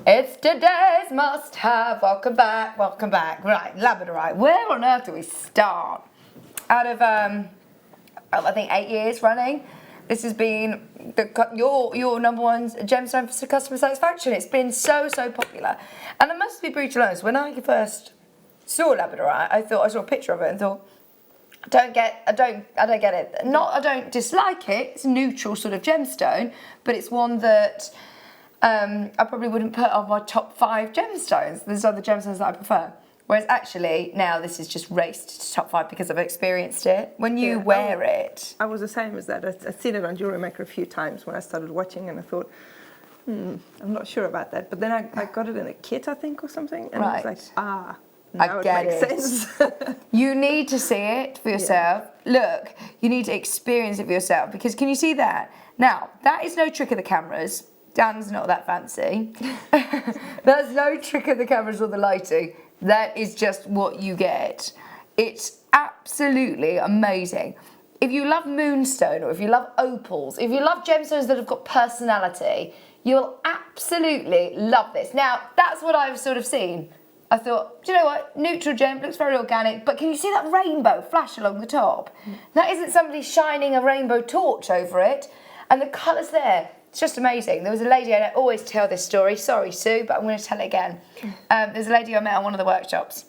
It's today's must-have. Welcome back, welcome back. Right, labradorite. Where on earth do we start? Out of, I think 8 years running, this has been your number one gemstone for customer satisfaction. It's been so popular. And I must be brutally honest, when I first saw labradorite, I saw a picture of it and thought, I don't get it. I don't dislike it. It's a neutral sort of gemstone, but it's one that I probably wouldn't put on my top 5 gemstones. There's other gemstones that I prefer. Whereas actually now this is just raced to top 5 because I've experienced it. When you wear it, I was the same as that. I've seen it on JewelleryMaker a few times when I started watching, and I thought, I'm not sure about that. But then I got it in a kit, I think, or something, and I was like, now I get it makes sense. You need to see it for yourself. Yeah. Look, you need to experience it for yourself, because can you see that? Now, that is no trick of the cameras. Dan's not that fancy. That's no trick of the cameras or the lighting. That is just what you get. It's absolutely amazing. If you love moonstone, or if you love opals, if you love gemstones that have got personality, you'll absolutely love this. Now, that's what I've sort of seen. I thought, do you know what? Neutral gem, looks very organic, but can you see that rainbow flash along the top? That isn't somebody shining a rainbow torch over it. And the colours there, it's just amazing. There was a lady, and I always tell this story, sorry Sue, but I'm going to tell it again. There's a lady I met on one of the workshops,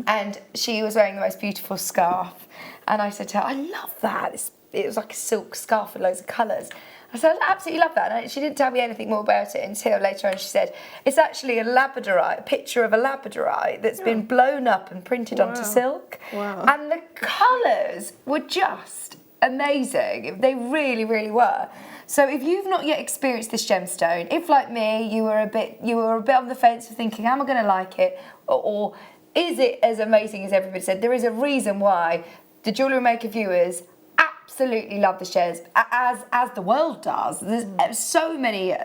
and she was wearing the most beautiful scarf. And I said to her, I love that. It was like a silk scarf with loads of colours. I said, I absolutely love that. And she didn't tell me anything more about it until later on she said, it's actually a labradorite, a picture of a labradorite that's been blown up and printed onto silk. Wow. And the colours were just amazing. They really, really were. So if you've not yet experienced this gemstone, if like me, you were a bit on the fence of thinking, am I going to like it? Or is it as amazing as everybody said? There is a reason why the Jewellery Maker viewers absolutely love the shares, as the world does. There's so many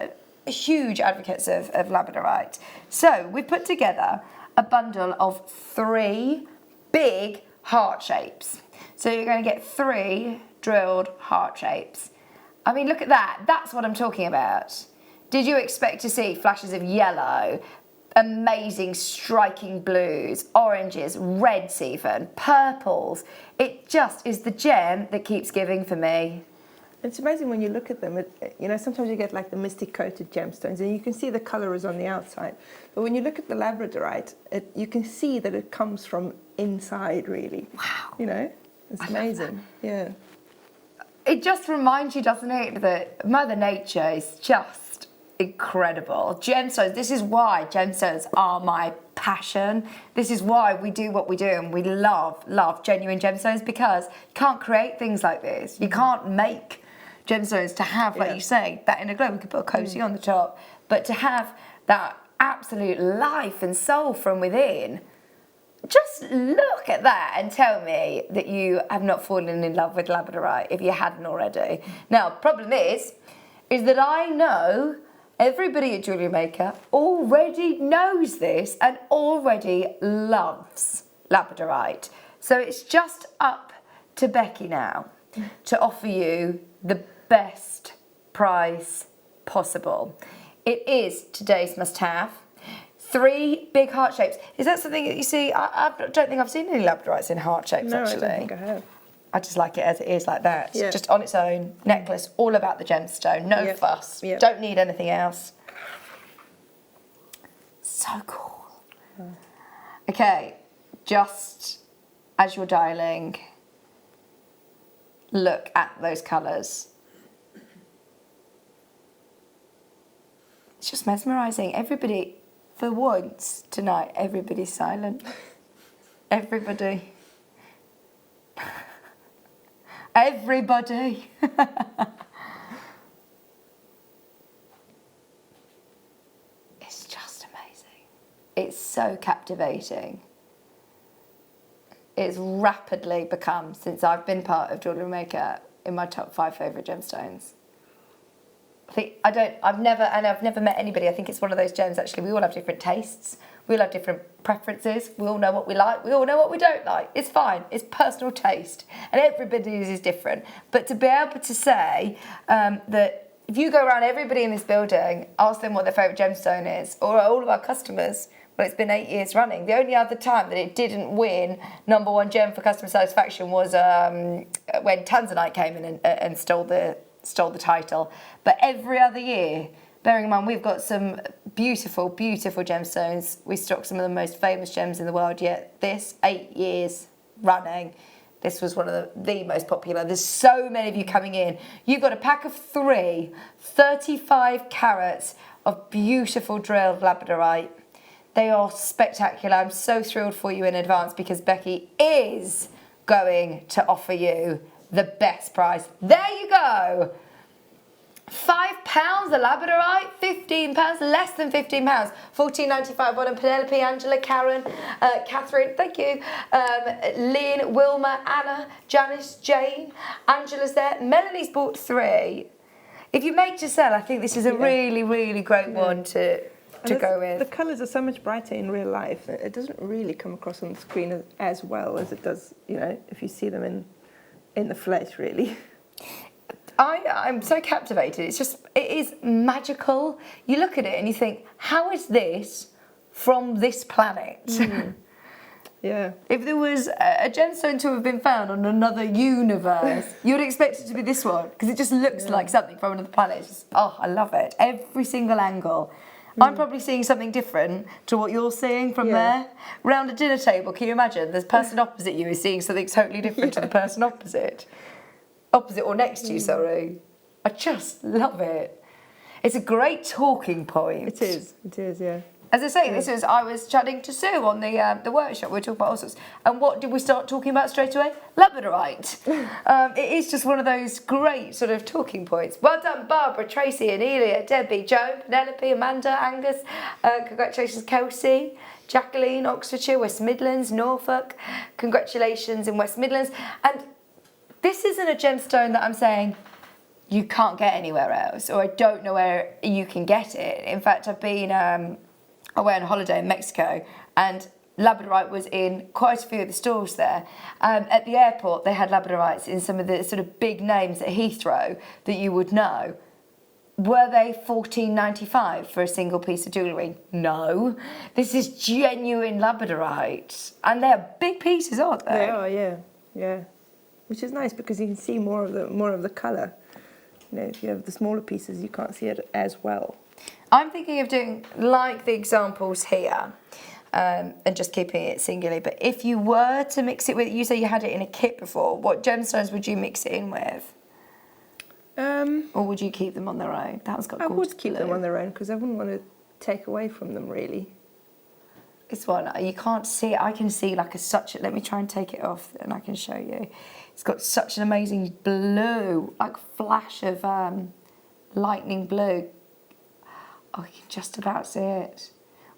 huge advocates of labradorite. So we put together a bundle of 3 big heart shapes. So you're going to get 3 drilled heart shapes. I mean, look at that. That's what I'm talking about. Did you expect to see flashes of yellow, amazing striking blues, oranges, reds even, purples? It just is the gem that keeps giving for me. It's amazing when you look at them. Sometimes you get like the mystic coated gemstones, and you can see the colour is on the outside. But when you look at the labradorite, you can see that it comes from inside, really. Wow. It's amazing. Yeah. It just reminds you, doesn't it, that Mother Nature is just incredible. Gemstones, this is why gemstones are my passion. This is why we do what we do, and we love genuine gemstones, because you can't create things like this. You can't make gemstones to have, like you say, that in a globe. We could put a cozy on the top, but to have that absolute life and soul from within, just look at that and tell me that you have not fallen in love with labradorite if you hadn't already. Now, problem is that I know everybody at Jewellery Maker already knows this and already loves labradorite. So it's just up to Becky now to offer you the best price possible. It is today's must-have. 3 big heart shapes. Is that something that you see? I don't think I've seen any labradorites in heart shapes, actually. No, I don't think I have. I just like it as it is, like that. Yeah. Just on its own. Necklace, all about the gemstone. No fuss. Yeah. Don't need anything else. So cool. Okay, just as you're dialing, look at those colours. It's just mesmerising. Everybody, for once tonight, everybody's silent. Everybody. Everybody. It's just amazing. It's so captivating. It's rapidly become, since I've been part of Jewellery Maker, in my top 5 favourite gemstones. I've never met anybody. I think it's one of those gems, actually, we all have different tastes. We all have different preferences. We all know what we like. We all know what we don't like. It's fine. It's personal taste. And everybody's is different. But to be able to say that if you go around everybody in this building, ask them what their favourite gemstone is, or all of our customers, well, it's been 8 years running. The only other time that it didn't win #1 gem for customer satisfaction was when Tanzanite came in and stole the title. But every other year, bearing in mind we've got some beautiful, beautiful gemstones. We stock some of the most famous gems in the world, yet this 8 years running, this was one of the most popular. There's so many of you coming in. You've got a pack of 3, 35 carats of beautiful drilled labradorite. They are spectacular. I'm so thrilled for you in advance, because Becky is going to offer you the best price. There you go. £5 the labradorite, £15, less than £15. £14.95 on Penelope, Angela, Karen, Catherine, thank you, Lynn, Wilma, Anna, Janice, Jane, Angela's there. Melanie's bought 3. If you make to sell, I think this is a really, really great one to to go with. The colours are so much brighter in real life. It doesn't really come across on the screen as well as it does, you know, if you see them in the flesh, really. I'm so captivated. It is magical. You look at it and you think, how is this from this planet? Yeah. If there was a gemstone to have been found on another universe, you would expect it to be this one, because it just looks like something from another planet. It's just, oh, I love it. Every single angle. I'm probably seeing something different to what you're seeing from there. Round a dinner table, can you imagine? The person opposite you is seeing something totally different to the person opposite or next to you, sorry. I just love it. It's a great talking point. It is, yeah. As I say, I was chatting to Sue on the workshop. We were talking about all sorts. And what did we start talking about straight away? Labradorite. It is just one of those great sort of talking points. Well done, Barbara, Tracy, Anelia, Debbie, Joan, Penelope, Amanda, Angus. Congratulations, Kelsey, Jacqueline, Oxfordshire, West Midlands, Norfolk. Congratulations in West Midlands. And this isn't a gemstone that I'm saying you can't get anywhere else, or I don't know where you can get it. In fact, I've been away on holiday in Mexico, and labradorite was in quite a few of the stores there. At the airport, they had labradorites in some of the sort of big names at Heathrow that you would know. Were they $14.95 for a single piece of jewellery? No. This is genuine labradorite, and they're big pieces, aren't they? They are, yeah. Which is nice because you can see more of the colour. You know, if you have the smaller pieces, you can't see it as well. I'm thinking of doing like the examples here, and just keeping it singularly. But if you were to mix it with, you say you had it in a kit before, what gemstones would you mix it in with? Or would you keep them on their own? That one's got I gorgeous would keep blue. them on their own because I wouldn't want to take away from them, really. This one, you can't see it. I can see like let me try and take it off and I can show you. It's got such an amazing blue, like flash of lightning blue. Oh, you can just about see it.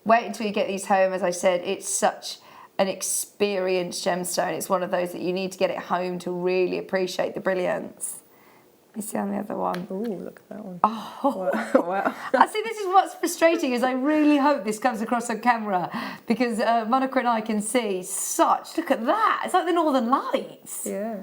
Wait until you get these home. As I said, it's such an experienced gemstone. It's one of those that you need to get it home to really appreciate the brilliance. You see on the other one. Oh, look at that one. Oh, wow. I see. This is what's frustrating. Is I really hope this comes across on camera because Monika and I can see such. Look at that. It's like the Northern Lights. Yeah.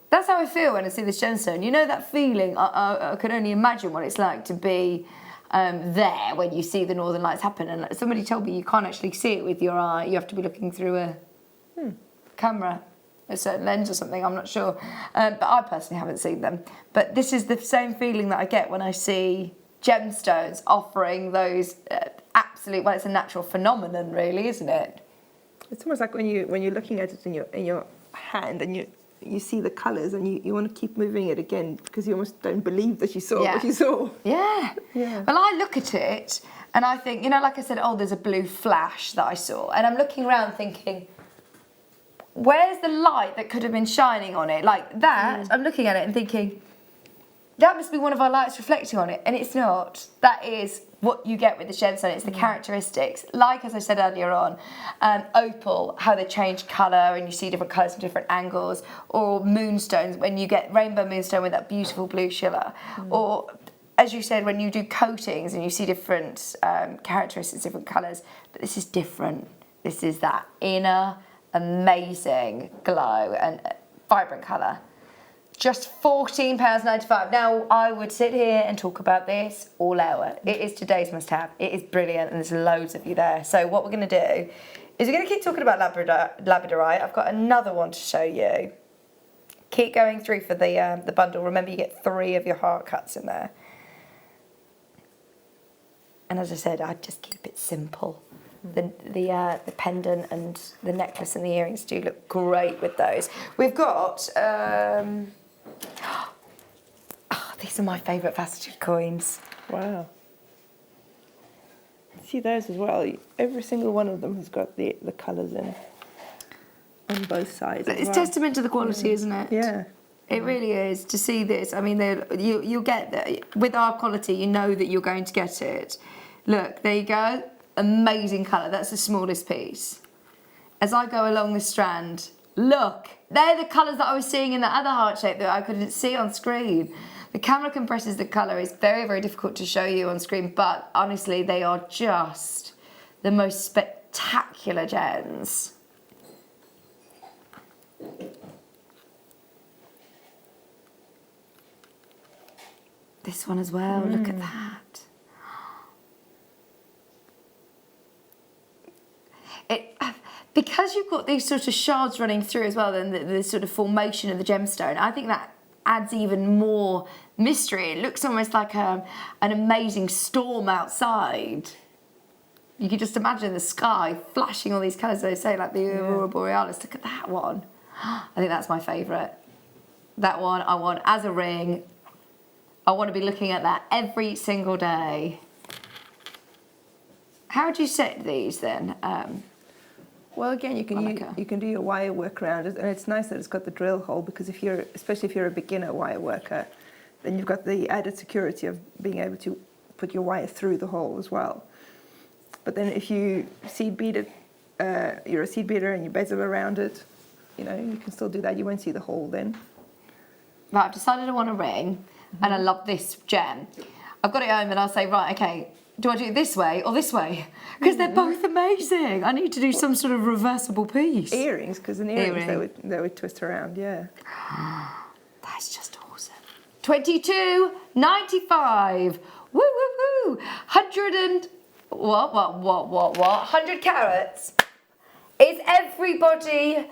That's how I feel when I see this gemstone. You know that feeling. I can only imagine what it's like to be there when you see the Northern Lights happen. And somebody told me you can't actually see it with your eye. You have to be looking through a camera. A certain lens or something, I'm not sure. But I personally haven't seen them. But this is the same feeling that I get when I see gemstones offering those absolute, well, it's a natural phenomenon really, isn't it? It's almost like when you're looking at it in your hand and you see the colours and you want to keep moving it again because you almost don't believe that you saw what you saw. Yeah. Well, I look at it and I think, you know, like I said, oh, there's a blue flash that I saw. And I'm looking around thinking, where's the light that could have been shining on it? Like that, I'm looking at it and thinking, that must be one of our lights reflecting on it. And it's not. That is what you get with the gemstone. It's the characteristics. Like, as I said earlier on, opal, how they change colour and you see different colours from different angles. Or moonstones, when you get rainbow moonstone with that beautiful blue shimmer. Or, as you said, when you do coatings and you see different characteristics, different colours. But this is different. This is that inner amazing glow and vibrant colour. Just £14.95. Now, I would sit here and talk about this all hour. It is today's must-have. It is brilliant, and there's loads of you there. So what we're going to do is we're going to keep talking about labradorite. I've got another one to show you. Keep going through for the bundle. Remember, you get 3 of your heart cuts in there. And as I said, I'd just keep it simple. The pendant and the necklace and the earrings do look great with those. We've got these are my favourite faceted coins. Wow. See those as well. Every single one of them has got the colours in on both sides. It's testament to the quality, isn't it? Yeah. It really is. To see this, I mean, you'll get that. With our quality, you know that you're going to get it. Look, there you go. Amazing colour. That's the smallest piece. As I go along the strand, look, they're the colours that I was seeing in the other heart shape that I couldn't see on screen. The camera compresses the colour. It's very, very difficult to show you on screen, but honestly, they are just the most spectacular gems. This one as well, look at that. Because you've got these sort of shards running through as well, and the sort of formation of the gemstone, I think that adds even more mystery. It looks almost like an amazing storm outside. You can just imagine the sky flashing all these colours, they say, like the Aurora Borealis. Look at that one. I think that's my favourite. That one I want as a ring. I want to be looking at that every single day. How do you set these then? Well, again, you can do your wire work around it, and it's nice that it's got the drill hole, because especially if you're a beginner wire worker, then you've got the added security of being able to put your wire through the hole as well. But then if you seed bead it, you're a seed beater and you bezel around it, you know, you can still do that. You won't see the hole then. Right, I've decided I want a ring, and I love this gem. I've got it home, and I'll say, right, okay, do I do it this way or this way? Because they're both amazing. I need to do some sort of reversible piece. Earrings, because in earrings they would twist around, yeah. That's just awesome. $22.95. Woo, woo, woo. 100 and... What? 100 carats. Is everybody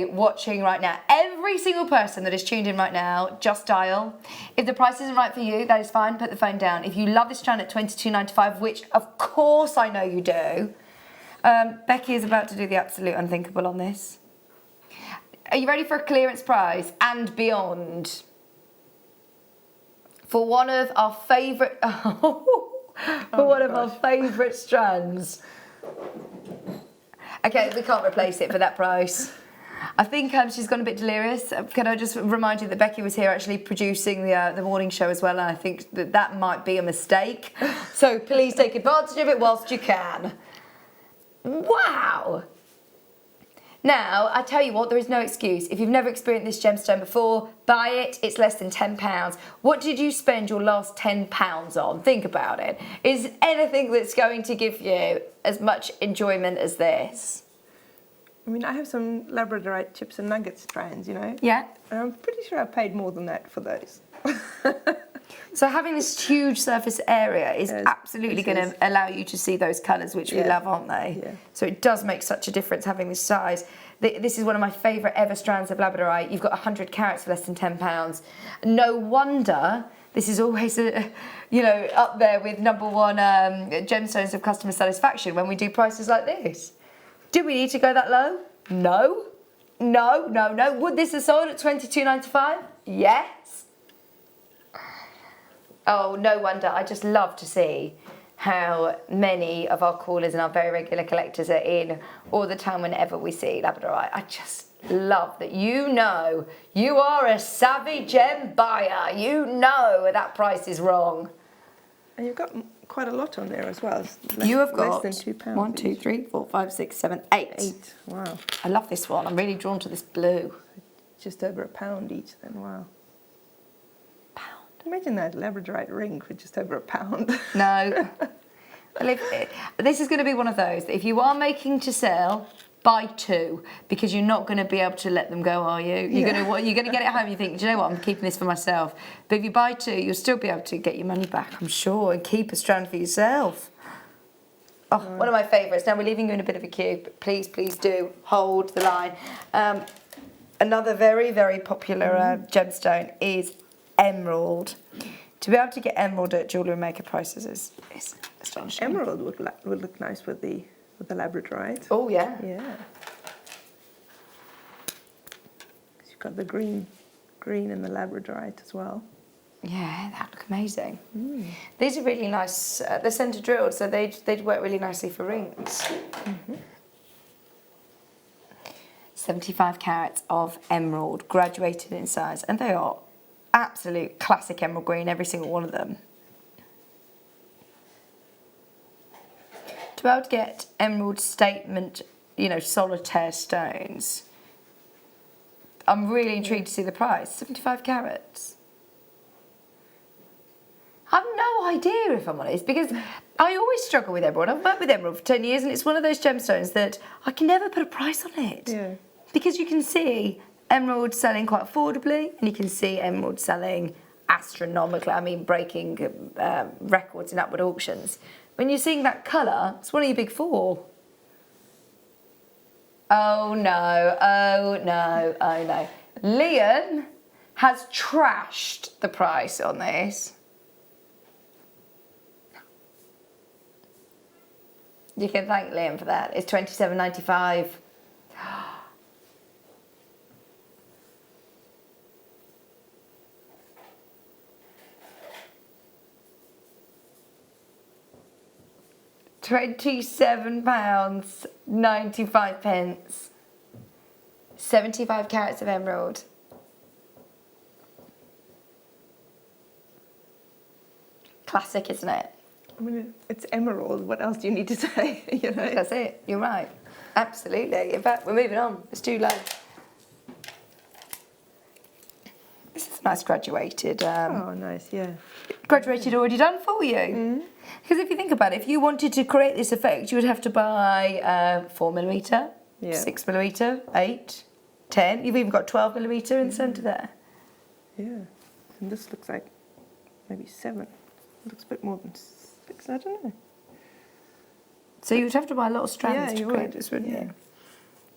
watching right now? Every single person that is tuned in right now, just dial. If the price isn't right for you, that is fine, put the phone down. If you love this strand at $22.95, which of course I know you do, Becky is about to do the absolute unthinkable on this. Are you ready for a clearance price and beyond? For one of our favourite, favourite strands. Okay, we can't replace it for that price. I think she's gone a bit delirious. Can I just remind you that Becky was here actually producing the morning show as well, and I think that might be a mistake. So please take advantage of it whilst you can. Wow! Now, I tell you what, there is no excuse. If you've never experienced this gemstone before, buy it. It's less than £10. What did you spend your last £10 on? Think about it. Is anything that's going to give you as much enjoyment as this? I mean, I have some Labradorite chips and nuggets strands, you know? Yeah. And I'm pretty sure I paid more than that for those. So having this huge surface area is absolutely going to allow you to see those colours, which we love, aren't they? Yeah. So it does make such a difference having this size. This is one of my favourite ever strands of Labradorite. You've got 100 carats for less than £10. No wonder this is always, up there with #1 gemstones of customer satisfaction when we do prices like this. Do we need to go that low? No. No, no, no. Would this have sold at $22.95? Yes. Oh, no wonder. I just love to see how many of our callers and our very regular collectors are in all the time whenever we see Labradorite. I just love that you know you are a savvy gem buyer. You know that price is wrong. And you've got quite a lot on there as well. You have got less than £2. 1, 2, 3, 4, 5, 6, 7, 8. 8, wow. I love this one. I'm really drawn to this blue. Just over £1 each then, wow. Imagine that Labradorite ring for just over £1. No. This is going to be one of those that if you are making to sell, buy 2, because you're not going to be able to let them go, are you? You're going to get it home and you think, do you know what, I'm keeping this for myself. But if you buy 2, you'll still be able to get your money back, I'm sure, and keep a strand for yourself. Oh, one of my favourites. Now we're leaving you in a bit of a queue, but please, please do hold the line. Another very, very popular gemstone is emerald. To be able to get emerald at JewelleryMaker prices is astonishing. Emerald would look nice with the Labradorite. Oh yeah. Yeah. You've got the green and the Labradorite as well. Yeah, that look amazing. These are really nice. They're centre drilled, so they'd work really nicely for rings. 75 carats of emerald, graduated in size, and they are absolute classic emerald green, every single one of them. To be able to get emerald statement, solitaire stones, I'm really intrigued to see the price. 75 carats. I have no idea, if I'm honest, because I always struggle with emerald. I've worked with emerald for 10 years, and it's one of those gemstones that I can never put a price on it. Yeah. Because you can see emerald selling quite affordably, and you can see emerald selling astronomically. I mean, breaking records in upward auctions. When you're seeing that colour, it's one of your big four. Oh no, oh no, oh no. Liam has trashed the price on this. You can thank Liam for that. It's $27.95. £27.95. 75 carats of emerald. Classic, isn't it? I mean, it's emerald. What else do you need to say? You know? That's it. You're right. Absolutely. In fact, we're moving on. It's too low. This is nice graduated. Oh, nice, yeah. Graduated already done for you. Because if you think about it, if you wanted to create this effect, you would have to buy 4mm, 6mm, 8, 10. You've even got 12mm in the centre there. Yeah. And this looks like maybe 7. It looks a bit more than 6, I don't know. So you would have to buy a lot of strands to create this, wouldn't you?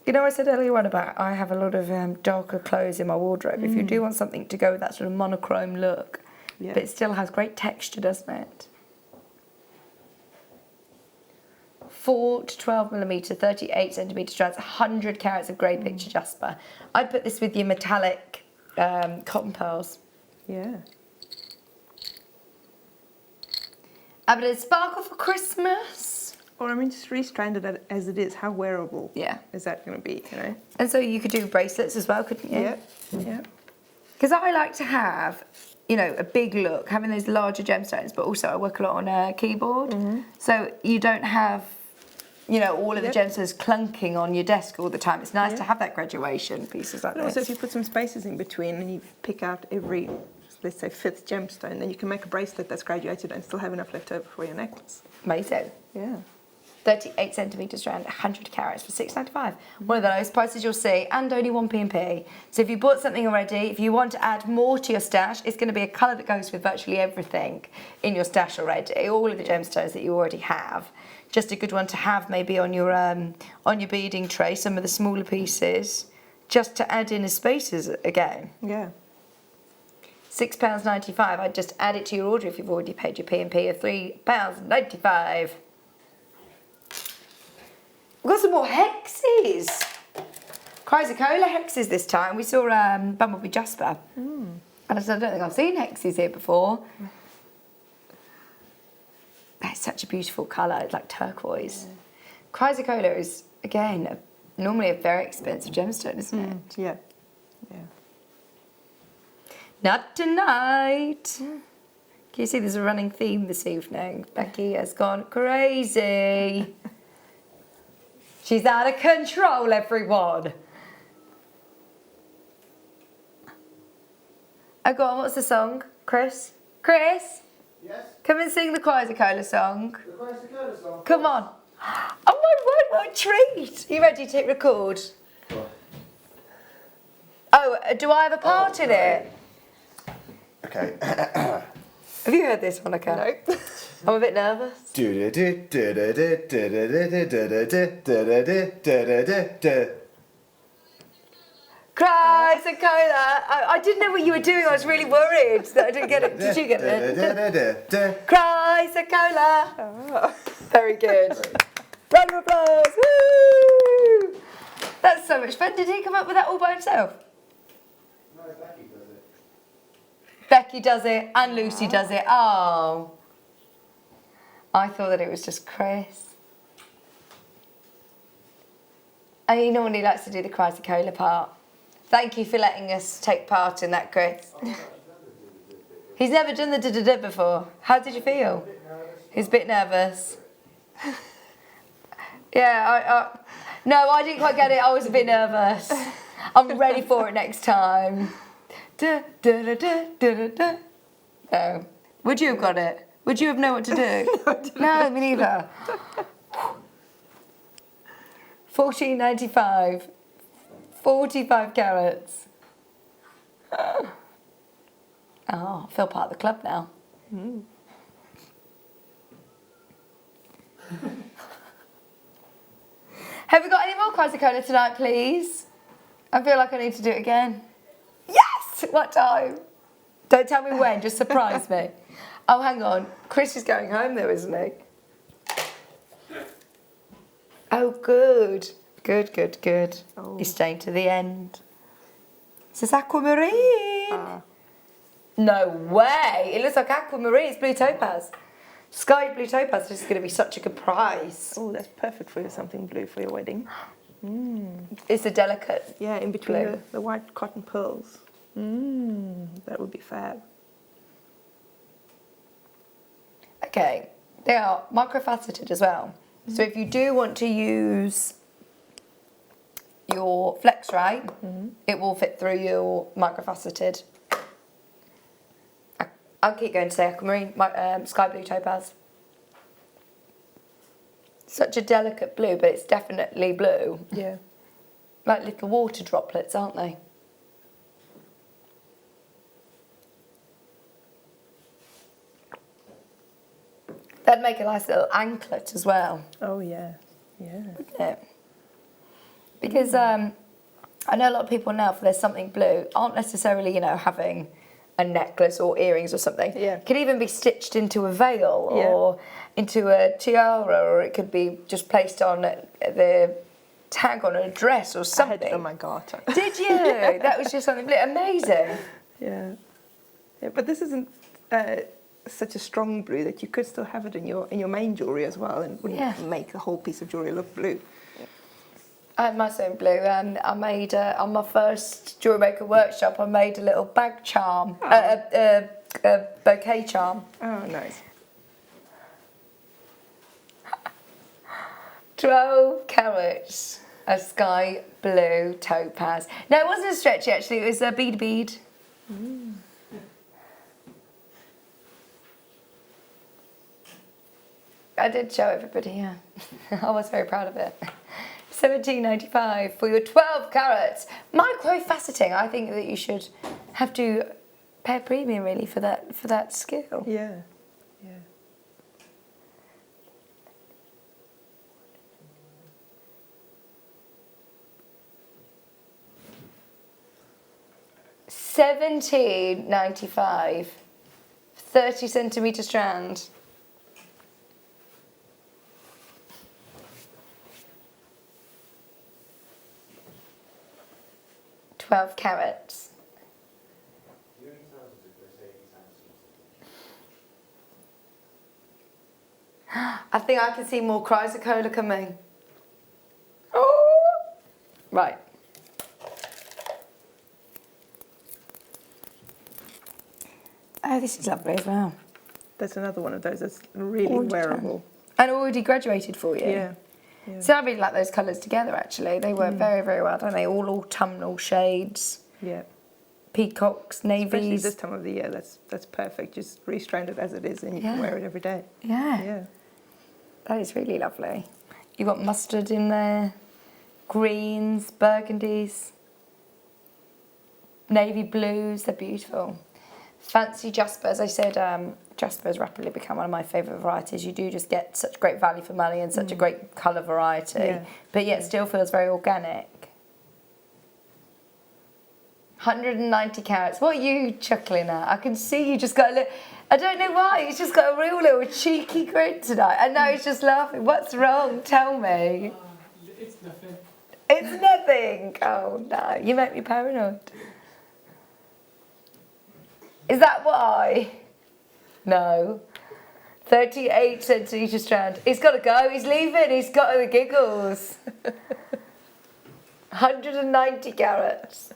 You know, I said earlier on about I have a lot of darker clothes in my wardrobe. If you do want something to go with that sort of monochrome look, but it still has great texture, doesn't it? 4 to 12mm, 38cm strands, 100 carats of grey picture jasper. I'd put this with your metallic cotton pearls. Yeah. A bit of sparkle for Christmas. Or, I mean, just restranded it as it is. How wearable is that going to be, you know? And so you could do bracelets as well, couldn't you? Yeah, yeah. Because I like to have, you know, a big look, having those larger gemstones, but also I work a lot on a keyboard. So you don't have, you know, all of the gemstones clunking on your desk all the time. It's nice to have that graduation pieces like And this. also, if you put some spaces in between and you pick out every, let's say, 5th gemstone, then you can make a bracelet that's graduated and still have enough left over for your necklace. Amazing. Yeah. 38cm strand, 100 carats for $6.95. One of the lowest prices you'll see, and only 1p&p. So if you bought something already, if you want to add more to your stash, it's going to be a colour that goes with virtually everything in your stash already, all of the gemstones that you already have. Just a good one to have maybe on your beading tray, some of the smaller pieces, just to add in as spaces again. Yeah. £6.95. I'd just add it to your order if you've already paid your P&P of £3.95. We've got some more hexes. Chrysocolla hexes this time. We saw Bumblebee Jasper. And I said, I don't think I've seen hexes here before. That's such a beautiful colour. It's like turquoise. Chrysocolla is, again, normally a very expensive gemstone, isn't it? Yeah. Yeah. Not tonight. Can you see there's a running theme this evening? Becky has gone crazy. She's out of control, everyone. Oh, go on, what's the song? Chris? Chris? Yes? Come and sing the Chrysocolla song. The Chrysocolla song? Come on. Oh my word, what a treat. Are you ready to hit record? Oh, do I have a part in it? Okay. Have you heard this, Monika? No. I'm a bit nervous. Chrysocolla. I didn't know what you were doing. I was really worried that I didn't get it. Did you get it? Chrysocolla. Oh. Very good. Round of applause. Woo! That's so much fun. Did he come up with that all by himself? No, Becky does it. Becky does it and Lucy does it. Oh. I thought that it was just Chris. And he normally likes to do the Chrysocolla part. Thank you for letting us take part in that, Chris. He's never done the da-da-da before. How did you feel? He's a bit nervous. Yeah, no, I didn't quite get it. I was a bit nervous. I'm ready for it next time. Da, da, da, da, da, da, da. No. Would you have got it? Would you have known what to do? No, me neither. 14.95. 45 carats. Oh, I feel part of the club now. Mm. Have we got any more Coca-Cola tonight, please? I feel like I need to do it again. Yes! What time? Don't tell me when, just surprise me. Oh, hang on. Chris is going home though, isn't he? Oh, good. Good, good, good. Oh. He's staying to the end. This is aquamarine. No way. It looks like aquamarine. It's blue topaz. Sky blue topaz. This is going to be such a good price. Oh, that's perfect for something blue for your wedding. Mm. It's a delicate. Yeah, in between the white cotton pearls. That would be fab. Okay, they are microfaceted as well. So if you do want to use your flex ray, it will fit through your microfaceted. I'll keep going to say aquamarine, sky blue topaz. Such a delicate blue, but it's definitely blue. Yeah. Like little water droplets, aren't they? That'd make a nice little anklet as well. Oh yeah, yeah. Wouldn't it? Because I know a lot of people now, for there's something blue, aren't necessarily, you know, having a necklace or earrings or something. Yeah. It could even be stitched into a veil or into a tiara, or it could be just placed on the tag on a dress or something. I had it on my garter. Did you? That was just something blue. Amazing. Yeah. Yeah, but this isn't such a strong blue that you could still have it in your main jewellery as well, and wouldn't make the whole piece of jewellery look blue. I had my own blue, and I made on my first JewelleryMaker workshop. I made a little bag charm, a bouquet charm. Oh, nice. 12 carats of sky blue topaz. No, it wasn't a stretchy actually. It was a bead bead. I did show everybody. Yeah, I was very proud of it. $17.95 for your 12 carats. Micro-faceting, I think that you should have to pay a premium really for that skill. Yeah, yeah. $17.95, 30cm strand. $12 carats. I think I can see more cries of cola coming. Oh! Right. Oh, this is lovely as well. That's another one of those that's really wearable. And already graduated for you. Yeah. Yeah. So I really like those colours together actually. They work very, very well, don't they? All autumnal shades. Yeah. Peacocks, navies. Especially this time of the year, that's perfect. Just restrand it as it is and you can wear it every day. Yeah. Yeah. That is really lovely. You've got mustard in there, greens, burgundies, navy blues, they're beautiful. Fancy jasper, as I said, jasper has rapidly become one of my favourite varieties. You do just get such great value for money and such a great colour variety, but yet still feels very organic. 190 carats. What are you chuckling at? I can see you just got a little, I don't know why, he's just got a real little cheeky grin tonight. I know he's just laughing. What's wrong? Tell me. It's nothing. It's nothing. Oh no, you make me paranoid. Is that why? No. 38cm strand. He's got to go. He's leaving. He's got the giggles. 190 carats.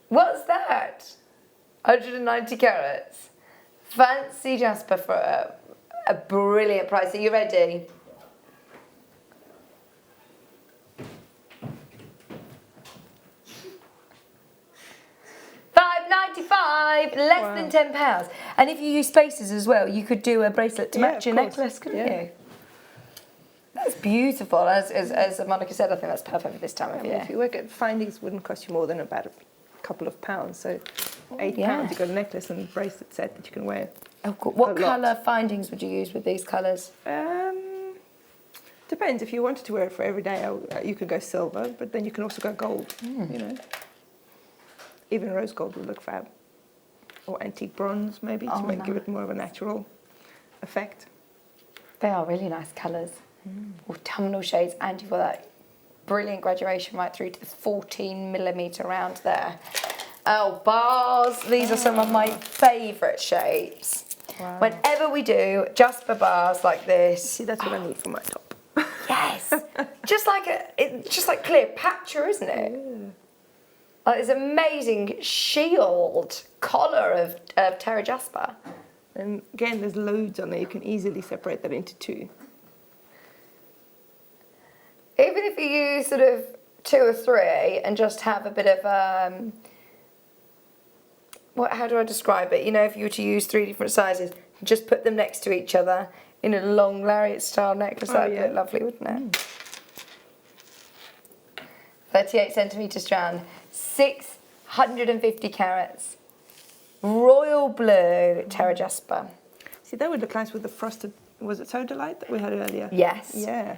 What's that? 190 carats. fancy jasper for a brilliant price. Are you ready? £5.95, less than £10. And if you use spaces as well, you could do a bracelet to match your necklace, couldn't you? That's beautiful. As Monika said, I think that's perfect for this time of year. If you work at findings, wouldn't cost you more than about a couple of pounds. So £8, you've got a necklace and a bracelet set that you can wear. Oh, cool. What colour findings would you use with these colours? Depends. If you wanted to wear it for every day, you could go silver, but then you can also go gold. You know, even rose gold would look fab, or antique bronze maybe to give it more of a natural effect. They are really nice colours. Autumnal shades, and you've got that brilliant graduation right through to the 14mm round there. Oh, bars. These are some of my favourite shapes. Wow. Whenever we do Jasper bars like this. See, that's what I need for my top. Yes. just like Cleopatra, isn't it? Yeah. Like this amazing shield collar of Terra Jasper. And again, there's loads on there. You can easily separate that into two. Even if you use sort of 2 or 3 and just have a bit of how do I describe it? You know, if you were to use 3 different sizes, just put them next to each other in a long lariat style necklace, that'd look lovely, wouldn't it? 38cm strand, 650 carats, royal blue Terra Jasper. See, that would look nice with the frosted, was it Sodalite that we had earlier? Yes. Yeah.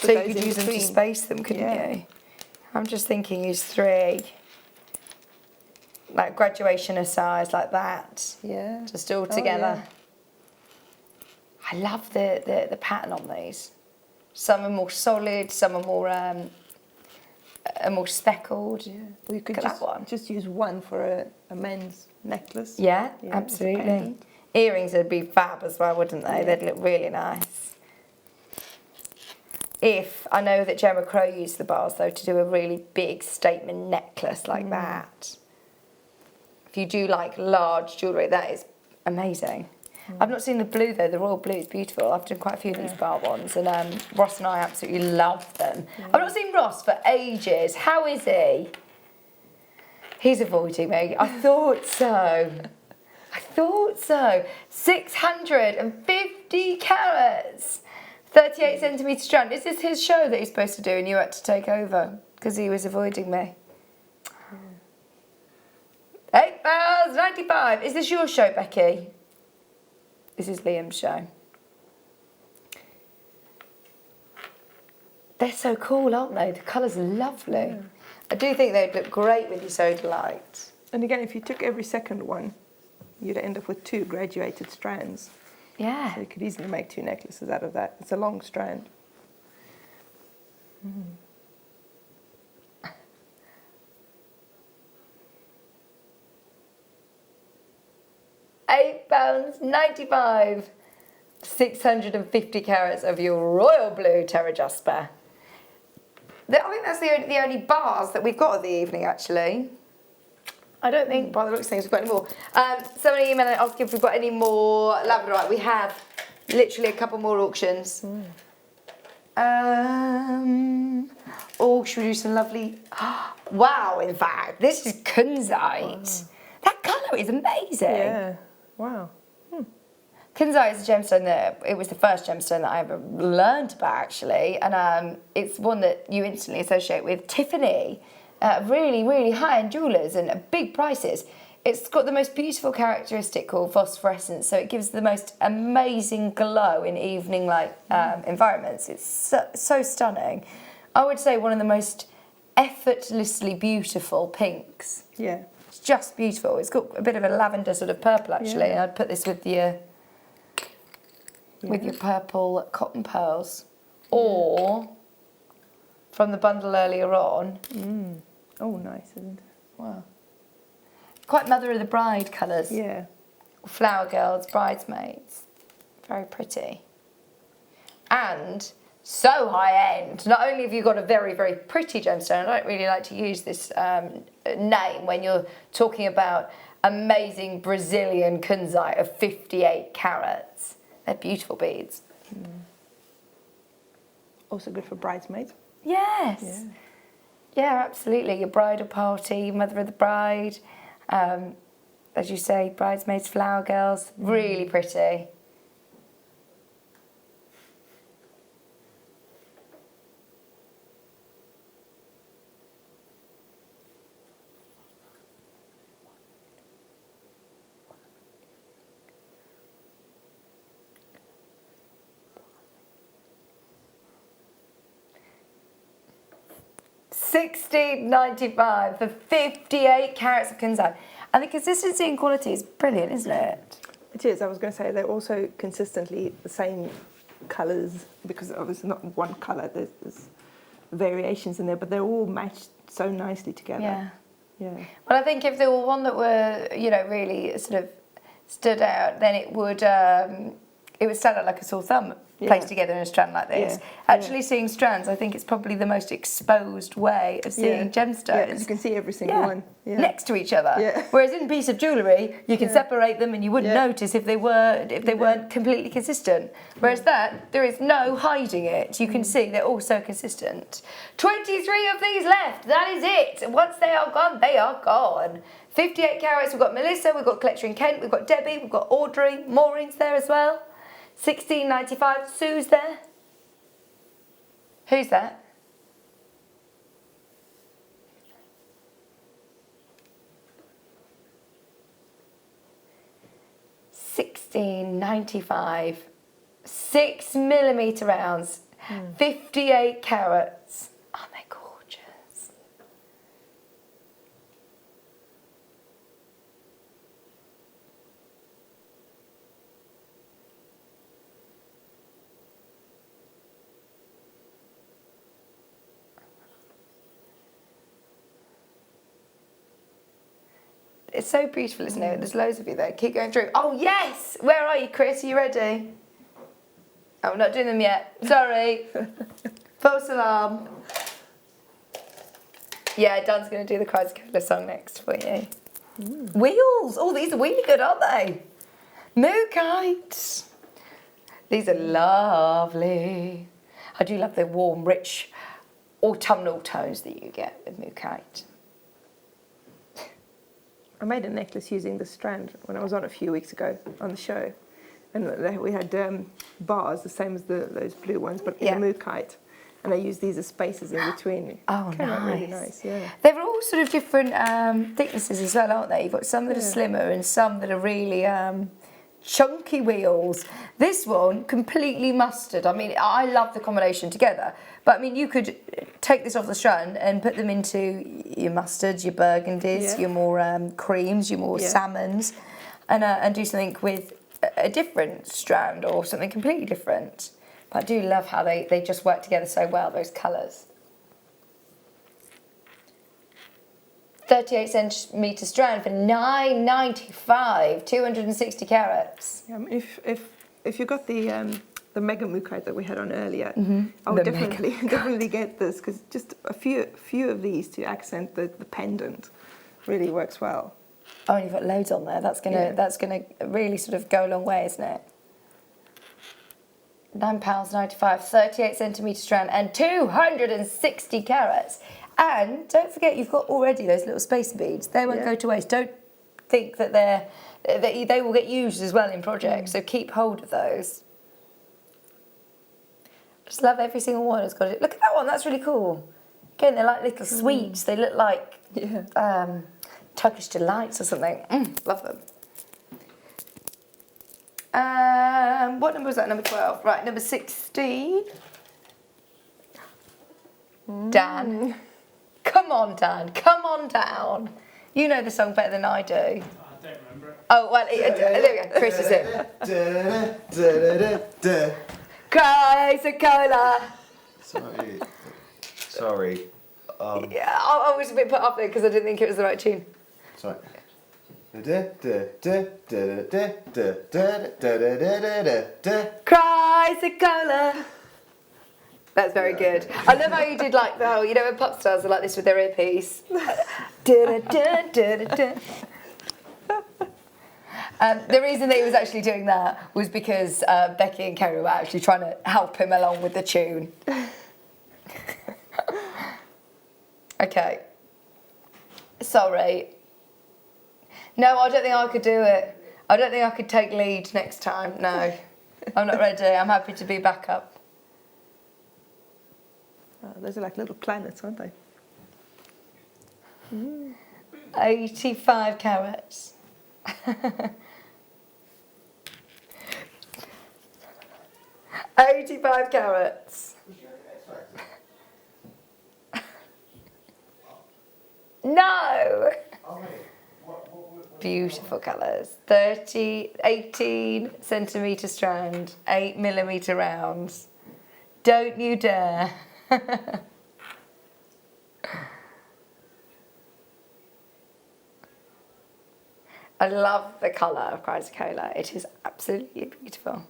So you could use them to space them, couldn't you? I'm just thinking use 3. Like graduation of size like that. Yeah. Just all together. I love the pattern on these. Some are more solid, some are more speckled. Yeah. Well, you could Look at that one. just use one for a men's necklace. Yeah, absolutely. Earrings would be fab as well, wouldn't they? They'd look really nice. I know that Gemma Crow used the bars though to do a really big statement necklace like that. If you do like large jewellery, that is amazing. I've not seen the blue though, the royal blue is beautiful. I've done quite a few of these bar ones and Ross and I absolutely love them. I've not seen Ross for ages. How is he? He's avoiding me. I thought so. 650 carats. 38cm strand. Is this his show that he's supposed to do and you had to take over because he was avoiding me? £8.95. Is this your show, Becky? This is Liam's show. They're so cool, aren't they? The colours are lovely. Yeah. I do think they'd look great with your Sodalite. And again, if you took every second one, you'd end up with 2 graduated strands. Yeah. So you could easily make 2 necklaces out of that. It's a long strand. £8.95. 650 carats of your royal blue Terra Jasper. I think that's the only bars that we've got of the evening, actually. I don't think, by the looks of things, we've got any more. Somebody emailed and asked if we've got any more labradorite. We have literally a couple more auctions. Oh, should we do some lovely... Wow, in fact, this is kunzite. That colour is amazing. Yeah, wow. Kunzite is a gemstone that, it was the first gemstone that I ever learned about, actually, and it's one that you instantly associate with Tiffany, really, really high-end jewellers and big prices. It's got the most beautiful characteristic called phosphorescence, so it gives the most amazing glow in evening light environments. It's so stunning. I would say one of the most effortlessly beautiful pinks. Yeah. It's just beautiful. It's got a bit of a lavender sort of purple, actually. Yeah. I'd put this with your purple cotton pearls, or from the bundle earlier on. Oh, nice, isn't it? Wow. Quite Mother of the Bride colours. Yeah. Flower Girls, Bridesmaids. Very pretty. And so high-end. Not only have you got a very, very pretty gemstone, I don't really like to use this name when you're talking about amazing Brazilian kunzite of 58 carats. They're beautiful beads. Also good for bridesmaids. Yes. Yeah, absolutely. Your bridal party, mother of the bride, as you say, bridesmaids, flower girls, really pretty. $16.95 for 58 carats of kunzite. And the consistency and quality is brilliant, isn't it? It is. I was going to say they're also consistently the same colours, because obviously not one colour. There's variations in there, but they're all matched so nicely together. Yeah. Yeah. Well, I think if there were one that were, you know, really sort of stood out, then it would stand out like a sore thumb placed together in a strand like this. Actually seeing strands, I think it's probably the most exposed way of seeing gemstones. Yeah, because you can see every single one. Yeah. Next to each other. Yeah. Whereas in a piece of jewellery, you can separate them and you wouldn't notice if they weren't completely consistent. Whereas that, there is no hiding it. You can see they're all so consistent. 23 of these left. That is it. Once they are gone, they are gone. 58 carats. We've got Melissa, we've got Collector in Kent, we've got Debbie, we've got Audrey, Maureen's there as well. $16.95. Sue's there. Who's that? $16.95. 6mm rounds. 58 carats. Aren't they gorgeous? It's so beautiful, isn't it? There's loads of you there. Keep going through. Oh, yes! Where are you, Chris? Are you ready? Oh, we're not doing them yet. Sorry. False alarm. Yeah, Dan's going to do the Cries of Cola song next for you. Wheels! Oh, these are really good, aren't they? Mookite. These are lovely. I do love the warm, rich, autumnal tones that you get with Mookite. I made a necklace using the strand when I was on a few weeks ago on the show. And we had bars, the same as those blue ones, but in a Mookite. And I used these as spaces in between. Oh, Came out really nice. nice, yeah. They're all sort of different thicknesses as well, aren't they? You've got some that are slimmer and some that are really chunky wheels. This one, completely mustard. I mean, I love the combination together. But I mean, you could take this off the strand and put them into your mustards, your burgundies, your more creams, your more salmons, and do something with a different strand or something completely different. But I do love how they just work together so well, those colours. 38cm strand for $9.95, 260 carats. Yeah, I mean, if you got the mega Mookite that we had on earlier, I would definitely get this, because just a few of these to accent the pendant really works well. Oh, and you've got loads on there. That's gonna really sort of go a long way, isn't it? £9.95, 38cm strand, and 260 carats. And don't forget, you've got already those little spacer beads. They won't go to waste. Don't think that they will get used as well in projects. So keep hold of those. Just love every single one. It's got it. Look at that one. That's really cool. Again, they're like little sweets. They look like Turkish delights or something. Love them. What number was that? Number 12. Right, number 16. Dan. Come on, Dan. Come on down. You know the song better than I do. I don't remember it. Oh, well, there we go. Chris is it. Cries of Cola. Sorry. Yeah, I was a bit put off there because I didn't think it was the right tune. Sorry. Cries of Cola. That's very good. I love how you did like, you know when pop stars are like this with their earpiece. The reason that he was actually doing that was because Becky and Kerry were actually trying to help him along with the tune. Okay. Sorry. No, I don't think I could do it. I don't think I could take lead next time. No. I'm not ready. I'm happy to be back up. Those are like little planets, aren't they? 85 carats. 85 carats. No! Beautiful colours. 18 centimetre strand, 8mm rounds. Don't you dare. I love the colour of chrysocolla. It is absolutely beautiful.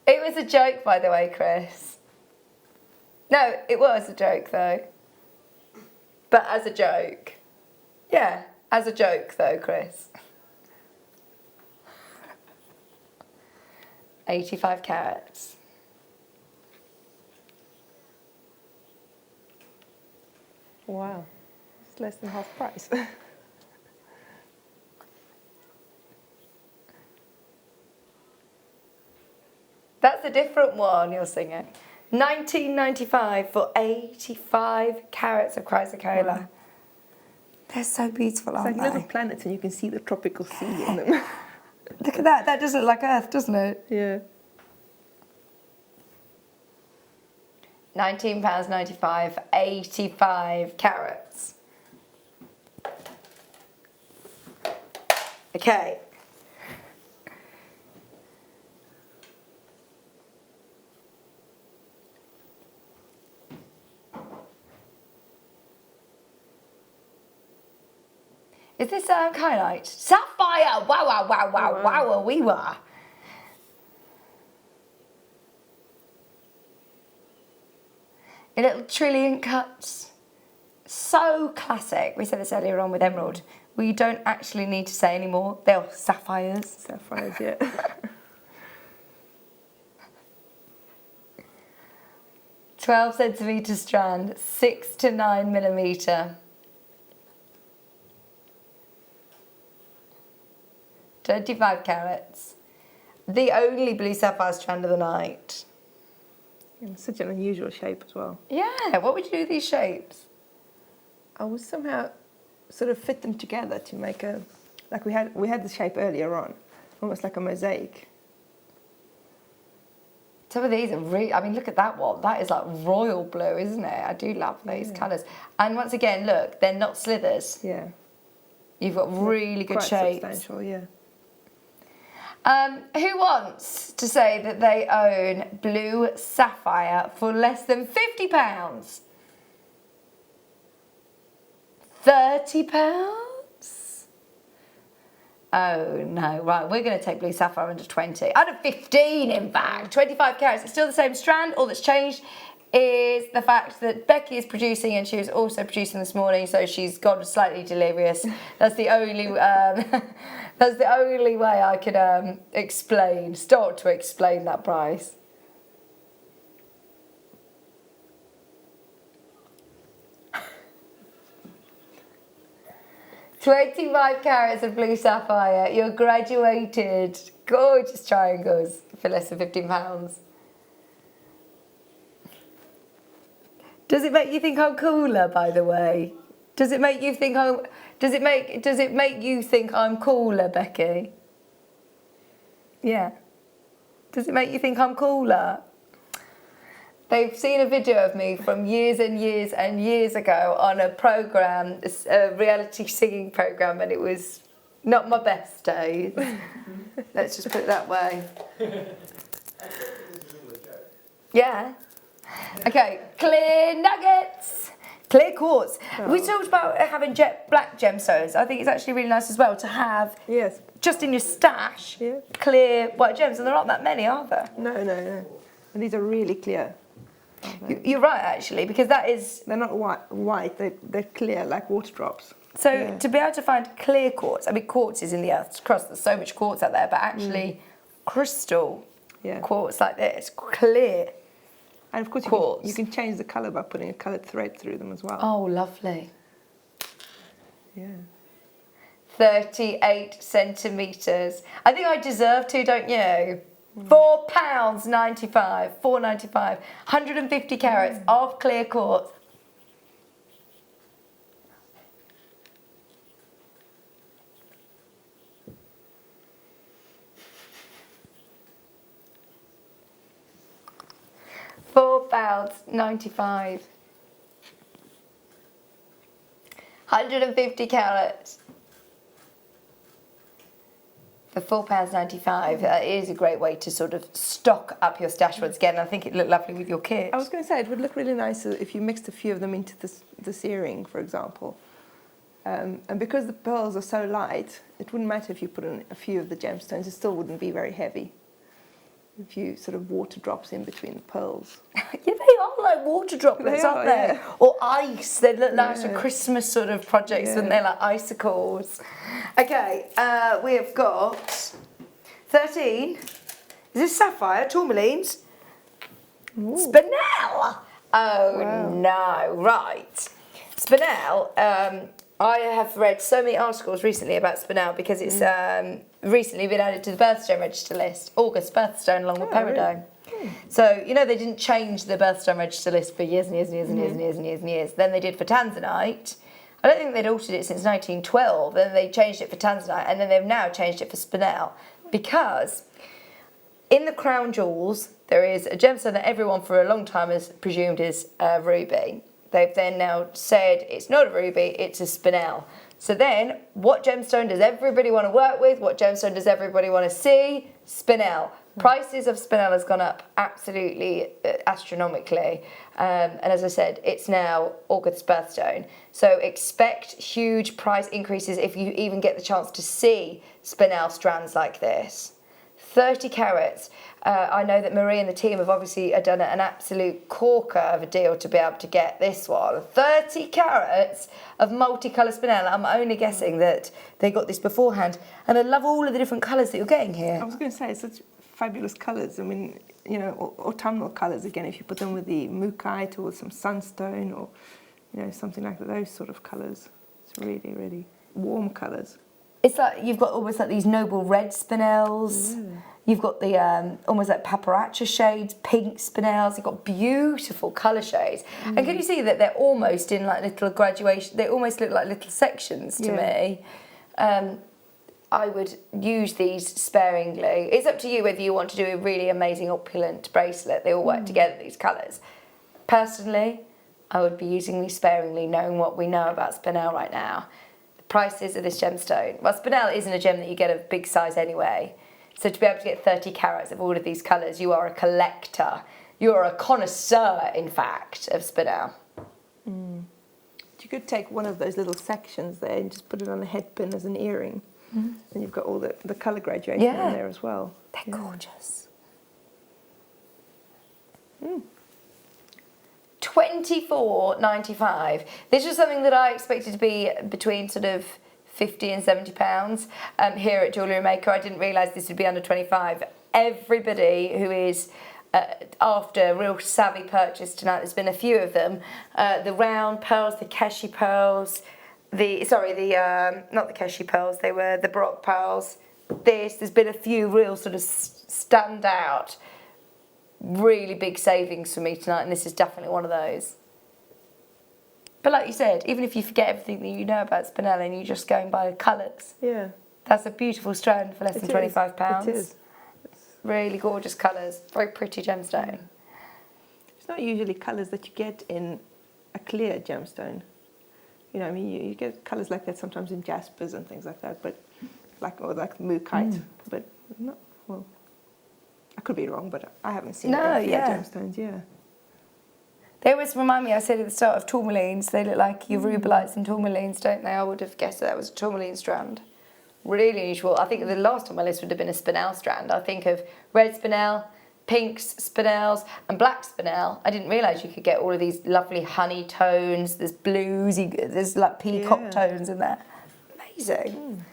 It was a joke, by the way, Chris. No, it was a joke, though. But as a joke. Yeah, as a joke, though, Chris. 85 carats. Wow, it's less than half price. That's a different one you're singing. 1995 for 85 carats of chrysocolla. Wow. They're so beautiful, aren't It's like they? little planets, and you can see the tropical sea in them. Look at that. That does look like Earth, doesn't it? Yeah. £19.95, 85 carats. Okay. Is this highlight? Sapphire! Wow, wow, wow, wow, wow, we were. A little trillion cuts. So classic. We said this earlier on with emerald. We don't actually need to say anymore. They're sapphires. Sapphires, yeah. 12 centimetre strand, 6 to 9mm. 25 carats. The only blue sapphire strand of the night. And such an unusual shape as well. Yeah, what would you do with these shapes? I would somehow sort of fit them together to make a, like we had the shape earlier on, almost like a mosaic. Some of these are really, I mean, look at that one. That is like royal blue, isn't it? I do love those colours. And once again, look, they're not slithers. Yeah. You've got really good Quite shapes. substantial, yeah. Who wants to say that they own blue sapphire for less than £50? £30? Oh no, right, we're going to take blue sapphire under 20. Under 15, in fact. 25 carats. It's still the same strand. All that's changed is the fact that Becky is producing, and she was also producing this morning, so she's gone slightly delirious. That's the only that's the only way I could start to explain that price. $25 carats of blue sapphire, your graduated gorgeous triangles for less than £15. Does it make you think I'm cooler, by the way? Does it make you think I'm does it make you think I'm cooler, Becky? Yeah. Does it make you think I'm cooler? They've seen a video of me from years and years and years ago on a programme, a reality singing programme, and it was not my best days. Let's just put it that way. Yeah. Okay, clear nuggets. Clear quartz. Oh. We talked about having jet black gemstones. I think it's actually really nice as well to have just in your stash clear white gems, and there aren't that many, are there? No. And these are really clear. You're right, actually, because that is... They're not white, they're clear, like water drops. So to be able to find clear quartz, I mean, quartz is in the Earth's crust, there's so much quartz out there, but actually crystal quartz like this, clear And of course you can change the colour by putting a coloured thread through them as well. Oh, lovely. Yeah. 38 centimetres. I think I deserve to, don't you? £4.95, £4.95, 150 carats of clear quartz. £4.95. 150 carats. For £4.95, that is a great way to sort of stock up your stash once again. I think it looked lovely with your kit. I was going to say, it would look really nice if you mixed a few of them into this earring, for example. And because the pearls are so light, it wouldn't matter if you put in a few of the gemstones, it still wouldn't be very heavy. A few sort of water drops in between the pearls. Yeah, they are like water droplets, aren't they? Yeah. Or ice. They look nice for Christmas sort of projects, and they're like icicles. Okay, we have got 13. Is this sapphire? Tourmalines? Spinel. Oh no! Right, Spinel. I have read so many articles recently about Spinel because it's recently been added to the birthstone register list. August birthstone along with Peridot. Really? So, you know, they didn't change the birthstone register list for years and years and years and years and years and years and years. Then they did for Tanzanite. I don't think they'd altered it since 1912. Then they changed it for Tanzanite, and then they've now changed it for Spinel because in the crown jewels there is a gemstone that everyone for a long time has presumed is a ruby. They've then now said it's not a ruby, it's a Spinel. So then, what gemstone does everybody want to work with? What gemstone does everybody want to see? Spinel. Prices of Spinel has gone up absolutely astronomically. And as I said, it's now August's birthstone. So expect huge price increases if you even get the chance to see Spinel strands like this. 30 carats. I know that Marie and the team have obviously done an absolute corker of a deal to be able to get this one. 30 carats of multicolour Spinel. I'm only guessing that they got this beforehand. And I love all of the different colours that you're getting here. I was going to say, such fabulous colours. I mean, you know, autumnal colours again, if you put them with the mookite or with some sunstone or, you know, something like those sort of colours. It's really, really warm colours. It's like you've got almost like these noble red Spinels. You've got the almost like paparazzi shades, pink Spinels. You've got beautiful colour shades. And can you see that they're almost in like little graduation? They almost look like little sections to me. I would use these sparingly. It's up to you whether you want to do a really amazing opulent bracelet. They all work together, these colours. Personally, I would be using these sparingly, knowing what we know about Spinel right now. Prices of this gemstone. Well, Spinel isn't a gem that you get of big size anyway. So to be able to get 30 carats of all of these colours, you are a collector. You are a connoisseur, in fact, of Spinel. You could take one of those little sections there and just put it on a head pin as an earring. And you've got all the colour graduation in there as well. They're gorgeous. £24.95. This was something that I expected to be between sort of £50 and £70 here at JewelleryMaker. I didn't realise this would be under 25. Everybody who is after a real savvy purchase tonight, there's been a few of them. The round pearls, the Keshi pearls, not the Keshi pearls, they were the Baroque pearls. There's been a few real sort of stand out, really big savings for me tonight, and this is definitely one of those. But like you said, even if you forget everything that you know about Spinel and you're just going by the colours, that's a beautiful strand for less than £25. It is. Really gorgeous colours, very pretty gemstone. It's not usually colours that you get in a clear gemstone. You know, I mean, you get colours like that sometimes in jaspers and things like that, but like mookite, but not, well, I could be wrong, but I haven't seen gemstones, They always remind me, I said at the start, of tourmalines. They look like your rubelites and tourmalines, don't they? I would have guessed that was a tourmaline strand. Really unusual. I think the last on my list would have been a Spinel strand. I think of red Spinel, pinks, spinels, and black spinel. I didn't realise you could get all of these lovely honey tones. There's blues, there's like peacock tones in there. Amazing.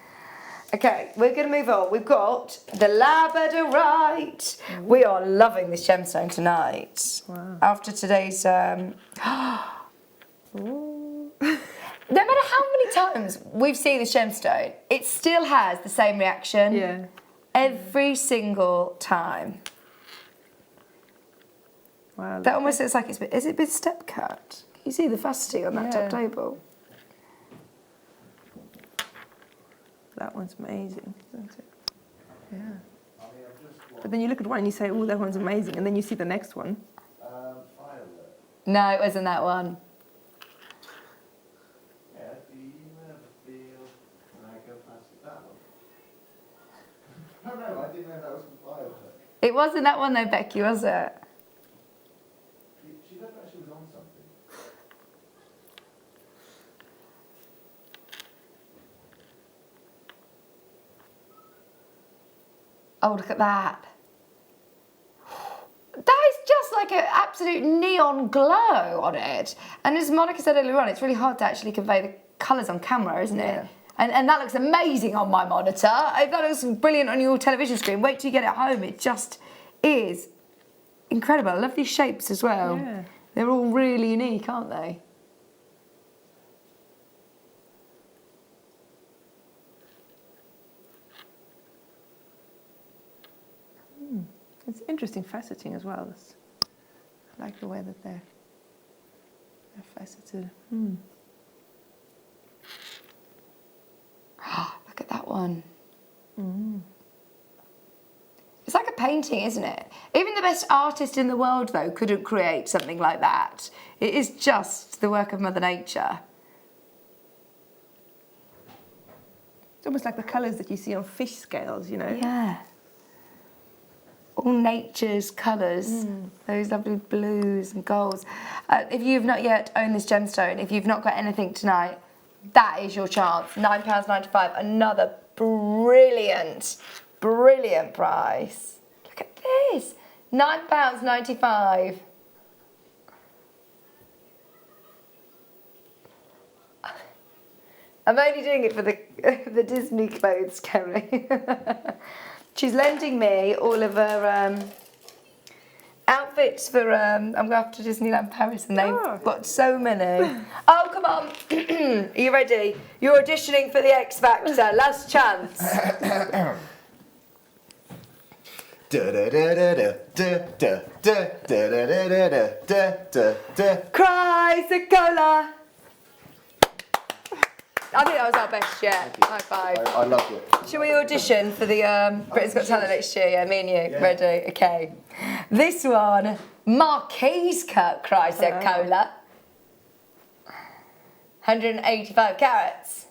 Okay, we're going to move on. We've got the labradorite. We are loving this gemstone tonight. Wow. After today's... No matter how many times we've seen this gemstone, it still has the same reaction. Yeah. Every single time. Wow. That almost looks like it's been... Is it been step cut? Can you see the faceting on that top table? That one's amazing, isn't it? Yeah. But then you look at one and you say, oh, that one's amazing. And then you see the next one. No, it wasn't that one. Yeah, do you ever feel when I go past that one? No, I didn't know that was firework. It wasn't that one though, Becky, was it? She looked like she was on something. Oh, look at that. That is just like an absolute neon glow on it. And as Monika said earlier on, it's really hard to actually convey the colours on camera, isn't it? And that looks amazing on my monitor. That looks brilliant on your television screen. Wait till you get it home. It just is incredible. I love these shapes as well. Yeah. They're all really unique, aren't they? It's interesting faceting as well. I like the way that they're faceted. Look at that one. It's like a painting, isn't it? Even the best artist in the world, though, couldn't create something like that. It is just the work of Mother Nature. It's almost like the colours that you see on fish scales, you know? Yeah. All nature's colours, those lovely blues and golds. If you've not yet owned this gemstone, if you've not got anything tonight, that is your chance. £9.95, another brilliant, brilliant price. Look at this, £9.95. I'm only doing it for the Disney clothes, Kerry. She's lending me all of her outfits for, I'm going off to Disneyland Paris and they've got so many. Oh, come on. Are you ready? You're auditioning for the X Factor. Last chance. Chrysacola. I think that was our best yet. High five. I loved it. Shall we audition for the Britain's Got Talent next year? Yeah, me and you. Yeah. Ready? Okay. This one, Marquise cut Chrysacola. 185 carats.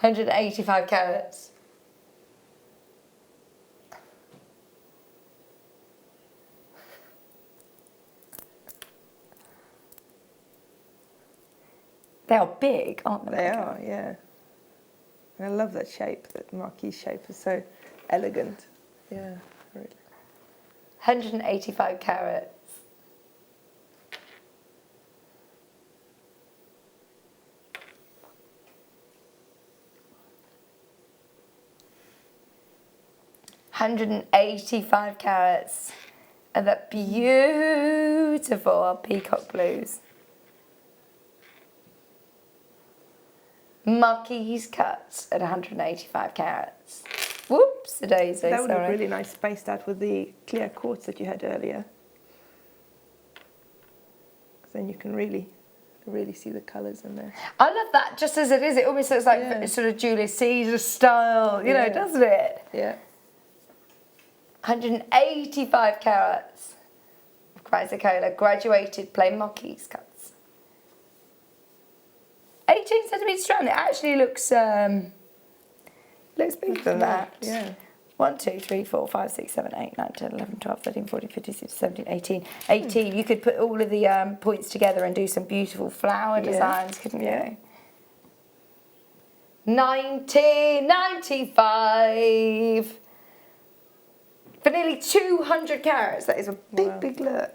£185 carats. They are big, aren't they? They are, yeah. I love that shape, that marquee shape is so elegant. Yeah, really. 185 carats. £185 carats of that beautiful peacock blues. Marquise cuts at 185 carats. Whoops, a daisy, That would sorry. look really nice spaced out with the clear quartz that you had earlier. Then you can really see the colours in there. I love that just as it is. It almost looks like sort of Julius Caesar style, you know, doesn't it? Yeah. 185 carats of Chrysacola, graduated plain Marquise cuts. 18 centimetres strand. It actually looks bigger than that. Yeah. 1, 2, 3, 4, 5, 6, 7, 8, 9, 10, 11, 12, 13, 14, 15, 16, 17, 18. 18. You could put all of the points together and do some beautiful flower designs, couldn't you? £19.95 for nearly 200 carats. That is a big look.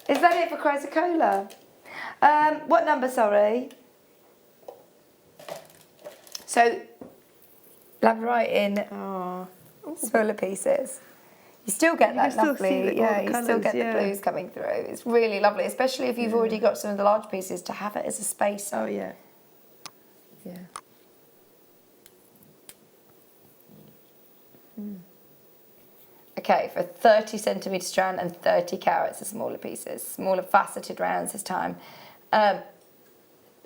Is that it for chrysocolla? What number, sorry? So, labradorite in smaller pieces. You still get that lovely, you still get the blues coming through. It's really lovely, especially if you've already got some of the large pieces to have it as a spacer. Oh yeah. Yeah. Okay, for 30 centimetre strand and 30 carats of smaller pieces, smaller faceted rounds this time.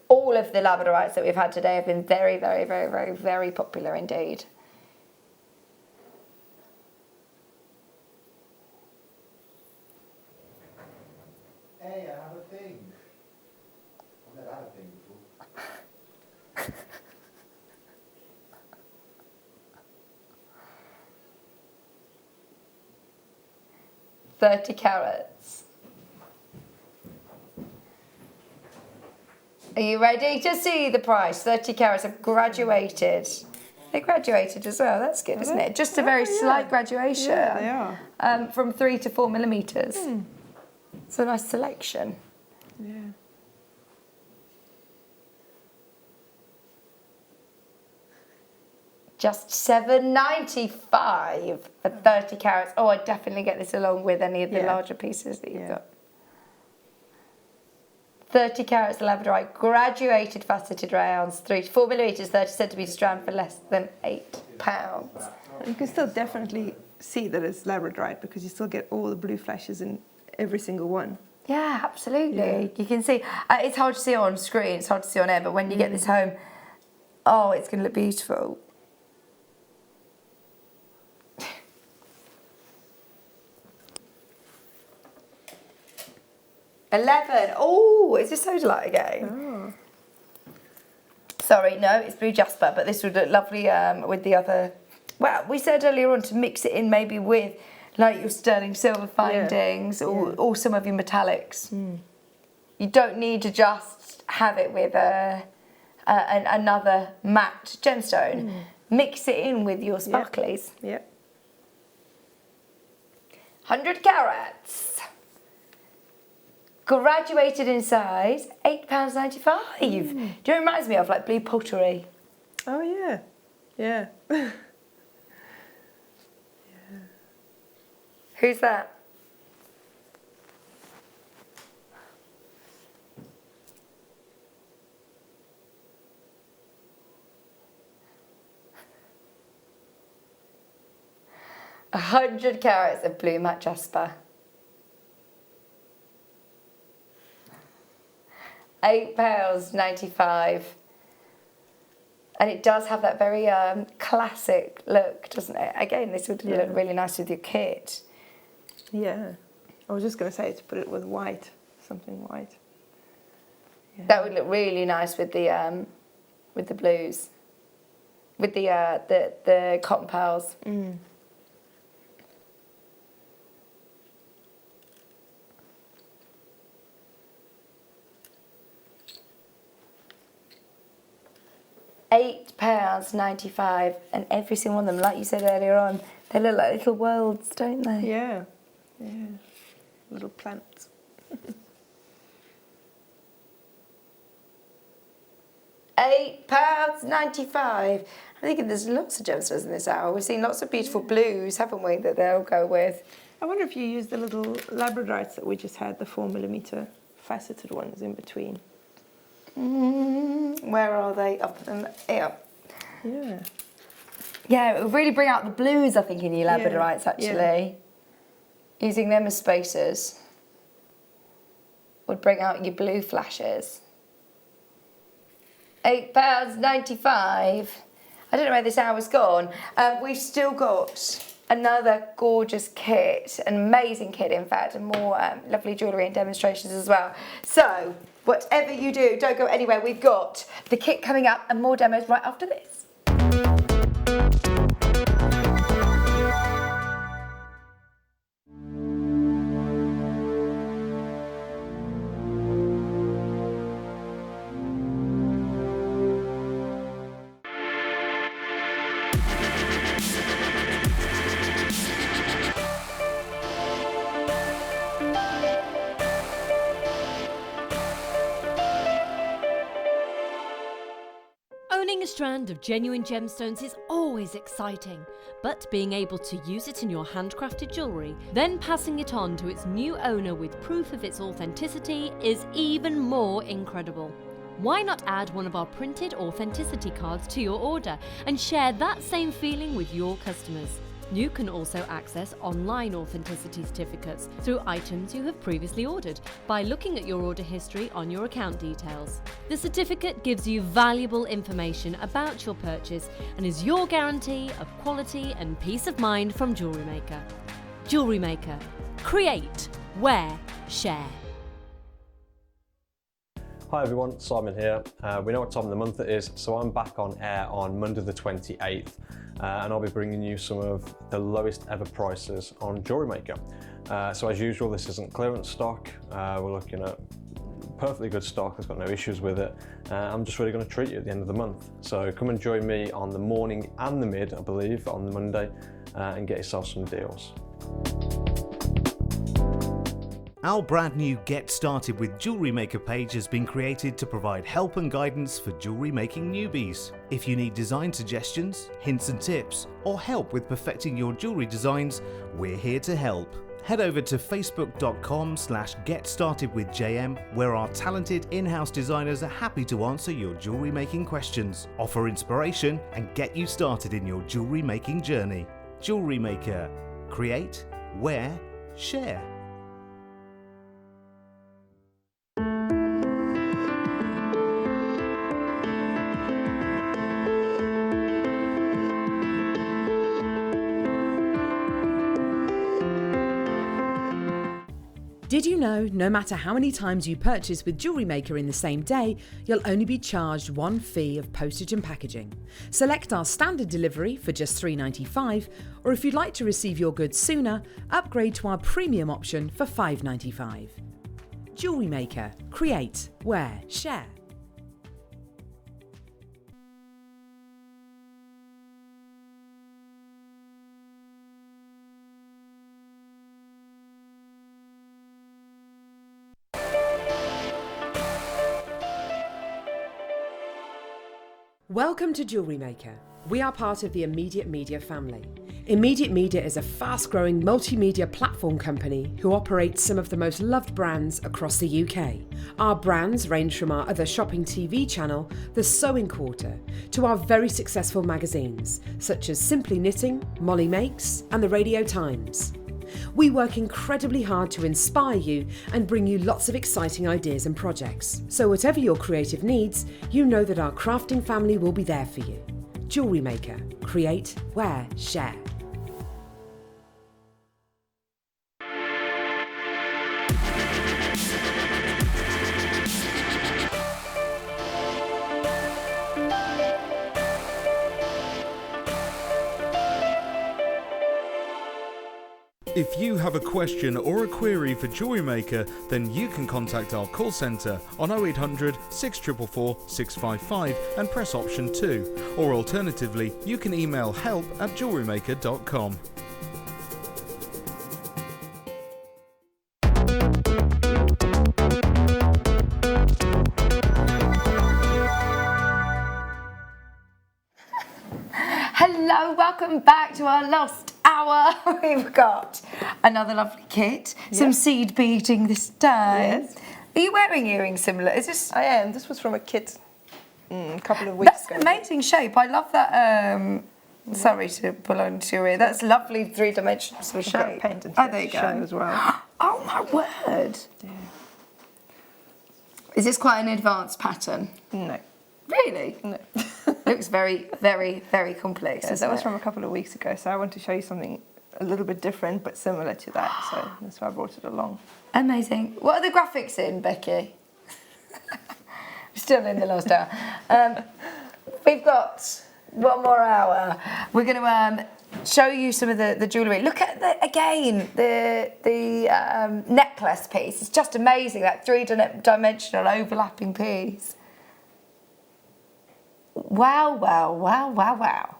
All of the labradorites that we've had today have been very, very, very, very, very popular indeed. Hey, I have a thing. I've never had a thing before. 30 carats. Are you ready to see the price? 30 carats have graduated. They graduated as well, that's good, isn't it? Just a very slight graduation. Yeah, they are. From 3 to 4 millimetres. It's a nice selection. Yeah. Just $7.95 for 30 carats. Oh, I'd definitely get this along with any of the larger pieces that you've got. 30 carats labradorite, graduated faceted rounds, 3 to 4 millimetres, 30 centimetre strand for less than £8. You can still definitely see that it's labradorite because you still get all the blue flashes in every single one. Yeah, absolutely. You can see, it's hard to see on screen, it's hard to see on air, but when you get this home, oh, it's going to look beautiful. $11. Oh, is this sodalite again? Oh. Sorry, no, it's blue jasper, but this would look lovely with the other. Well, we said earlier on to mix it in maybe with like your sterling silver findings or some of your metallics. You don't need to just have it with another matte gemstone. Mix it in with your sparklies. Yep. 100 carats. Graduated in size, £8.95. Do you know what it reminds me of? Like blue pottery. Oh yeah. Yeah. Who's that? £100 carats of blue matte jasper. £8.95. And it does have that very classic look, doesn't it? Again, this would look really nice with your kit. Yeah. I was just going to say to put it with white, something white. Yeah. That would look really nice with the blues, with the cotton pearls. £8.95, and every single one of them, like you said earlier on, they look like little worlds, don't they? Yeah, yeah, little plants. £8.95. I'm thinking there's lots of gemstones in this hour. We've seen lots of beautiful blues, haven't we, that they'll go with. I wonder if you use the little labradorites that we just had, the 4 millimetre faceted ones in between. Where are they? Up them here. Yeah. Yeah, it would really bring out the blues, I think, in your labradorites, actually. Using them as spacers would bring out your blue flashes. £8.95. I don't know where this hour's gone. We've still got another gorgeous kit, an amazing kit, in fact, and more lovely jewellery and demonstrations as well. So, whatever you do, don't go anywhere. We've got the kit coming up and more demos right after this. strand of genuine gemstones is always exciting, but being able to use it in your handcrafted jewellery, then passing it on to its new owner with proof of its authenticity is even more incredible. Why not add one of our printed authenticity cards to your order and share that same feeling with your customers? You can also access online authenticity certificates through items you have previously ordered by looking at your order history on your account details. The certificate gives you valuable information about your purchase and is your guarantee of quality and peace of mind from JewelleryMaker. JewelleryMaker. Create, wear, share. Hi everyone, Simon here. We know what time of the month it is, so I'm back on air on Monday the 28th, and I'll be bringing you some of the lowest ever prices on JewelleryMaker. So as usual, this isn't clearance stock. We're looking at perfectly good stock that's got no issues with it. I'm just really going to treat you at the end of the month. So come and join me on the morning and the mid, I believe, on the Monday, and get yourself some deals. Our brand new Get Started with Jewellery Maker page has been created to provide help and guidance for jewellery making newbies. If you need design suggestions, hints and tips, or help with perfecting your jewellery designs, we're here to help. Head over to facebook.com/getstartedwithjm, where our talented in-house designers are happy to answer your jewellery making questions, offer inspiration, and get you started in your jewellery making journey. Jewellery Maker. Create, wear, share. Did you know no matter how many times you purchase with JewelleryMaker in the same day, you'll only be charged one fee of postage and packaging? Select our standard delivery for just $3.95, or if you'd like to receive your goods sooner, upgrade to our premium option for $5.95. JewelleryMaker. Create, wear, share. Welcome to JewelleryMaker. We are part of the Immediate Media family. Immediate Media is a fast-growing multimedia platform company who operates some of the most loved brands across the UK. Our brands range from our other shopping TV channel, The Sewing Quarter, to our very successful magazines, such as Simply Knitting, Molly Makes, and the Radio Times. We work incredibly hard to inspire you and bring you lots of exciting ideas and projects. So whatever your creative needs, you know that our crafting family will be there for you. JewelleryMaker. Create, wear, share. If you have a question or a query for JewelleryMaker, then you can contact our call centre on 0800 644 655 and press option 2, or alternatively you can email help@jewellerymaker.com. Hello, welcome back to our lost hour. We've got another lovely kit, some seed beading this time. Yes. Are you wearing earrings similar? Is this? I am. This was from a kit a couple of weeks That's ago. an amazing shape. I love that. Sorry to pull onto your ear. That's lovely three-dimensional I've got shape. a pendant Oh, there you go. show as well. Oh my word! Yeah. Is this quite an advanced pattern? No. Really? No. Looks very, very, very complex. Yes, isn't that was it? from a couple of weeks ago, so I want to show you something a little bit different but similar to that, so that's why I brought it along. Amazing. What are the graphics in, Becky? Still in the last hour. We've got one more hour. We're going to show you some of the jewellery. Look at the necklace piece. It's just amazing, that three-dimensional overlapping piece. Wow, wow, wow, wow, wow.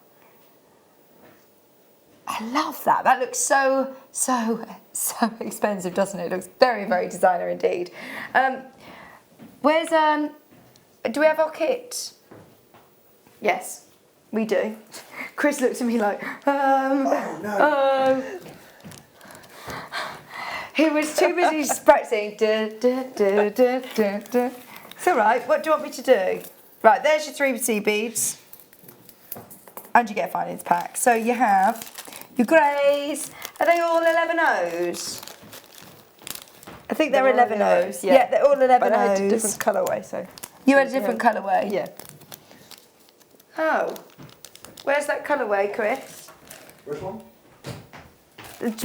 I love that. That looks so, so, so expensive, doesn't it? It looks very, very designer indeed. Do we have our kit? Yes, we do. Chris looks at me like, Oh, no. He was too busy practicing. It's all right. What do you want me to do? Right, there's your 3 seed beads. And you get a findings pack. So you have your greys. Are they all 11 O's? I think they're 11 O's. Yeah, they're all 11 But I had a O's. different colourway, so. You had a different colourway? Yeah. Oh. Where's that colourway, Chris? Which one?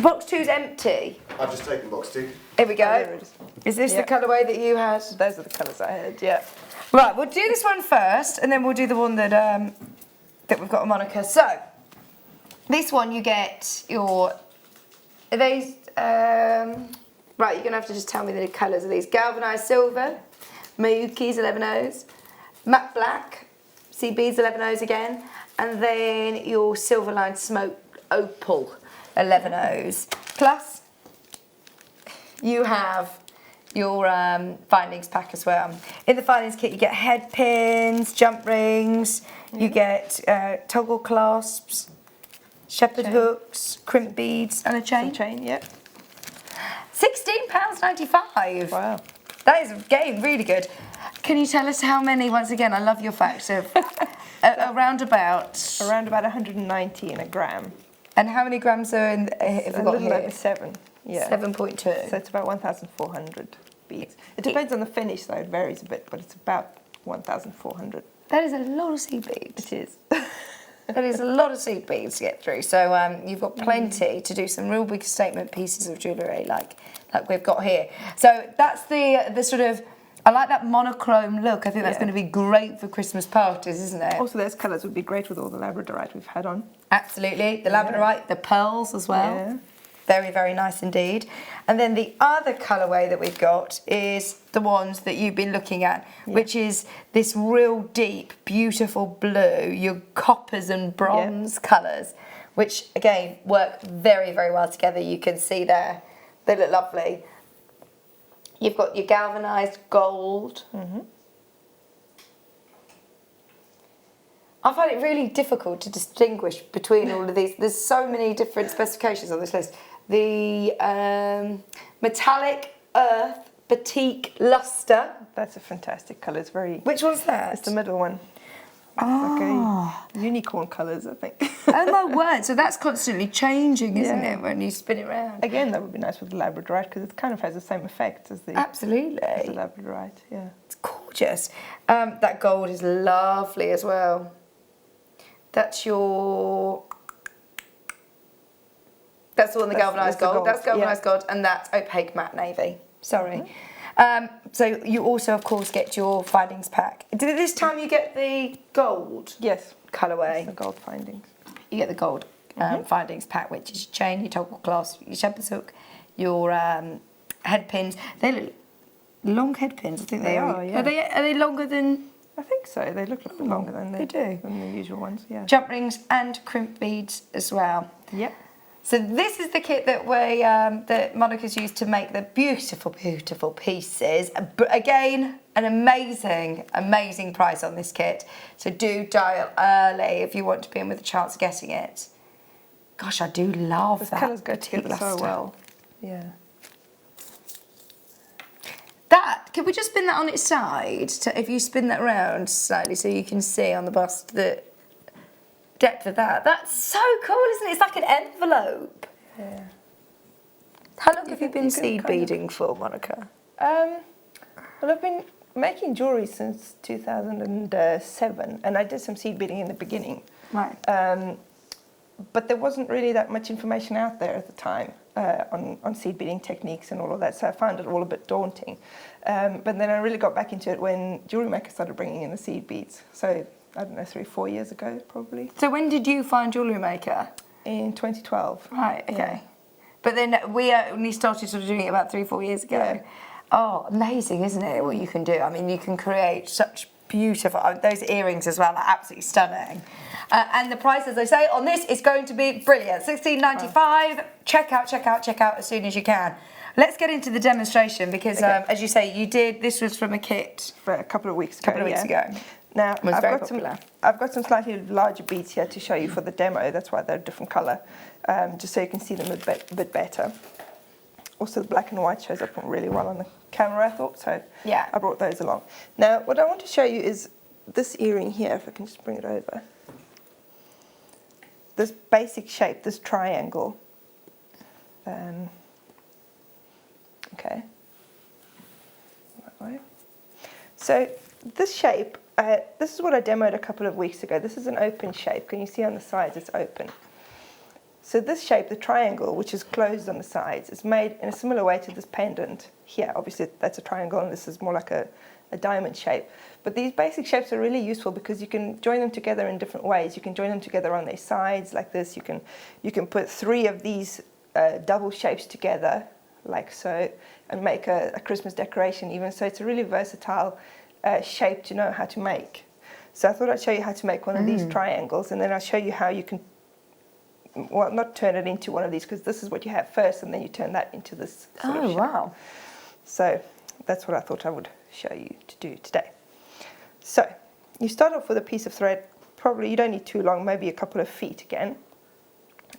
Box 2's empty. I've just taken box 2. Here we go. Oh, there it is. Is this the colourway that you had? Those are the colours I had, yeah. Right, we'll do this one first, and then we'll do the one that that we've got on Monika. So, this one you get your. Are these? Right, you're gonna have to just tell me the colours of these. Galvanised silver, Moki's 11 O's, matte black, CB's 11 O's again, and then your silver lined smoke opal 11 O's. Plus, you have your findings pack as well. In the findings kit, you get head pins, jump rings, you get toggle clasps, shepherd hooks, crimp beads, and a chain. Chain, yeah. £16.95. Wow. That is, again, really good. Can you tell us how many, once again, I love your facts, of around about? Around about 190 in a gram. And how many grams are in, have we A got little here? over 7. Yeah. 7.2. So it's about 1,400 beads. It depends on the finish, though. It varies a bit, but it's about 1,400. That is a lot of seed beads. It is. That is a lot of seed beads to get through. So you've got plenty to do some real big statement pieces of jewellery like we've got here. So that's the sort of, I like that monochrome look. I think that's going to be great for Christmas parties, isn't it? Also, those colours would be great with all the labradorite we've had on. Absolutely. The labradorite, the pearls as well. Yeah. Very, very nice indeed. And then the other colourway that we've got is the ones that you've been looking at, which is this real deep, beautiful blue, your coppers and bronze colours, which again work very, very well together. You can see there, they look lovely. You've got your galvanised gold. I find it really difficult to distinguish between all of these. There's so many different specifications on this list. The metallic earth batik luster. That's a fantastic colour. It's very. Which one's that? It's the middle one. Oh. Like a unicorn colours, I think. Oh my word! So that's constantly changing, isn't it, when you spin it around? Again, that would be nice with the labradorite because it kind of has the same effect as the. Absolutely. As the labradorite, yeah. It's gorgeous. That gold is lovely as well. That's your. That's the one, the galvanised gold. That's galvanised gold, and that's opaque matte navy. Sorry. So you also, of course, get your findings pack. Did this time you get the gold? Yes. Colourway. The gold findings. You get the gold findings pack, which is your chain, your toggle clasp, your shepherd's hook, your head pins. They look long head pins. I think they are. Yeah. Are they longer than? I think so. They look a bit longer than the usual ones. Yeah. Jump rings and crimp beads as well. Yep. So this is the kit that that Monika's used to make the beautiful, beautiful pieces. But again, an amazing, amazing price on this kit. So do dial early if you want to be in with a chance of getting it. Gosh, I do love that. The colours go together so luster. well. Yeah. That, can we just spin that on its side? If you spin that around slightly so you can see on the bust the depth of that. That's so cool, isn't it? It's like an envelope. Yeah. How long have you been seed beading for, Monika? Well, I've been making jewellery since 2007, and I did some seed beading in the beginning. Right. But there wasn't really that much information out there at the time on seed beading techniques and all of that, so I found it all a bit daunting. But then I really got back into it when JewelleryMaker started bringing in the seed beads. So, I don't know, 3-4 years ago, probably. So when did you find JewelleryMaker? In 2012. Right, okay. Yeah. But then we only started sort of doing it about 3-4 years ago. Yeah. Oh, amazing, isn't it, what you can do? I mean, you can create such beautiful, those earrings as well are absolutely stunning. And the price, as I say, on this is going to be brilliant. $16.95. Check out as soon as you can. Let's get into the demonstration because, as you say, this was from a kit. For a couple of weeks ago. Ago. Now, It was very popular. I've got some slightly larger beads here to show you for the demo. That's why they're a different colour, just so you can see them a bit better. Also, the black and white shows up really well on the camera, I thought, so yeah. I brought those along. Now, what I want to show you is this earring here, if I can just bring it over. This basic shape, this triangle. Okay. That way. So this shape, this is what I demoed a couple of weeks ago. This is an open shape. Can you see on the sides it's open? So this shape, the triangle, which is closed on the sides, is made in a similar way to this pendant here. Obviously, that's a triangle, and this is more like a diamond shape. But these basic shapes are really useful because you can join them together in different ways. You can join them together on their sides like this. You can put 3 of these double shapes together like so and make a Christmas decoration even. So it's a really versatile shape to know how to make. So I thought I'd show you how to make one of these triangles, and then I'll show you how you can, well, not turn it into one of these, because this is what you have first, and then you turn that into this sort of shape. Wow. So that's what I thought I would show you to do today. So you start off with a piece of thread, probably you don't need too long, maybe a couple of feet again.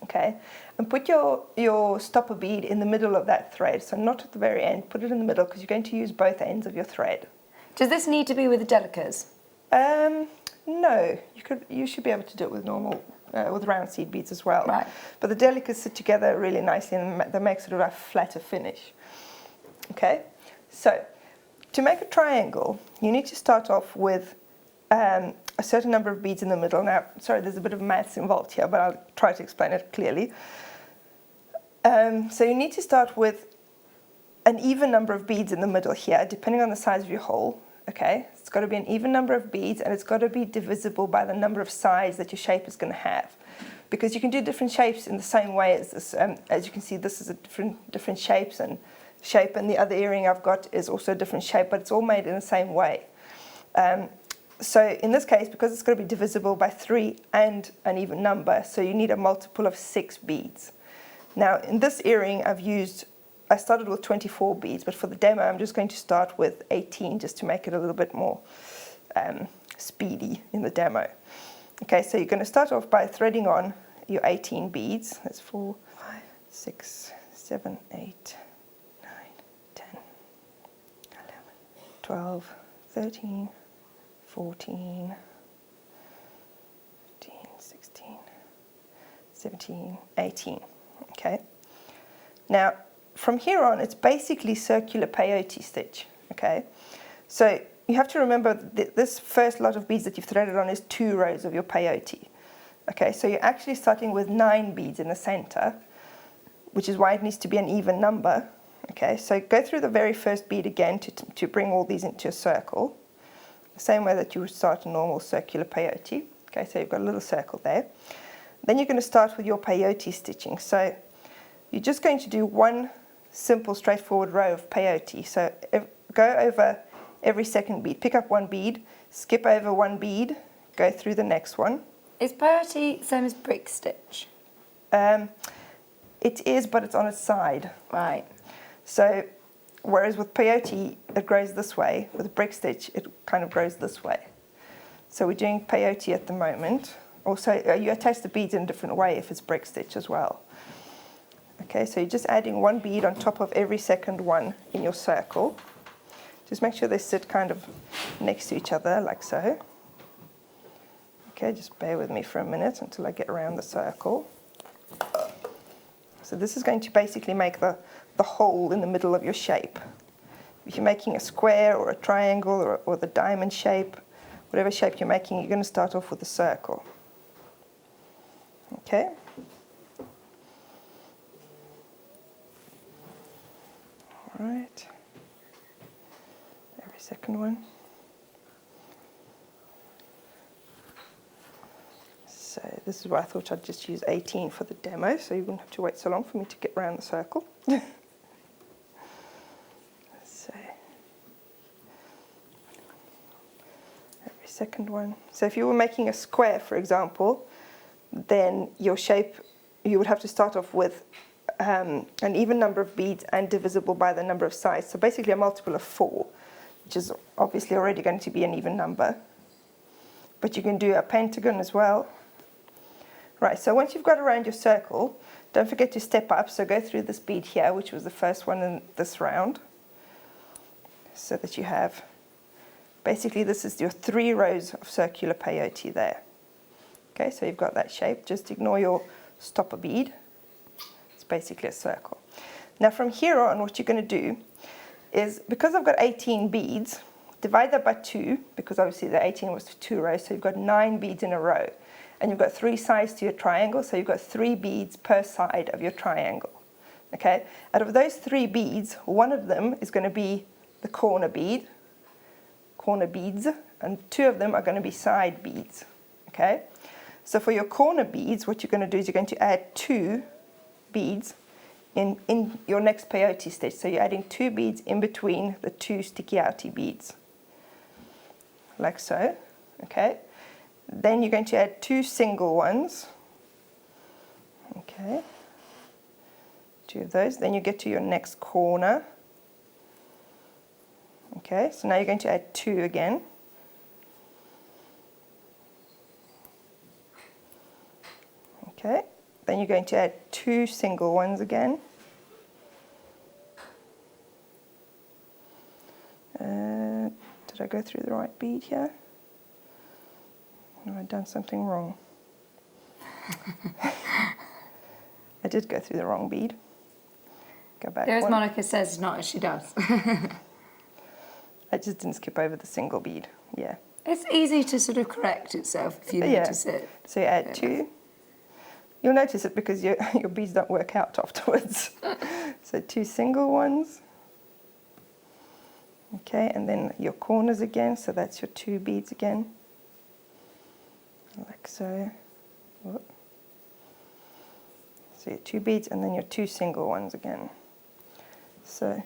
Okay, and put your stopper bead in the middle of that thread, so not at the very end, put it in the middle because you're going to use both ends of your thread. Does this need to be with the delicas? No, you should be able to do it with normal, with round seed beads as well. Right. But the delicas sit together really nicely and they make sort of a flatter finish. Okay, so to make a triangle, you need to start off with a certain number of beads in the middle. Now, sorry, there's a bit of maths involved here, but I'll try to explain it clearly. So you need to start with an even number of beads in the middle here, depending on the size of your hole. Okay, it's got to be an even number of beads, and it's got to be divisible by the number of sides that your shape is going to have, because you can do different shapes in the same way as this. As you can see, this is a different shapes and shape, and the other earring I've got is also a different shape, but it's all made in the same way. So in this case, because it's got to be divisible by 3 and an even number, so you need a multiple of 6 beads. Now in this earring I started with 24 beads, but for the demo I'm just going to start with 18 just to make it a little bit more speedy in the demo. Okay, so you're going to start off by threading on your 18 beads. That's 4, 5, 6, 7, 8, 9, 10, 11, 12, 13, 14, 15, 16, 17, 18. Okay. Now, from here on, it's basically circular peyote stitch. Okay. So you have to remember that this first lot of beads that you've threaded on is 2 rows of your peyote. Okay. So you're actually starting with 9 beads in the center, which is why it needs to be an even number. Okay. So go through the very first bead again to bring all these into a circle. The same way that you would start a normal circular peyote. Okay, so you've got a little circle there. Then you're going to start with your peyote stitching. So you're just going to do one simple, straightforward row of peyote. So go over every second bead. Pick up one bead, skip over one bead, go through the next one. Is peyote same as brick stitch? It is, but it's on its side. Right. So whereas with peyote, it grows this way. With brick stitch, it kind of grows this way. So we're doing peyote at the moment. Also, you attach the beads in a different way if it's brick stitch as well. Okay, so you're just adding one bead on top of every second one in your circle. Just make sure they sit kind of next to each other, like so. Okay, just bear with me for a minute until I get around the circle. So this is going to basically make the hole in the middle of your shape. If you're making a square or a triangle or the diamond shape, whatever shape you're making, you're going to start off with a circle. Okay? All right. Every second one. So this is why I thought I'd just use 18 for the demo, so you wouldn't have to wait so long for me to get around the circle. So every second one. So if you were making a square, for example, then your shape, you would have to start off with an even number of beads and divisible by the number of sides. So basically a multiple of 4, which is obviously already going to be an even number. but you can do a pentagon as well. Right, so once you've got around your circle, don't forget to step up. So go through this bead here, which was the first one in this round, so that you have, basically this is your 3 rows of circular peyote there. Okay, so you've got that shape. Just ignore your stopper bead. It's basically a circle. Now from here on, what you're going to do is, because I've got 18 beads, divide that by 2, because obviously the 18 was 2 rows, so you've got 9 beads in a row. And you've got 3 sides to your triangle, so you've got 3 beads per side of your triangle. Okay? Out of those 3 beads, one of them is going to be the corner beads, and 2 of them are going to be side beads. Okay? So for your corner beads, what you're going to do is you're going to add 2 beads in your next peyote stitch. So you're adding 2 beads in between the 2 sticky outy beads, like so. Okay? Then you're going to add 2 single ones. Okay, 2 of those. Then you get to your next corner. Okay, so now you're going to add 2 again. Okay, then you're going to add 2 single ones again. Did I go through the right bead here? Have I done something wrong? I did go through the wrong bead. Go back. There's Monika says not as she does. I just didn't skip over the single bead. Yeah. It's easy to sort of correct itself if you notice it. So you add 2. You'll notice it because your beads don't work out afterwards. So 2 single ones. Okay, and then your corners again. So that's your 2 beads again. Like so. Whoop. So your 2 beads and then your 2 single ones again. So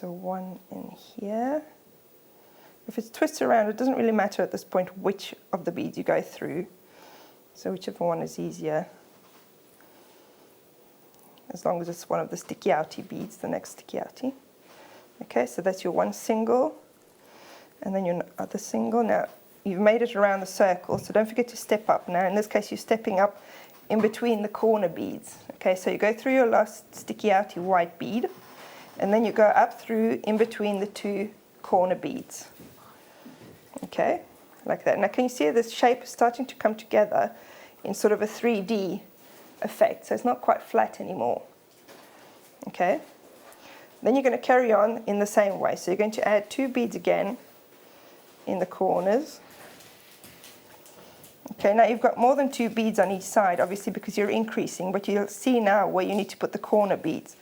1 in here. If it's twisted around, it doesn't really matter at this point which of the beads you go through. So whichever one is easier. As long as it's one of the sticky outy beads, the next sticky outy. Okay, so that's your 1 single. And then your other single. Now, you've made it around the circle, so don't forget to step up. Now, in this case, you're stepping up in between the corner beads. Okay, so you go through your last sticky outy white bead, and then you go up through in between the 2 corner beads. Okay, like that. Now, can you see this shape is starting to come together in sort of a 3D effect, so it's not quite flat anymore. Okay, then you're going to carry on in the same way. So you're going to add 2 beads again in the corners. Okay, now you've got more than 2 beads on each side, obviously, because you're increasing, but you'll see now where you need to put the corner beads.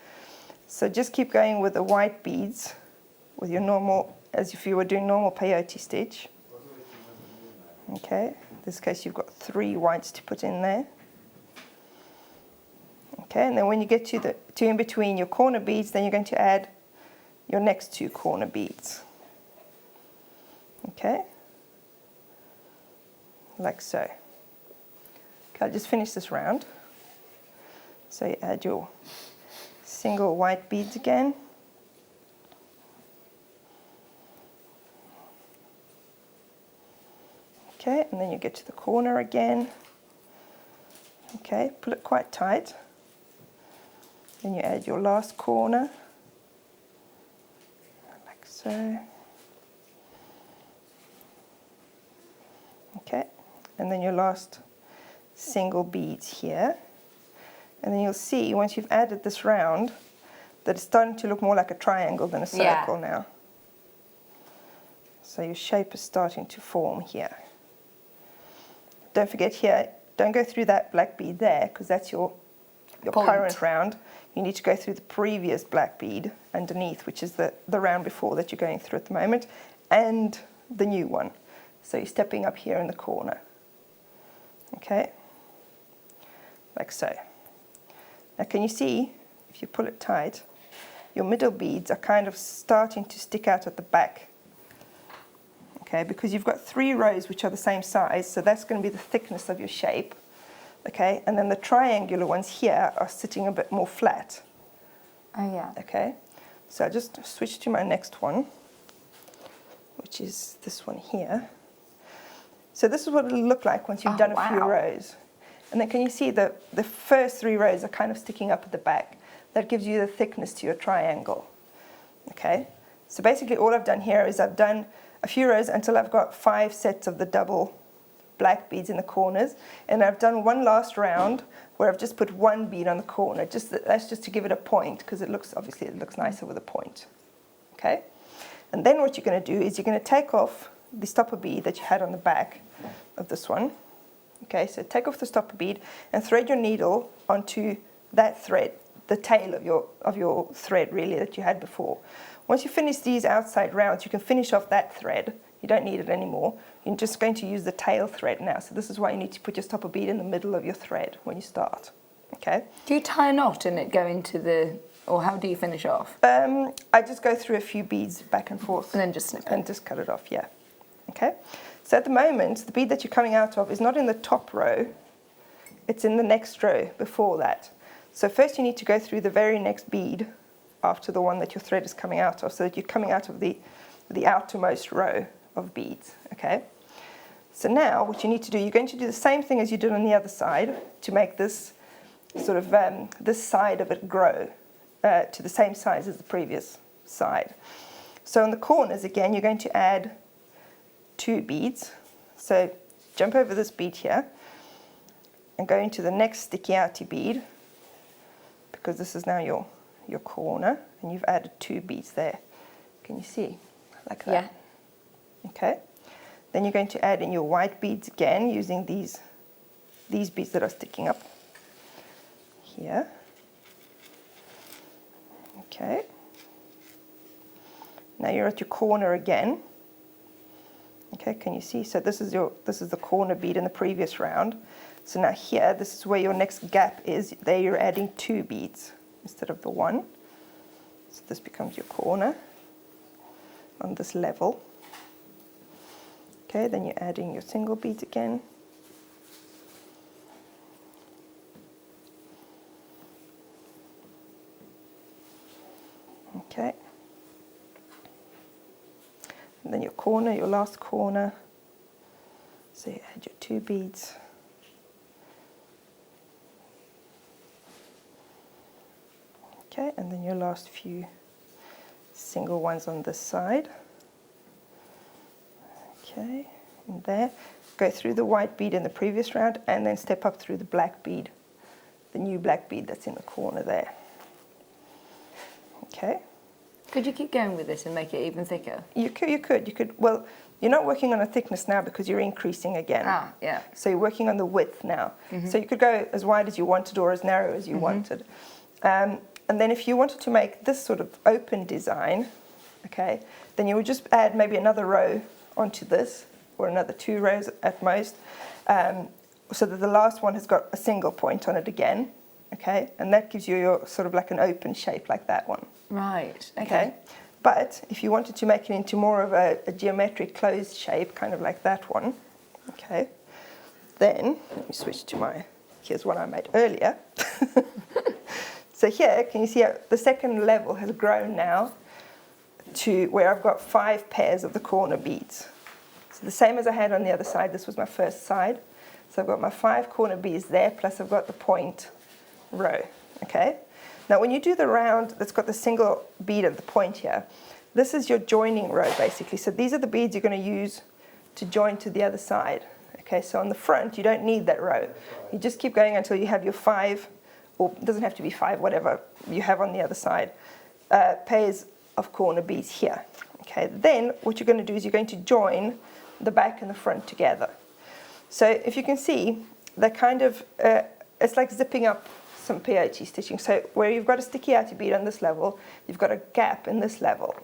So just keep going with the white beads, with your normal, as if you were doing normal peyote stitch. Okay, in this case you've got 3 whites to put in there. Okay, and then when you get to in between your corner beads, then you're going to add your next 2 corner beads. Okay, like so. Okay, I'll just finish this round. So you add your single white beads again. Okay, and then you get to the corner again. Okay, pull it quite tight. Then you add your last corner, like so. Okay, and then your last single beads here. And then you'll see, once you've added this round, that it's starting to look more like a triangle than a circle now. So your shape is starting to form here. Don't forget here, don't go through that black bead there, because that's your current round. You need to go through the previous black bead underneath, which is the round before that you're going through at the moment, and the new one. So you're stepping up here in the corner. Okay, like so. Now can you see, if you pull it tight, your middle beads are kind of starting to stick out at the back. Okay, because you've got 3 rows which are the same size, so that's going to be the thickness of your shape. Okay, and then the triangular ones here are sitting a bit more flat. Oh yeah. Okay, so I just switch to my next one, which which is this one here. So this is what it'll look like once you've done a few rows. And then can you see the first 3 rows are kind of sticking up at the back. That gives you the thickness to your triangle. Okay, so basically all I've done here is I've done a few rows until I've got 5 sets of the double black beads in the corners, and I've done one last round where I've just put 1 bead on the corner. That's just to give it a point, because it looks nicer with a point. Okay, and then what you're going to do is you're going to take off the stopper bead that you had on the back of this one. Okay, so take off the stopper bead and thread your needle onto that thread, the tail of your thread really that you had before. Once you finish these outside rounds, you can finish off that thread. You don't need it anymore. You're just going to use the tail thread now. So this is why you need to put your stopper bead in the middle of your thread when you start. Okay. Do you tie a knot and it go into the, or how do you finish off? I just go through a few beads back and forth. And then just snip it. And just cut it off, yeah. Okay. So at the moment, the bead that you're coming out of is not in the top row. It's in the next row before that. So first you need to go through the very next bead after the one that your thread is coming out of, so that you're coming out of the outermost row of beads. Okay. So now what you need to do, you're going to do the same thing as you did on the other side to make this sort of this side of it grow to the same size as the previous side. So on the corners again, you're going to add 2 beads. So jump over this bead here and go into the next sticky outy bead, because this is now your corner, and you've added 2 beads there. Can you see? Like that. Yeah. Okay. Then you're going to add in your white beads again using these beads that are sticking up here. Okay. Now you're at your corner again. Okay, can you see? So this is the corner bead in the previous round. So now here, this is where your next gap is. There you're adding 2 beads instead of the 1. So this becomes your corner on this level. Okay, then you're adding your single beads again. Okay. And then your corner, your last corner. So you add your 2 beads. Okay, and then your last few single ones on this side. Okay, and there. Go through the white bead in the previous round and then step up through the black bead, the new black bead that's in the corner there. Okay. Could you keep going with this and make it even thicker? You could. Well, you're not working on a thickness now because you're increasing again. Ah, yeah. So you're working on the width now. Mm-hmm. So you could go as wide as you wanted or as narrow as you wanted. And then if you wanted to make this sort of open design, okay, then you would just add maybe another row onto this, or another 2 rows at most, so that the last one has got a single point on it again, okay, and that gives you your sort of like an open shape like that one. Right, okay. But if you wanted to make it into more of a geometric closed shape, kind of like that one, okay, then, let me switch to here's one I made earlier. So here, can you see the second level has grown now to where I've got 5 pairs of the corner beads. So the same as I had on the other side, this was my first side. So I've got my 5 corner beads there, plus I've got the point row, okay? Now when you do the round that's got the single bead at the point here, this is your joining row basically. So these are the beads you're going to use to join to the other side. Okay, so on the front you don't need that row. You just keep going until you have your 5, or it doesn't have to be 5, whatever you have on the other side, pairs of corner beads here. Okay, then what you're going to do is you're going to join the back and the front together. So if you can see, they're kind of, it's like zipping up some peyote stitching. So where you've got a sticky outy bead on this level, you've got a gap in this level.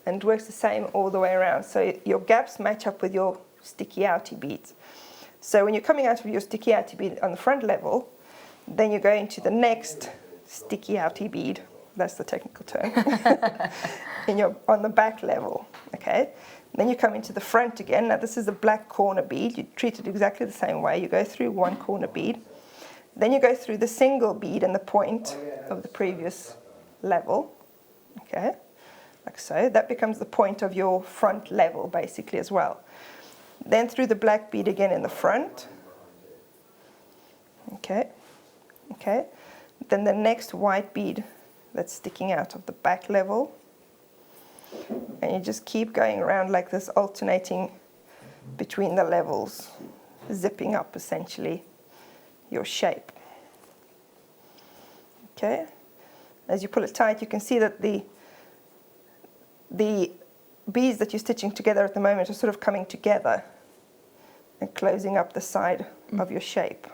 And it works the same all the way around. So your gaps match up with your sticky outy beads. So when you're coming out of your sticky outy bead on the front level, then you're going to the next sticky outy bead, that's the technical term, and you're on the back level, okay? Then you come into the front again. Now this is a black corner bead. You treat it exactly the same way. You go through 1 corner bead. Then you go through the single bead and the point of the previous level, okay? like so. That becomes the point of your front level basically as well. Then through the black bead again in the front. Okay, okay. Then the next white bead that's sticking out of the back level. And you just keep going around like this, alternating between the levels, zipping up essentially your shape. Okay, as you pull it tight, you can see that the beads that you're stitching together at the moment are sort of coming together and closing up the side of your shape.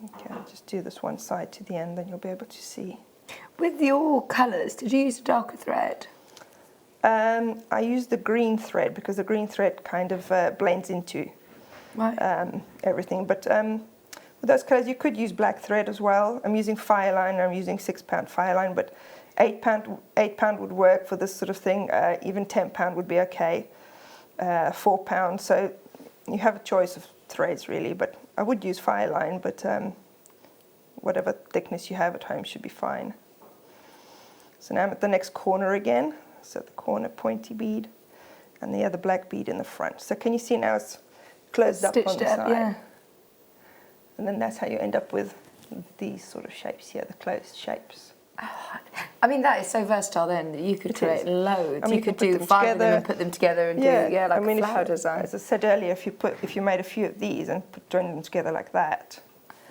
Okay, I'll just do this one side to the end, then you'll be able to see. With your colours, did you use a darker thread? I used the green thread because the green thread kind of blends into everything. But with those colours, you could use black thread as well. I'm using Fireline. I'm using 6 pound Fireline, but 8 pound would work for this sort of thing. Even 10 pound would be okay. 4 pound. So you have a choice of threads really, but I would use Fireline. But whatever thickness you have at home should be fine. So now I'm at the next corner again. So the corner pointy bead and the other black bead in the front. So can you see now it's closed up on the side? Yeah. And then that's how you end up with these sort of shapes here, the closed shapes. Oh, I mean, that is so versatile then that you could create loads. I mean, you could do 5 of them and put them together and do like a flower design. As I said earlier, if you made a few of these and joined them together like that,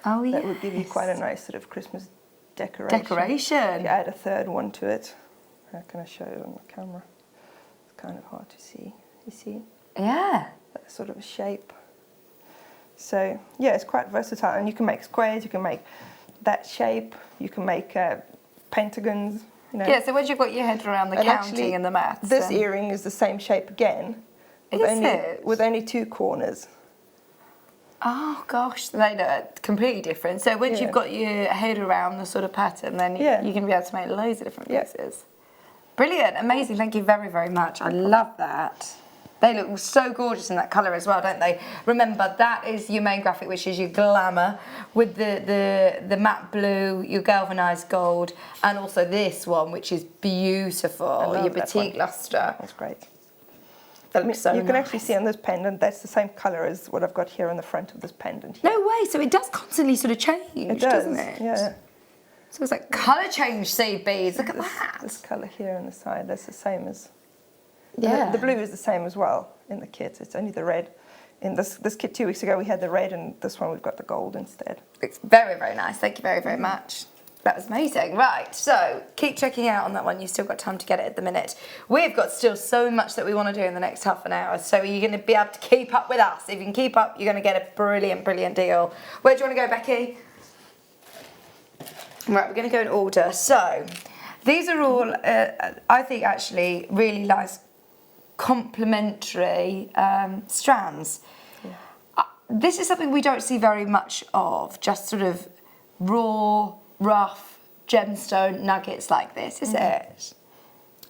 that would give you quite a nice sort of Christmas decoration. If you add a third one to it. How can I show it on the camera? It's kind of hard to see. You see? Yeah. That sort of a shape. So, yeah, it's quite versatile. And you can make squares, you can make that shape, you can make pentagons. You know. Yeah, so once you've got your head around the counting and the maths. This earring is the same shape again. With only 2 corners. Oh gosh, they look completely different. So once you've got your head around the sort of pattern, then you can be able to make loads of different pieces. Brilliant, amazing, thank you very, very much. I love that. They look so gorgeous in that colour as well, don't they? Remember, that is your main graphic, which is your glamour, with the matte blue, your galvanised gold, and also this one, which is beautiful, your batik lustre. That's great. That looks so You can actually see on this pendant, that's the same colour as what I've got here on the front of this pendant. Here. No way, so it does constantly sort of change, it doesn't it? Yeah. So it's like colour change seed beads, look at that. This colour here on the side, that's the same as... Yeah. The blue is the same as well in the kit, it's only the red. In this kit 2 weeks ago we had the red, and this one we've got the gold instead. It's very, very nice, thank you very, very much. That was amazing. Right, so keep checking out on that one. You've still got time to get it at the minute. We've got still so much that we want to do in the next half an hour, so you're going to be able to keep up with us. If you can keep up, you're going to get a brilliant, brilliant deal. Where do you want to go, Becky? Right, we're going to go in order. So these are all, I think, actually really nice complementary strands. Yeah. This is something we don't see very much of, just sort of raw, rough gemstone nuggets like this, is it?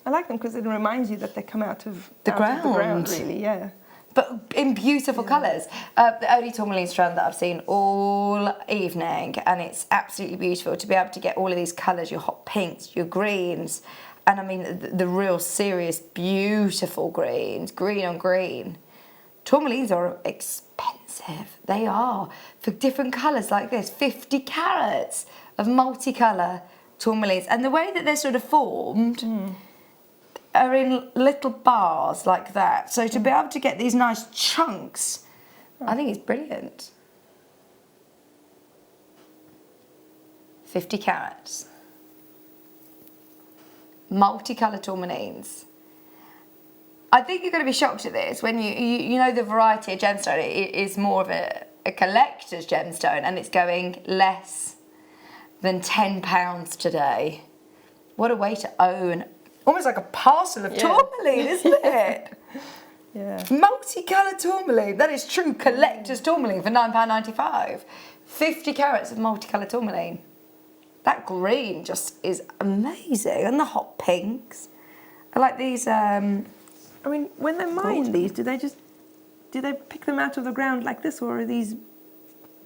I like them because it reminds you that they come out of the ground, really, yeah. But in beautiful colours. The only tourmaline strand that I've seen all evening, and it's absolutely beautiful to be able to get all of these colours, your hot pinks, your greens, and I mean the real serious, beautiful greens, green on green. Tourmalines are expensive. They are. For different colours like this, 50 carats of multicolour tourmalines. And the way that they're sort of formed are in little bars like that. So to be able to get these nice chunks, I think it's brilliant. 50 carats. Multicolour tourmalines. I think you're going to be shocked at this when you know the variety of gemstone. It is more of a collector's gemstone, and it's going less than £10 today. What a way to own, almost like a parcel of tourmaline, isn't it? Yeah. Multicolour tourmaline, that is true collector's tourmaline for £9.95. 50 carats of multicolour tourmaline. That green just is amazing, and the hot pinks. I like these. I mean, when they mine these, do they pick them out of the ground like this, or are these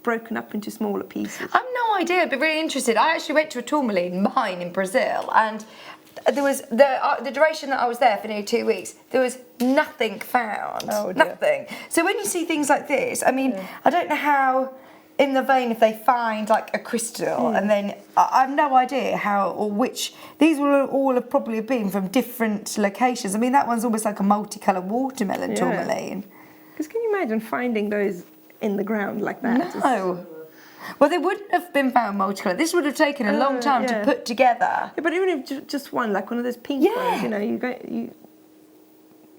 broken up into smaller pieces? I've no idea. I'd be really interested. I actually went to a tourmaline mine in Brazil, and there was the duration that I was there for nearly 2 weeks. There was nothing found. Oh, dear. Nothing. So when you see things like this, I mean, I don't know how. In the vein, if they find like a crystal, and then I have no idea how or which. These will all have probably been from different locations. I mean, that one's almost like a multicoloured watermelon tourmaline. Because can you imagine finding those in the ground like that? No. Well, they wouldn't have been found multicoloured. This would have taken a long time to put together. Yeah, but even if just one, like one of those pink ones,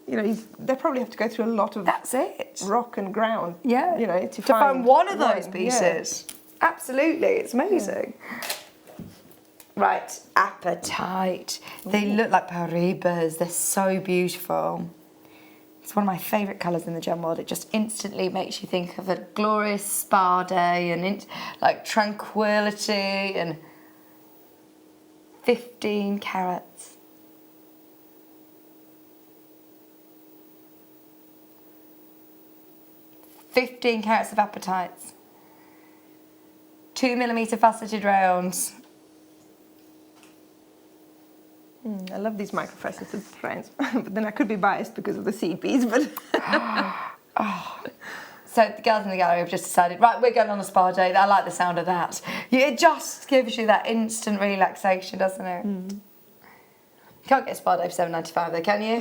you know, they probably have to go through a lot of rock and ground. Yeah, you know, to find one of those pieces. Yeah. Absolutely, it's amazing. Right, apatite. They look like Paribas. They're so beautiful. It's one of my favourite colours in the gem world. It just instantly makes you think of a glorious spa day and like tranquility and 15 carats. $15 carats of apatites. 2mm faceted rounds. I love these microfaceted strands, but then I could be biased because of the seed beads. But So the girls in the gallery have just decided, right, we're going on a spa day. I like the sound of that. It just gives you that instant relaxation, doesn't it? You can't get a spa day for $7.95 though, can you?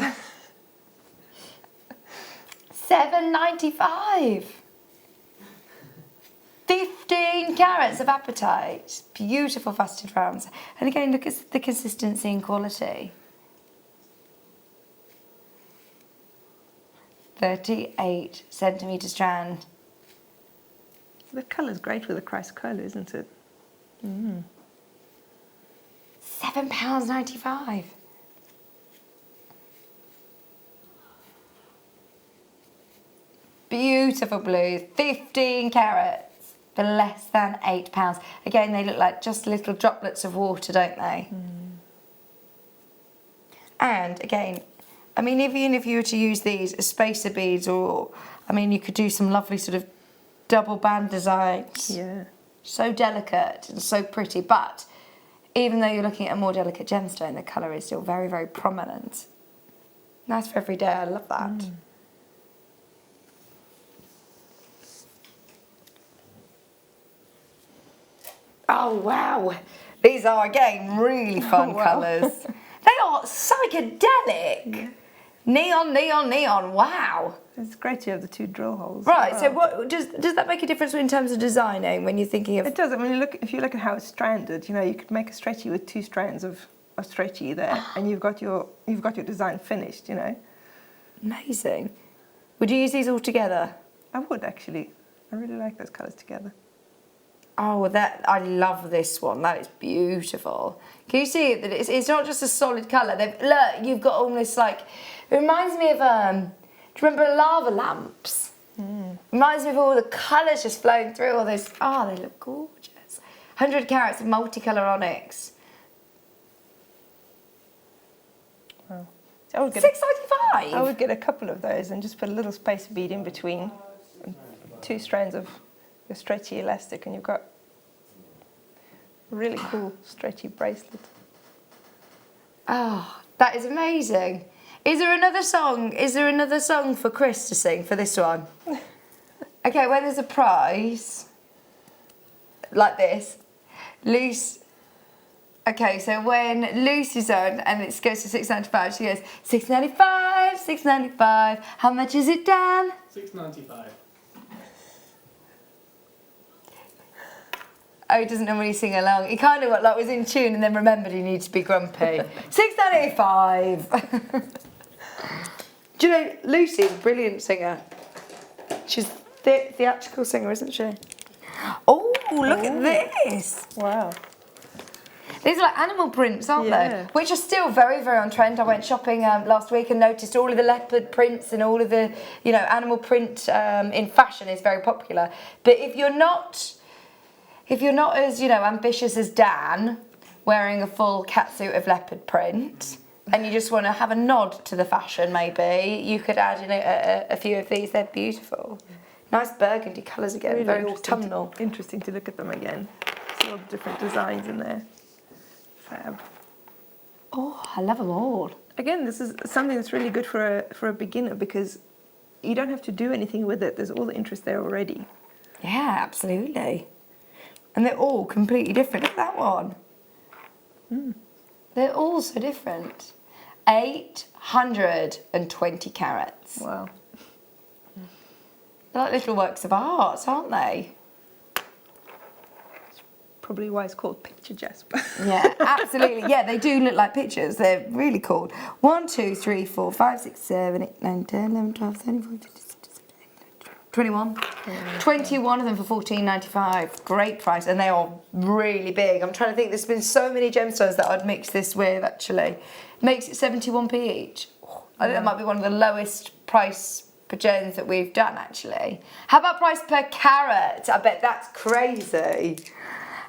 $7.95. 15 carats of apatite. Beautiful faceted rounds. And again, look at the consistency and quality. 38 centimetre strand. The colour's great with the chrysocolla, isn't it? £7.95. Beautiful blues, 15 carats for less than £8. Again, they look like just little droplets of water, don't they? And again, I mean, even if you were to use these as spacer beads, or, I mean, you could do some lovely sort of double band designs. Yeah. So delicate and so pretty, but even though you're looking at a more delicate gemstone, the colour is still very, very prominent. Nice for every day, I love that. Oh wow, these are again really fun colours. They are psychedelic. Neon, neon, neon, wow. It's great to have the two drill holes. Right, so what does that make a difference in terms of designing when you're thinking of... It does. I mean, if you look at how it's stranded, you know, you could make a stretchy with 2 strands of stretchy there, and you've got your design finished, you know. Amazing. Would you use these all together? I would actually. I really like those colours together. Oh, I love this one. That is beautiful. Can you see that it's not just a solid colour? Look, you've got almost like, it reminds me of do you remember lava lamps? Reminds me of all the colours just flowing through all those. Oh, they look gorgeous. 100 carats of multicolour onyx. Wow. So I would get $6.95. I would get a couple of those and just put a little spacer bead in between, 2 strands of your stretchy elastic, and you've got a really cool stretchy bracelet. Oh, that is amazing. Is there another song? Is there another song for Chris to sing for this one? Okay, when there's a prize like this, Luce. Okay, so when Lucy's on and it goes to $6.95, she goes $6.95, $6.95. How much is it, Dan? $6.95. Oh, he doesn't normally sing along. He kind of like was in tune and then remembered he needed to be grumpy. $6.95. Do you know, Lucy's a brilliant singer. She's a theatrical singer, isn't she? Oh, look at this. Wow. These are like animal prints, aren't they? Which are still very, very on trend. I went shopping last week and noticed all of the leopard prints and all of the, you know, animal print in fashion is very popular. But if you're not as, you know, ambitious as Dan, wearing a full catsuit of leopard print, and you just want to have a nod to the fashion, maybe, you could add in a few of these. They're beautiful. Nice burgundy colours again, Really very autumnal. Interesting to look at them again. See all the different designs in there. Fab. Oh, I love them all. Again, this is something that's really good for a beginner because you don't have to do anything with it. There's all the interest there already. Yeah, absolutely. And they're all completely different. Look at that one. They're all so different. 820 carats. Wow. They're like little works of art, aren't they? Probably why it's called picture jasper. Yeah, absolutely. Yeah, they do look like pictures. They're really cool. 1, 2, 3, 4, 5, 6, 7, 8, 9, 10, 11, 12, 13, 14, 15, 16, 21. 21 of them for £14.95. Great price, and they are really big. I'm trying to think. There's been so many gemstones that I'd mix this with. Actually, makes it 71p each. I think that might be one of the lowest price per gems that we've done. Actually, how about price per carat? I bet that's crazy.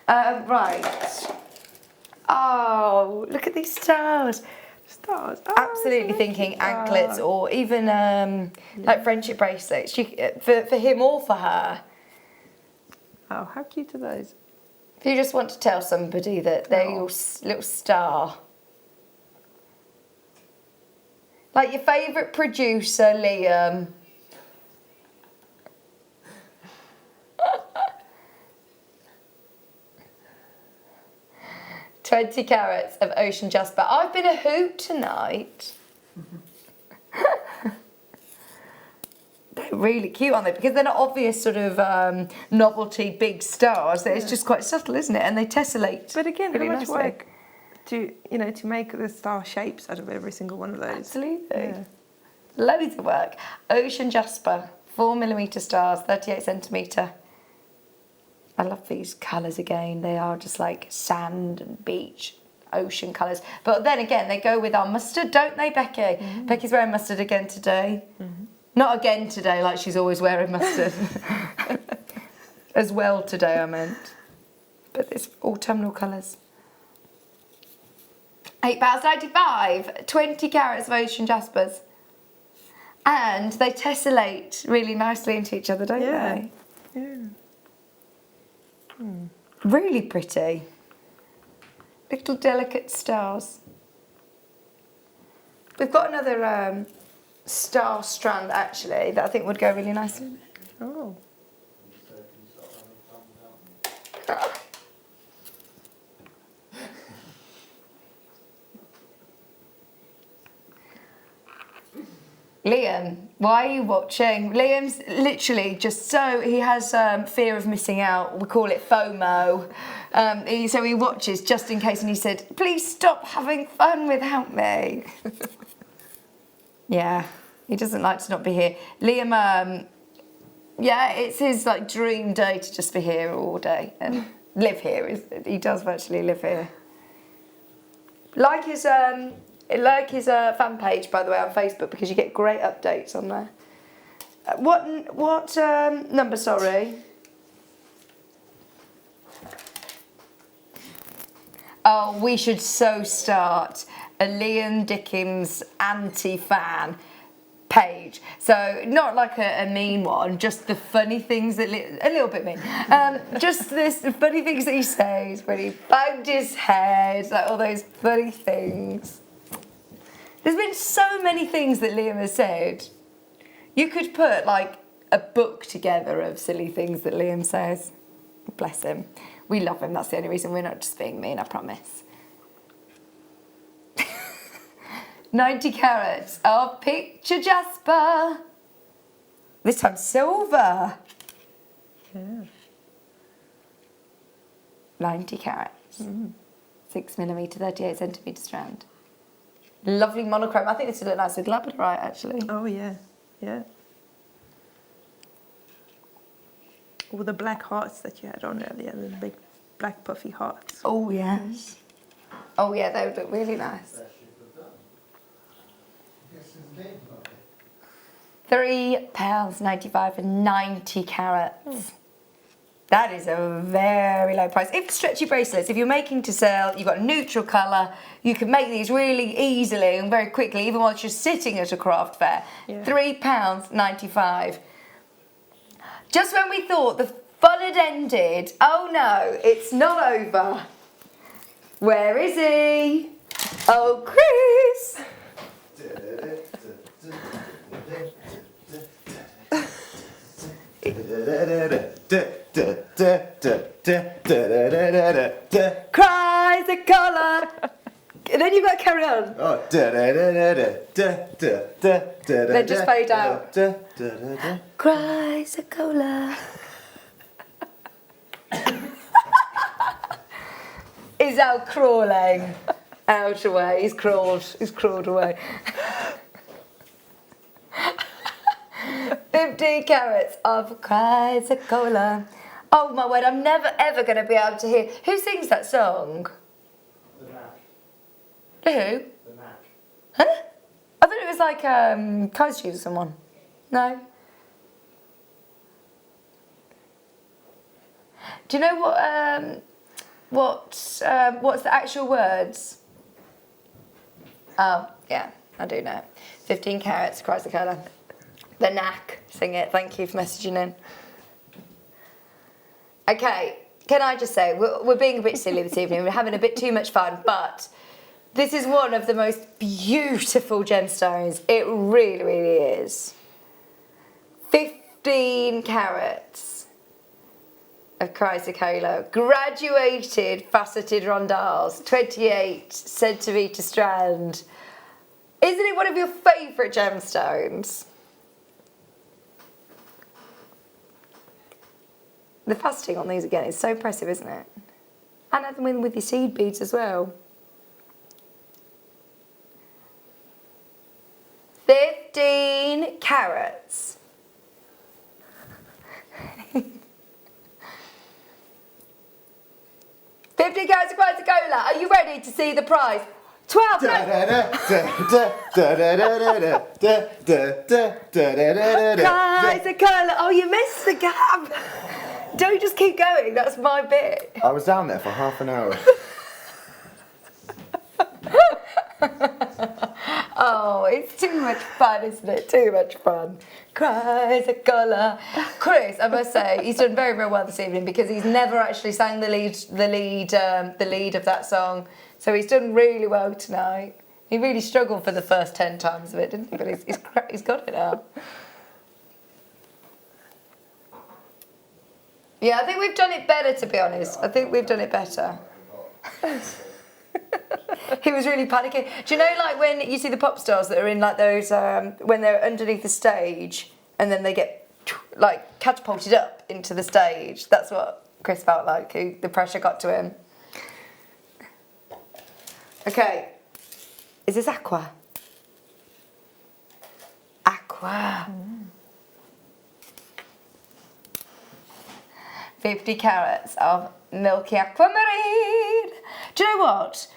Right. Oh, look at these stars. Stars. Oh, Absolutely thinking anklets or even like friendship bracelets for him or for her. Oh, how cute are those? If you just want to tell somebody that they're your little star. Like your favourite producer, Liam. 20 carats of ocean jasper. I've been a hoot tonight. They're really cute, aren't they? Because they're not obvious sort of novelty big stars. It's just quite subtle, isn't it? And they tessellate. But again, really how much nicely. work to make the star shapes out of every single one of those? Absolutely. Yeah. Loads of work. Ocean jasper, 4mm stars, 38cm. I love these colours again. They are just like sand and beach, ocean colours. But then again, they go with our mustard, don't they, Becky? Mm-hmm. Becky's wearing mustard again today. Mm-hmm. Not again today, like she's always wearing mustard. As well today, I meant. But it's autumnal colours. £8.95, 20 carats of ocean jaspers. And they tessellate really nicely into each other, don't they? Yeah. Really pretty. Little delicate stars. We've got another star strand actually that I think would go really nicely. Oh. Liam, why are you watching? Liam's literally just he has fear of missing out. We call it FOMO. So he watches just in case, and he said, please stop having fun without me. Yeah, he doesn't like to not be here. Liam, yeah, it's his like dream day to just be here all day and live here. He does virtually live here. Like his fan page, by the way, on Facebook, because you get great updates on there. What number, sorry? Oh, we should so start a Liam Dickens anti-fan page. So not like a mean one, just the funny things that a little bit mean. Just this funny things that he says when he banged his head, like all those funny things. There's been so many things that Liam has said. You could put like a book together of silly things that Liam says. Bless him. We love him. That's the only reason. We're not just being mean, I promise. 90 carats of picture jasper. This time silver. Yeah. 90 carats. 6mm, 38cm strand. Lovely monochrome. I think this would look nice with labradorite, actually. Oh yeah, yeah. All the black hearts that you had on earlier, the big black puffy hearts. Oh yes. Oh yeah, they would look really nice. £3.95 for 90 carats. That is a very low price. If stretchy bracelets, if you're making to sell, you've got a neutral colour, you can make these really easily and very quickly, even while it's just sitting at a craft fair. Yeah. £3.95. Just when we thought the fun had ended, oh no, it's not over. Where is he? Oh, Chris! Cries the colour. And then you've got to carry on. Oh. Then just fade out. Cries the colour. He's out crawling. Out away. He's crawled away. 50 carats of cries the colour. Oh my word, I'm never ever going to be able to hear. Who sings that song? The Mac. Who? The Mac. Huh? I thought it was like Kaiser Chiefs or someone. No? Do you know what's the actual words? Oh, yeah, I do know. 15 carats, cries the colour. The Knack, sing it. Thank you for messaging in. Okay, can I just say, we're being a bit silly this evening. We're having a bit too much fun, but this is one of the most beautiful gemstones. It really, really is. 15 carats of chrysocolla, graduated faceted rondelles, 28 centimetre strand. Isn't it one of your favourite gemstones? The faceting on these again is so impressive, isn't it? And add them in with your seed beads as well. 15 carats. 15 carats of chrysocolla. Are you ready to see the prize? 12. Chrysocolla. Oh, you missed the gap. Don't just keep going. That's my bit. I was down there for half an hour. Oh, it's too much fun, isn't it? Too much fun. Chrysocolla. Chris, I must say, he's done very, very well this evening because he's never actually sang the lead of that song. So he's done really well tonight. He really struggled for the first 10 times of it, didn't he? But he's got it now. Yeah, I think we've done it better, to be honest. I think we've done it better. He was really panicking. Do you know, like when you see the pop stars that are in like those, when they're underneath the stage and then they get like catapulted up into the stage? That's what Chris felt like. The pressure got to him. Okay, is this aqua? Aqua. 50 carats of milky aquamarine. Do you know what?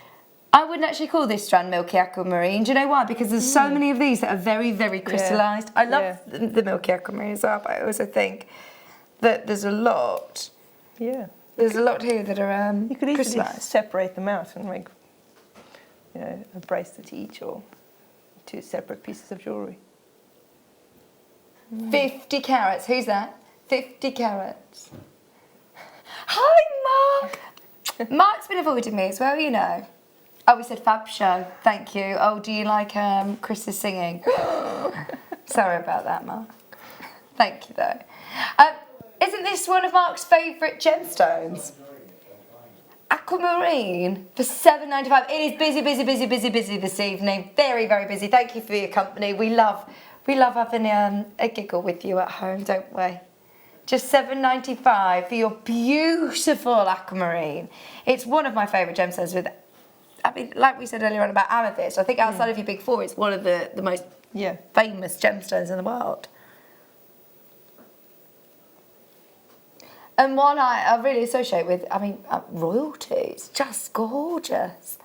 I wouldn't actually call this strand milky aquamarine. Do you know why? Because there's so many of these that are very, very crystallised. I love the milky aquamarine as well, but I also think that there's a lot. Yeah. There's a lot here that are You could easily crystallised. separate them out and make, you know, a bracelet each or 2 separate pieces of jewellery. 50 carats. Who's that? 50 carats. Hi, Mark. Mark's been avoiding me as well, you know. Oh, we said Fab Show. Thank you. Oh, do you like Chris's singing? Sorry about that, Mark. Thank you, though. Isn't this one of Mark's favourite gemstones? Aquamarine for $7.95. It is busy, busy, busy, busy, busy this evening. Very, very busy. Thank you for your company. We love having a giggle with you at home, don't we? Just $7.95 for your beautiful aquamarine. It's one of my favourite gemstones with, I mean, like we said earlier on about amethyst, I think outside of your big four, it's one of the most famous gemstones in the world. And one I really associate with, I mean, royalty. It's just gorgeous.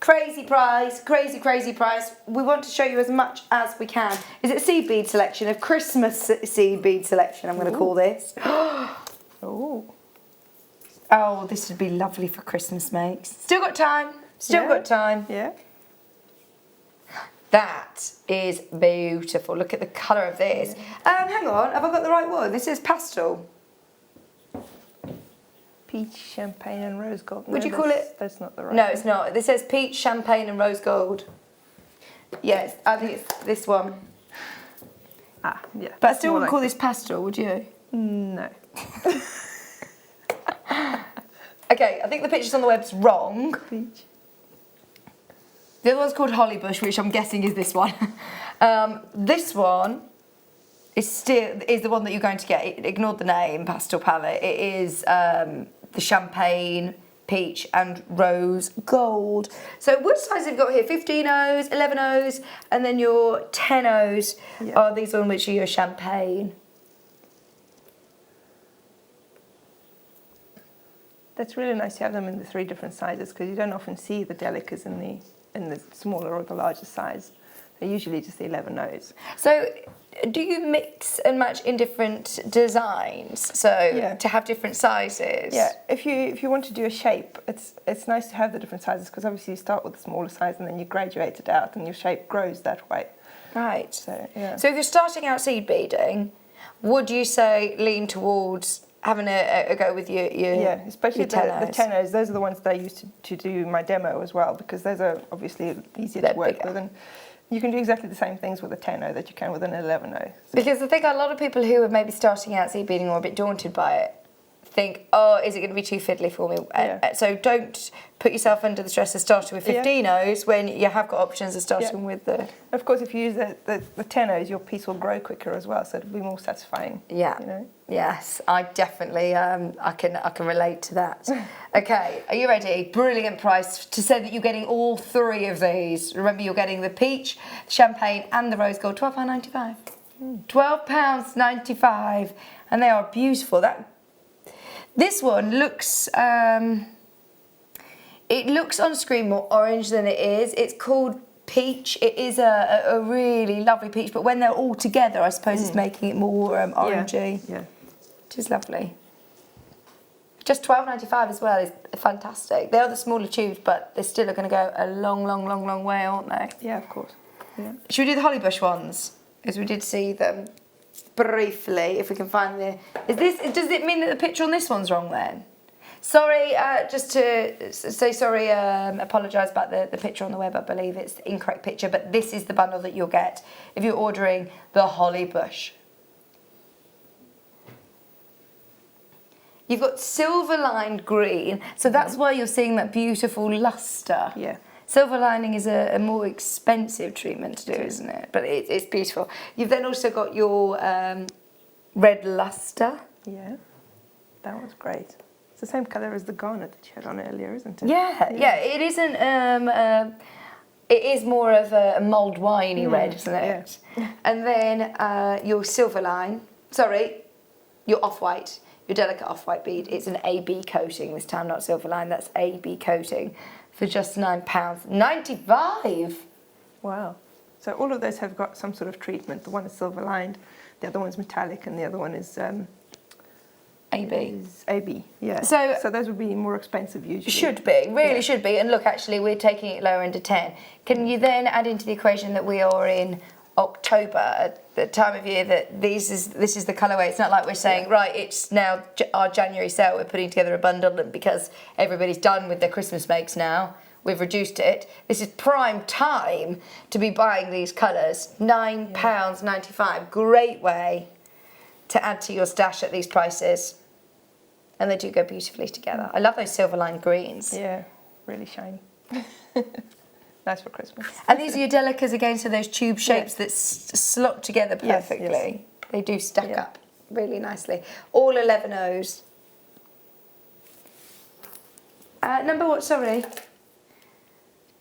Crazy price, crazy, crazy price. We want to show you as much as we can. Is it seed bead selection, of Christmas seed bead selection, I'm going to call this. Oh, this would be lovely for Christmas makes. Still got time. Still got time. Yeah. That is beautiful. Look at the colour of this. Hang on, have I got the right one? This is pastel. Peach, champagne and rose gold. Would you call it? That's not the right No, one. it's not. This says peach, champagne and rose gold. Yes, I think it's this one. Ah, yeah. But I still wouldn't call this pastel, would you? No. Okay, I think the pictures on the web's wrong. Peach. The other one's called Hollybush, which I'm guessing is this one. This one is the one that you're going to get. Ignore the name, pastel palette. It is the champagne, peach and rose gold. So what size have you got here? 15 O's, 11 O's, and then your 10 O's are these on which are your champagne. That's really nice to have them in the 3 different sizes because you don't often see the delicas in the smaller or the larger size. They're usually just the 11 O's. So do you mix and match in different designs? So to have different sizes? Yeah, if you want to do a shape, it's nice to have the different sizes because obviously you start with the smaller size and then you graduate it out and your shape grows that way. Right. So, yeah. So if you're starting out seed beading, would you say lean towards having a go with your especially your the 10Os. Those are the ones that I used to do my demo as well because those are obviously easier to work with, and you can do exactly the same things with a 10O that you can with an 11O. Because I think a lot of people who are maybe starting out seed beading or a bit daunted by it think, oh, is it going to be too fiddly for me? So don't put yourself under the stress of starting with 15 O's when you have got options of starting with the... Of course, if you use the 10 O's, your piece will grow quicker as well, so it'll be more satisfying. Yeah. You know? Yes, I definitely, I can relate to that. Okay, are you ready? Brilliant price to say that you're getting all 3 of these. Remember, you're getting the peach, champagne and the rose gold, £12.95. £12.95, and they are beautiful. This one looks, it looks on screen more orange than it is. It's called peach. It is a really lovely peach, but when they're all together, I suppose it's making it more orangey. Yeah. Which is lovely. Just £12.95 as well is fantastic. They are the smaller tubes, but they still are going to go a long, long, long, long way, aren't they? Yeah, of course. Yeah. Should we do the Hollybush ones? Because we did see them briefly, if we can find the... Does it mean that the picture on this one's wrong then? Sorry, just to say sorry, apologise about the picture on the web. I believe it's the incorrect picture, but this is the bundle that you'll get if you're ordering the Hollybush. You've got silver lined green, so that's why you're seeing that beautiful lustre. Yeah. Silver lining is a more expensive treatment to do, isn't it? But it's beautiful. You've then also got your red lustre. Yeah, that one's great. It's the same colour as the garnet that you had on earlier, isn't it? Yeah. It isn't. It is more of a mulled winey red, isn't it? Yeah. And then your silver line. Sorry, your off-white. Your delicate off-white bead. It's an AB coating this time, not silver line. That's AB coating for just £9.95. Wow. So all of those have got some sort of treatment. The one is silver lined, the other one's metallic, and the other one is AB. AB, yeah. So those would be more expensive usually. Should be, really should be. And look, actually, we're taking it lower into 10. Can you then add into the equation that we are in October, at the time of year that this is the colourway? It's not like we're saying, right, it's now our January sale, we're putting together a bundle, and because everybody's done with their Christmas makes now, we've reduced it. This is prime time to be buying these colours. £9.95. Great way to add to your stash at these prices. And they do go beautifully together. I love those silver lined greens. Yeah, really shiny. Nice for Christmas. And these are your delicas again, so those tube shapes that slot together perfectly. Yes. They do stack up really nicely. All 11 O's. Number what, sorry?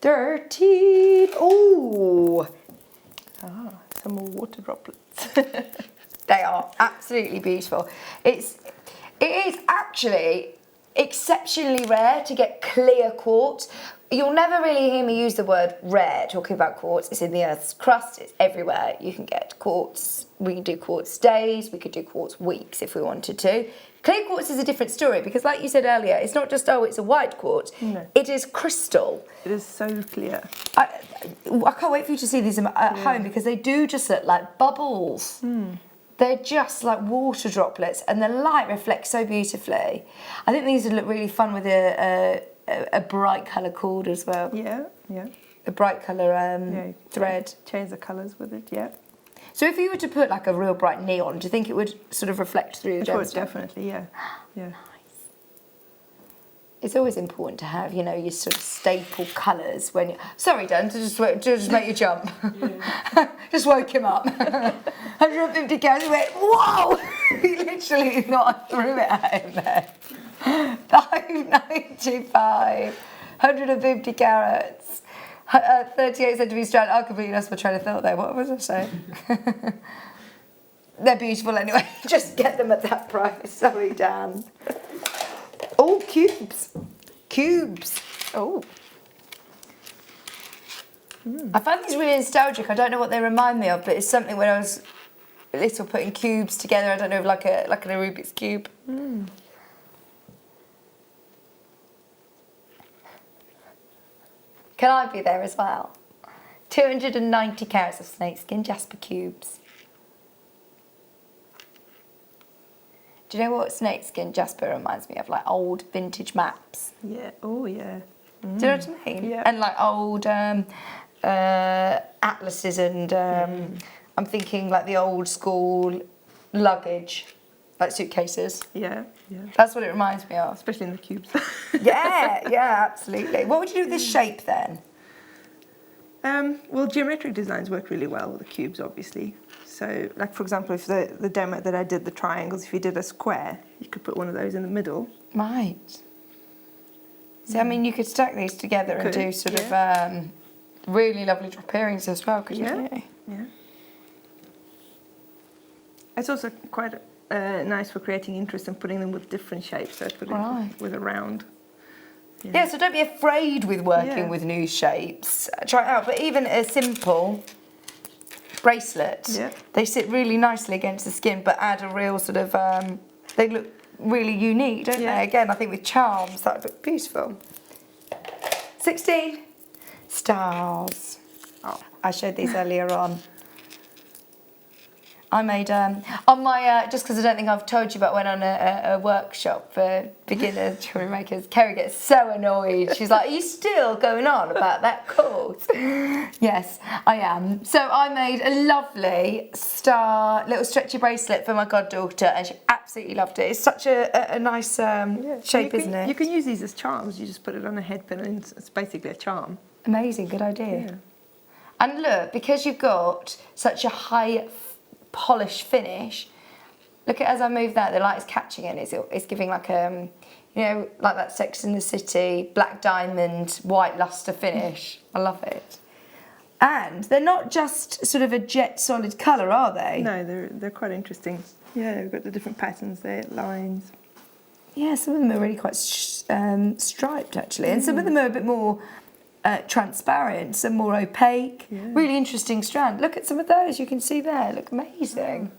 13. Ooh. Some more water droplets. They are absolutely beautiful. It is actually exceptionally rare to get clear quartz. You'll never really hear me use the word rare talking about quartz. It's in the Earth's crust, it's everywhere. You can get quartz, we can do quartz days, we could do quartz weeks if we wanted to. Clear quartz is a different story because like you said earlier, it's not just, oh, it's a white quartz, it is crystal. It is so clear. I can't wait for you to see these at home because they do just look like bubbles. They're just like water droplets and the light reflects so beautifully. I think these would look really fun with a bright colour cord as well. Yeah, yeah. A bright colour thread. Change the colours with it, yeah. So if you were to put like a real bright neon, do you think it would sort of reflect through the gemstone? Definitely, yeah. Yeah. It's always important to have, you know, your sort of staple colours when you... Sorry, Dan, to just make you jump. Just woke him up. 150 carats, he went, whoa! He literally not threw it at him there. 595, 150 carats, 38 centimetres strand. I completely lost my train of thought there. What was I saying? They're beautiful anyway. Just get them at that price. Sorry, Dan. Oh, cubes. Cubes. Oh. I find these really nostalgic. I don't know what they remind me of, but it's something when I was little putting cubes together. I don't know, like a Rubik's Cube. Can I be there as well? 290 carats of snakeskin jasper cubes. Do you know what snakeskin jasper reminds me of? Like old vintage maps. Yeah. Oh, yeah. Do you know what I mean? Yeah. And like old atlases and I'm thinking like the old school luggage, like suitcases. Yeah, yeah. That's what it reminds me of. Especially in the cubes. Yeah, yeah, absolutely. What would you do with this shape then? Well, geometric designs work really well with the cubes, obviously. So, like for example, if the demo that I did, the triangles, if you did a square, you could put one of those in the middle. Right. So, I mean, you could stack these together and do sort of really lovely drop earrings as well, couldn't you? Yeah. It's also quite nice for creating interest and putting them with different shapes. So put it with a round. Yeah, so don't be afraid with working with new shapes. Try it out. But even a simple bracelet, they sit really nicely against the skin, but add a real sort of, they look really unique, don't they? Again, I think with charms, that would look beautiful. 16 stars. Oh, I showed these earlier on. I made, on my, just because I don't think I've told you about, went on a workshop for beginner jewellery makers. Kerry gets so annoyed. She's like, are you still going on about that course? Yes, I am. So I made a lovely star, little stretchy bracelet for my goddaughter and she absolutely loved it. It's such a nice shape, isn't it? You can use these as charms. You just put it on a headpin and it's basically a charm. Amazing, good idea. And look, because you've got such a high polished finish, look at as I move that, the light is catching it. It's giving like you know, like that Sex in the City black diamond white luster finish. I love it. And they're not just sort of a jet solid colour, are they? No, they're quite interesting. Yeah, we've got the different patterns there, lines. Yeah, some of them are really quite striped actually, and some of them are a bit more transparent, some more opaque. Really interesting strand. Look at some of those, you can see there, look amazing.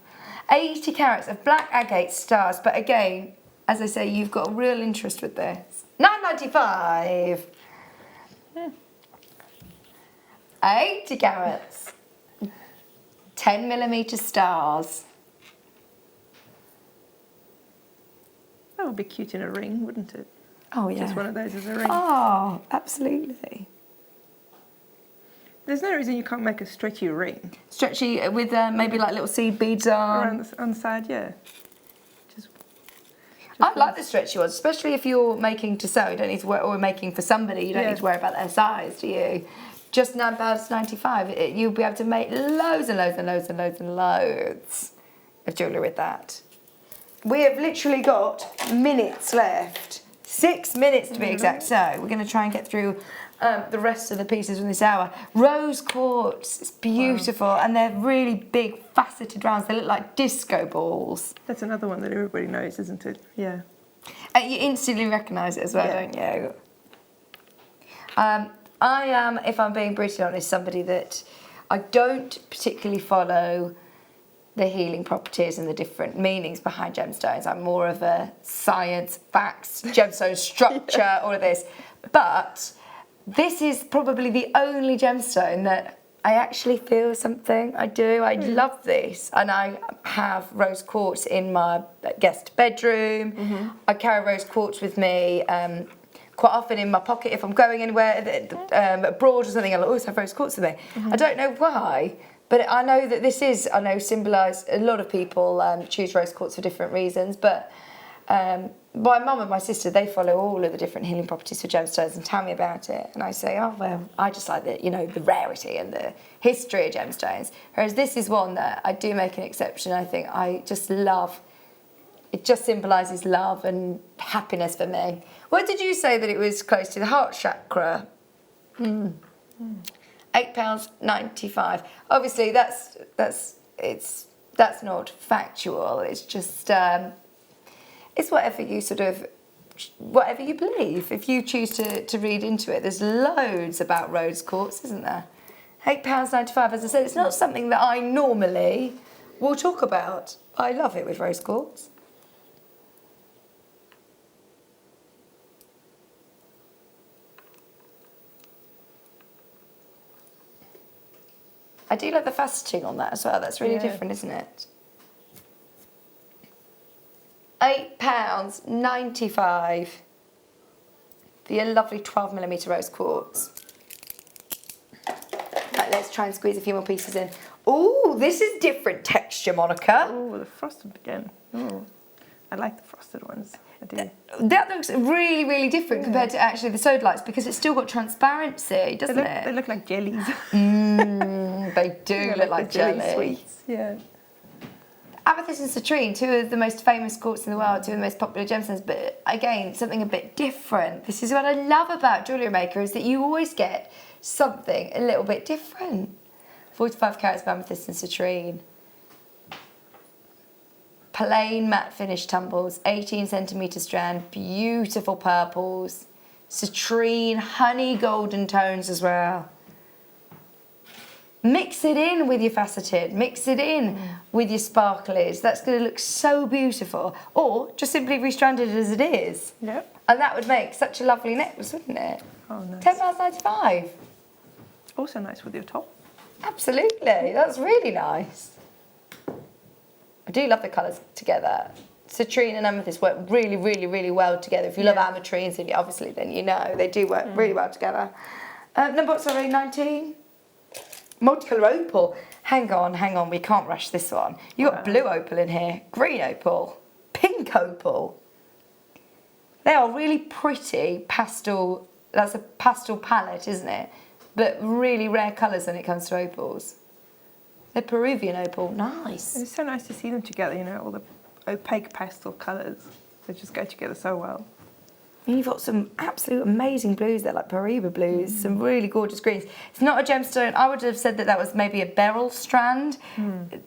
80 carats of black agate stars, but again, as I say, you've got a real interest with this. 995. 80 carats. 10mm stars. That would be cute in a ring, wouldn't it? Oh yeah. Just one of those as a ring. Oh, absolutely. There's no reason you can't make a stretchy ring. Stretchy with maybe like little seed beads on. On the side, yeah. I like the stretchy ones, especially if you're making to sell. You don't need to worry, or making for somebody, you don't need to worry about their size, do you? Just £9.95, you'll be able to make loads and loads and loads and loads and loads of jewellery with that. We have literally got minutes left. 6 minutes to be exact. So we're going to try and get through the rest of the pieces in this hour. Rose quartz, it's beautiful, and they're really big faceted rounds. They look like disco balls. That's another one that everybody knows, isn't it? Yeah. You instantly recognise it as well, don't you? I am, if I'm being brutally honest, somebody that I don't particularly follow the healing properties and the different meanings behind gemstones. I'm more of a science, facts, gemstone structure, all of this. But this is probably the only gemstone that I actually feel something. I do. I love this. And I have rose quartz in my guest bedroom. I carry rose quartz with me quite often in my pocket if I'm going anywhere abroad or something. I'll always have rose quartz with me. I don't know why. But I know that this is, symbolise, a lot of people choose rose quartz for different reasons, but my mum and my sister, they follow all of the different healing properties for gemstones and tell me about it. And I say, oh, well, I just like the rarity and the history of gemstones. Whereas this is one that I do make an exception. I think I just love, it just symbolises love and happiness for me. What did you say that it was close to? The heart chakra? £8.95. Obviously, that's not factual. It's just it's whatever you believe. If you choose to read into it, there's loads about rose quartz, isn't there? £8.95. As I said, it's not something that I normally will talk about. I love it with rose quartz. I do like the faceting on that as well. That's really different, isn't it? £8.95 for your lovely 12mm rose quartz. Right, let's try and squeeze a few more pieces in. Ooh, this is different texture, Monika. Oh, the frosted again. Oh, I like the frosted ones. I do. That looks really, really different compared to actually the sodalites because it's still got transparency, doesn't it? They look like jellies. They do look like jelly. Sweets. Yeah. Amethyst and citrine, two of the most famous quartz in the world, two of the most popular gemstones, but again, something a bit different. This is what I love about Jewellery Maker, is that you always get something a little bit different. 45 carats of amethyst and citrine. Plain matte finish tumbles, 18cm strand, beautiful purples. Citrine, honey golden tones as well. Mix it in with your faceted, mix it in with your sparklies. That's going to look so beautiful. Or just simply restrand it as it is. Yep. And that would make such a lovely necklace, wouldn't it? Oh, nice. £10.95. Also nice with your top. Absolutely, that's really nice. I do love the colours together. Citrine and amethyst work really, really, really well together. If you love ametrines, obviously, then you know they do work really well together. Number, 19. Multicolour opal. Hang on, we can't rush this one. You got blue opal in here, green opal, pink opal. They are really pretty pastel. That's a pastel palette, isn't it? But really rare colours when it comes to opals. They're Peruvian opal, nice. And it's so nice to see them together, all the opaque pastel colours. They just go together so well. And you've got some absolute amazing blues there, like Pariba blues, some really gorgeous greens. It's not a gemstone. I would have said that was maybe a beryl strand.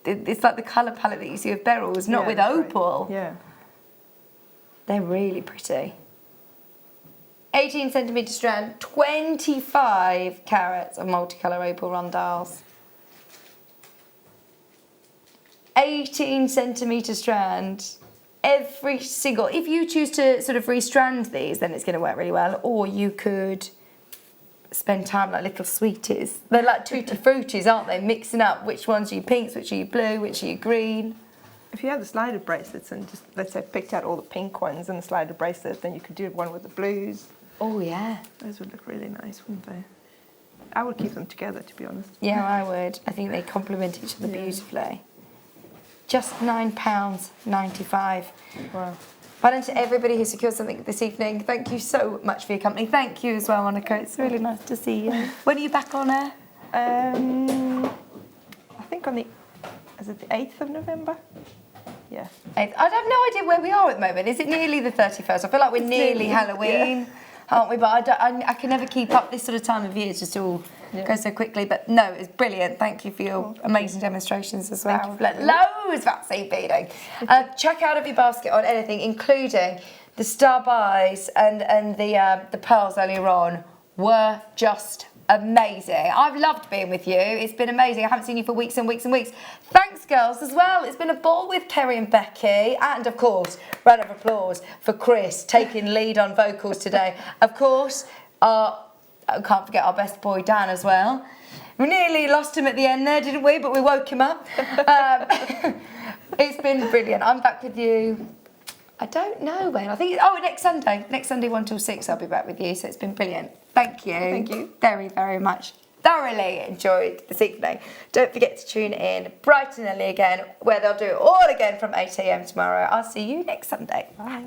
It's like the colour palette that you see with beryls, not with opal. Right. Yeah. They're really pretty. 18cm strand, 25 carats of multicolour opal rondelles. 18cm strand. Every single, if you choose to sort of restrand these, then it's going to work really well. Or you could spend time like little sweeties. They're like tutti fruities, aren't they? Mixing up which ones are your pinks, which are your blue, which are your green. If you have the slider bracelets and just, let's say, picked out all the pink ones and the slider bracelet, then you could do one with the blues. Oh, yeah. Those would look really nice, wouldn't they? I would keep them together, to be honest. Yeah, I would. I think they complement each other beautifully. Just £9.95. Wow. Well done to everybody who secured something this evening. Thank you so much for your company. Thank you as well, Monika. It's really nice to see you. When are you back on air? I think on the 8th of November? Yeah. 8th. I have no idea where we are at the moment. Is it nearly the 31st? I feel like we're nearly Halloween, aren't we? But I can never keep up this sort of time of year. It's just all goes so quickly. But no, it's brilliant. Thank you for your amazing demonstrations as well. Loads of vaccine feeding. Check out of your basket on anything, including the star buys and the pearls earlier on were just amazing. I've loved being with you. It's been amazing. I haven't seen you for weeks and weeks and weeks. Thanks, girls, as well. It's been a ball with Kerry and Becky. And, of course, round of applause for Chris taking lead on vocals today. Of course, I can't forget our best boy, Dan, as well. We nearly lost him at the end there, didn't we? But we woke him up. It's been brilliant. I'm back with you. I don't know when. I think, next Sunday. Next Sunday, 1 till 6, I'll be back with you. So it's been brilliant. Thank you. Thank you. Very, very much. Thoroughly enjoyed this evening. Don't forget to tune in bright and early again, where they'll do it all again from 8 AM tomorrow. I'll see you next Sunday. Bye.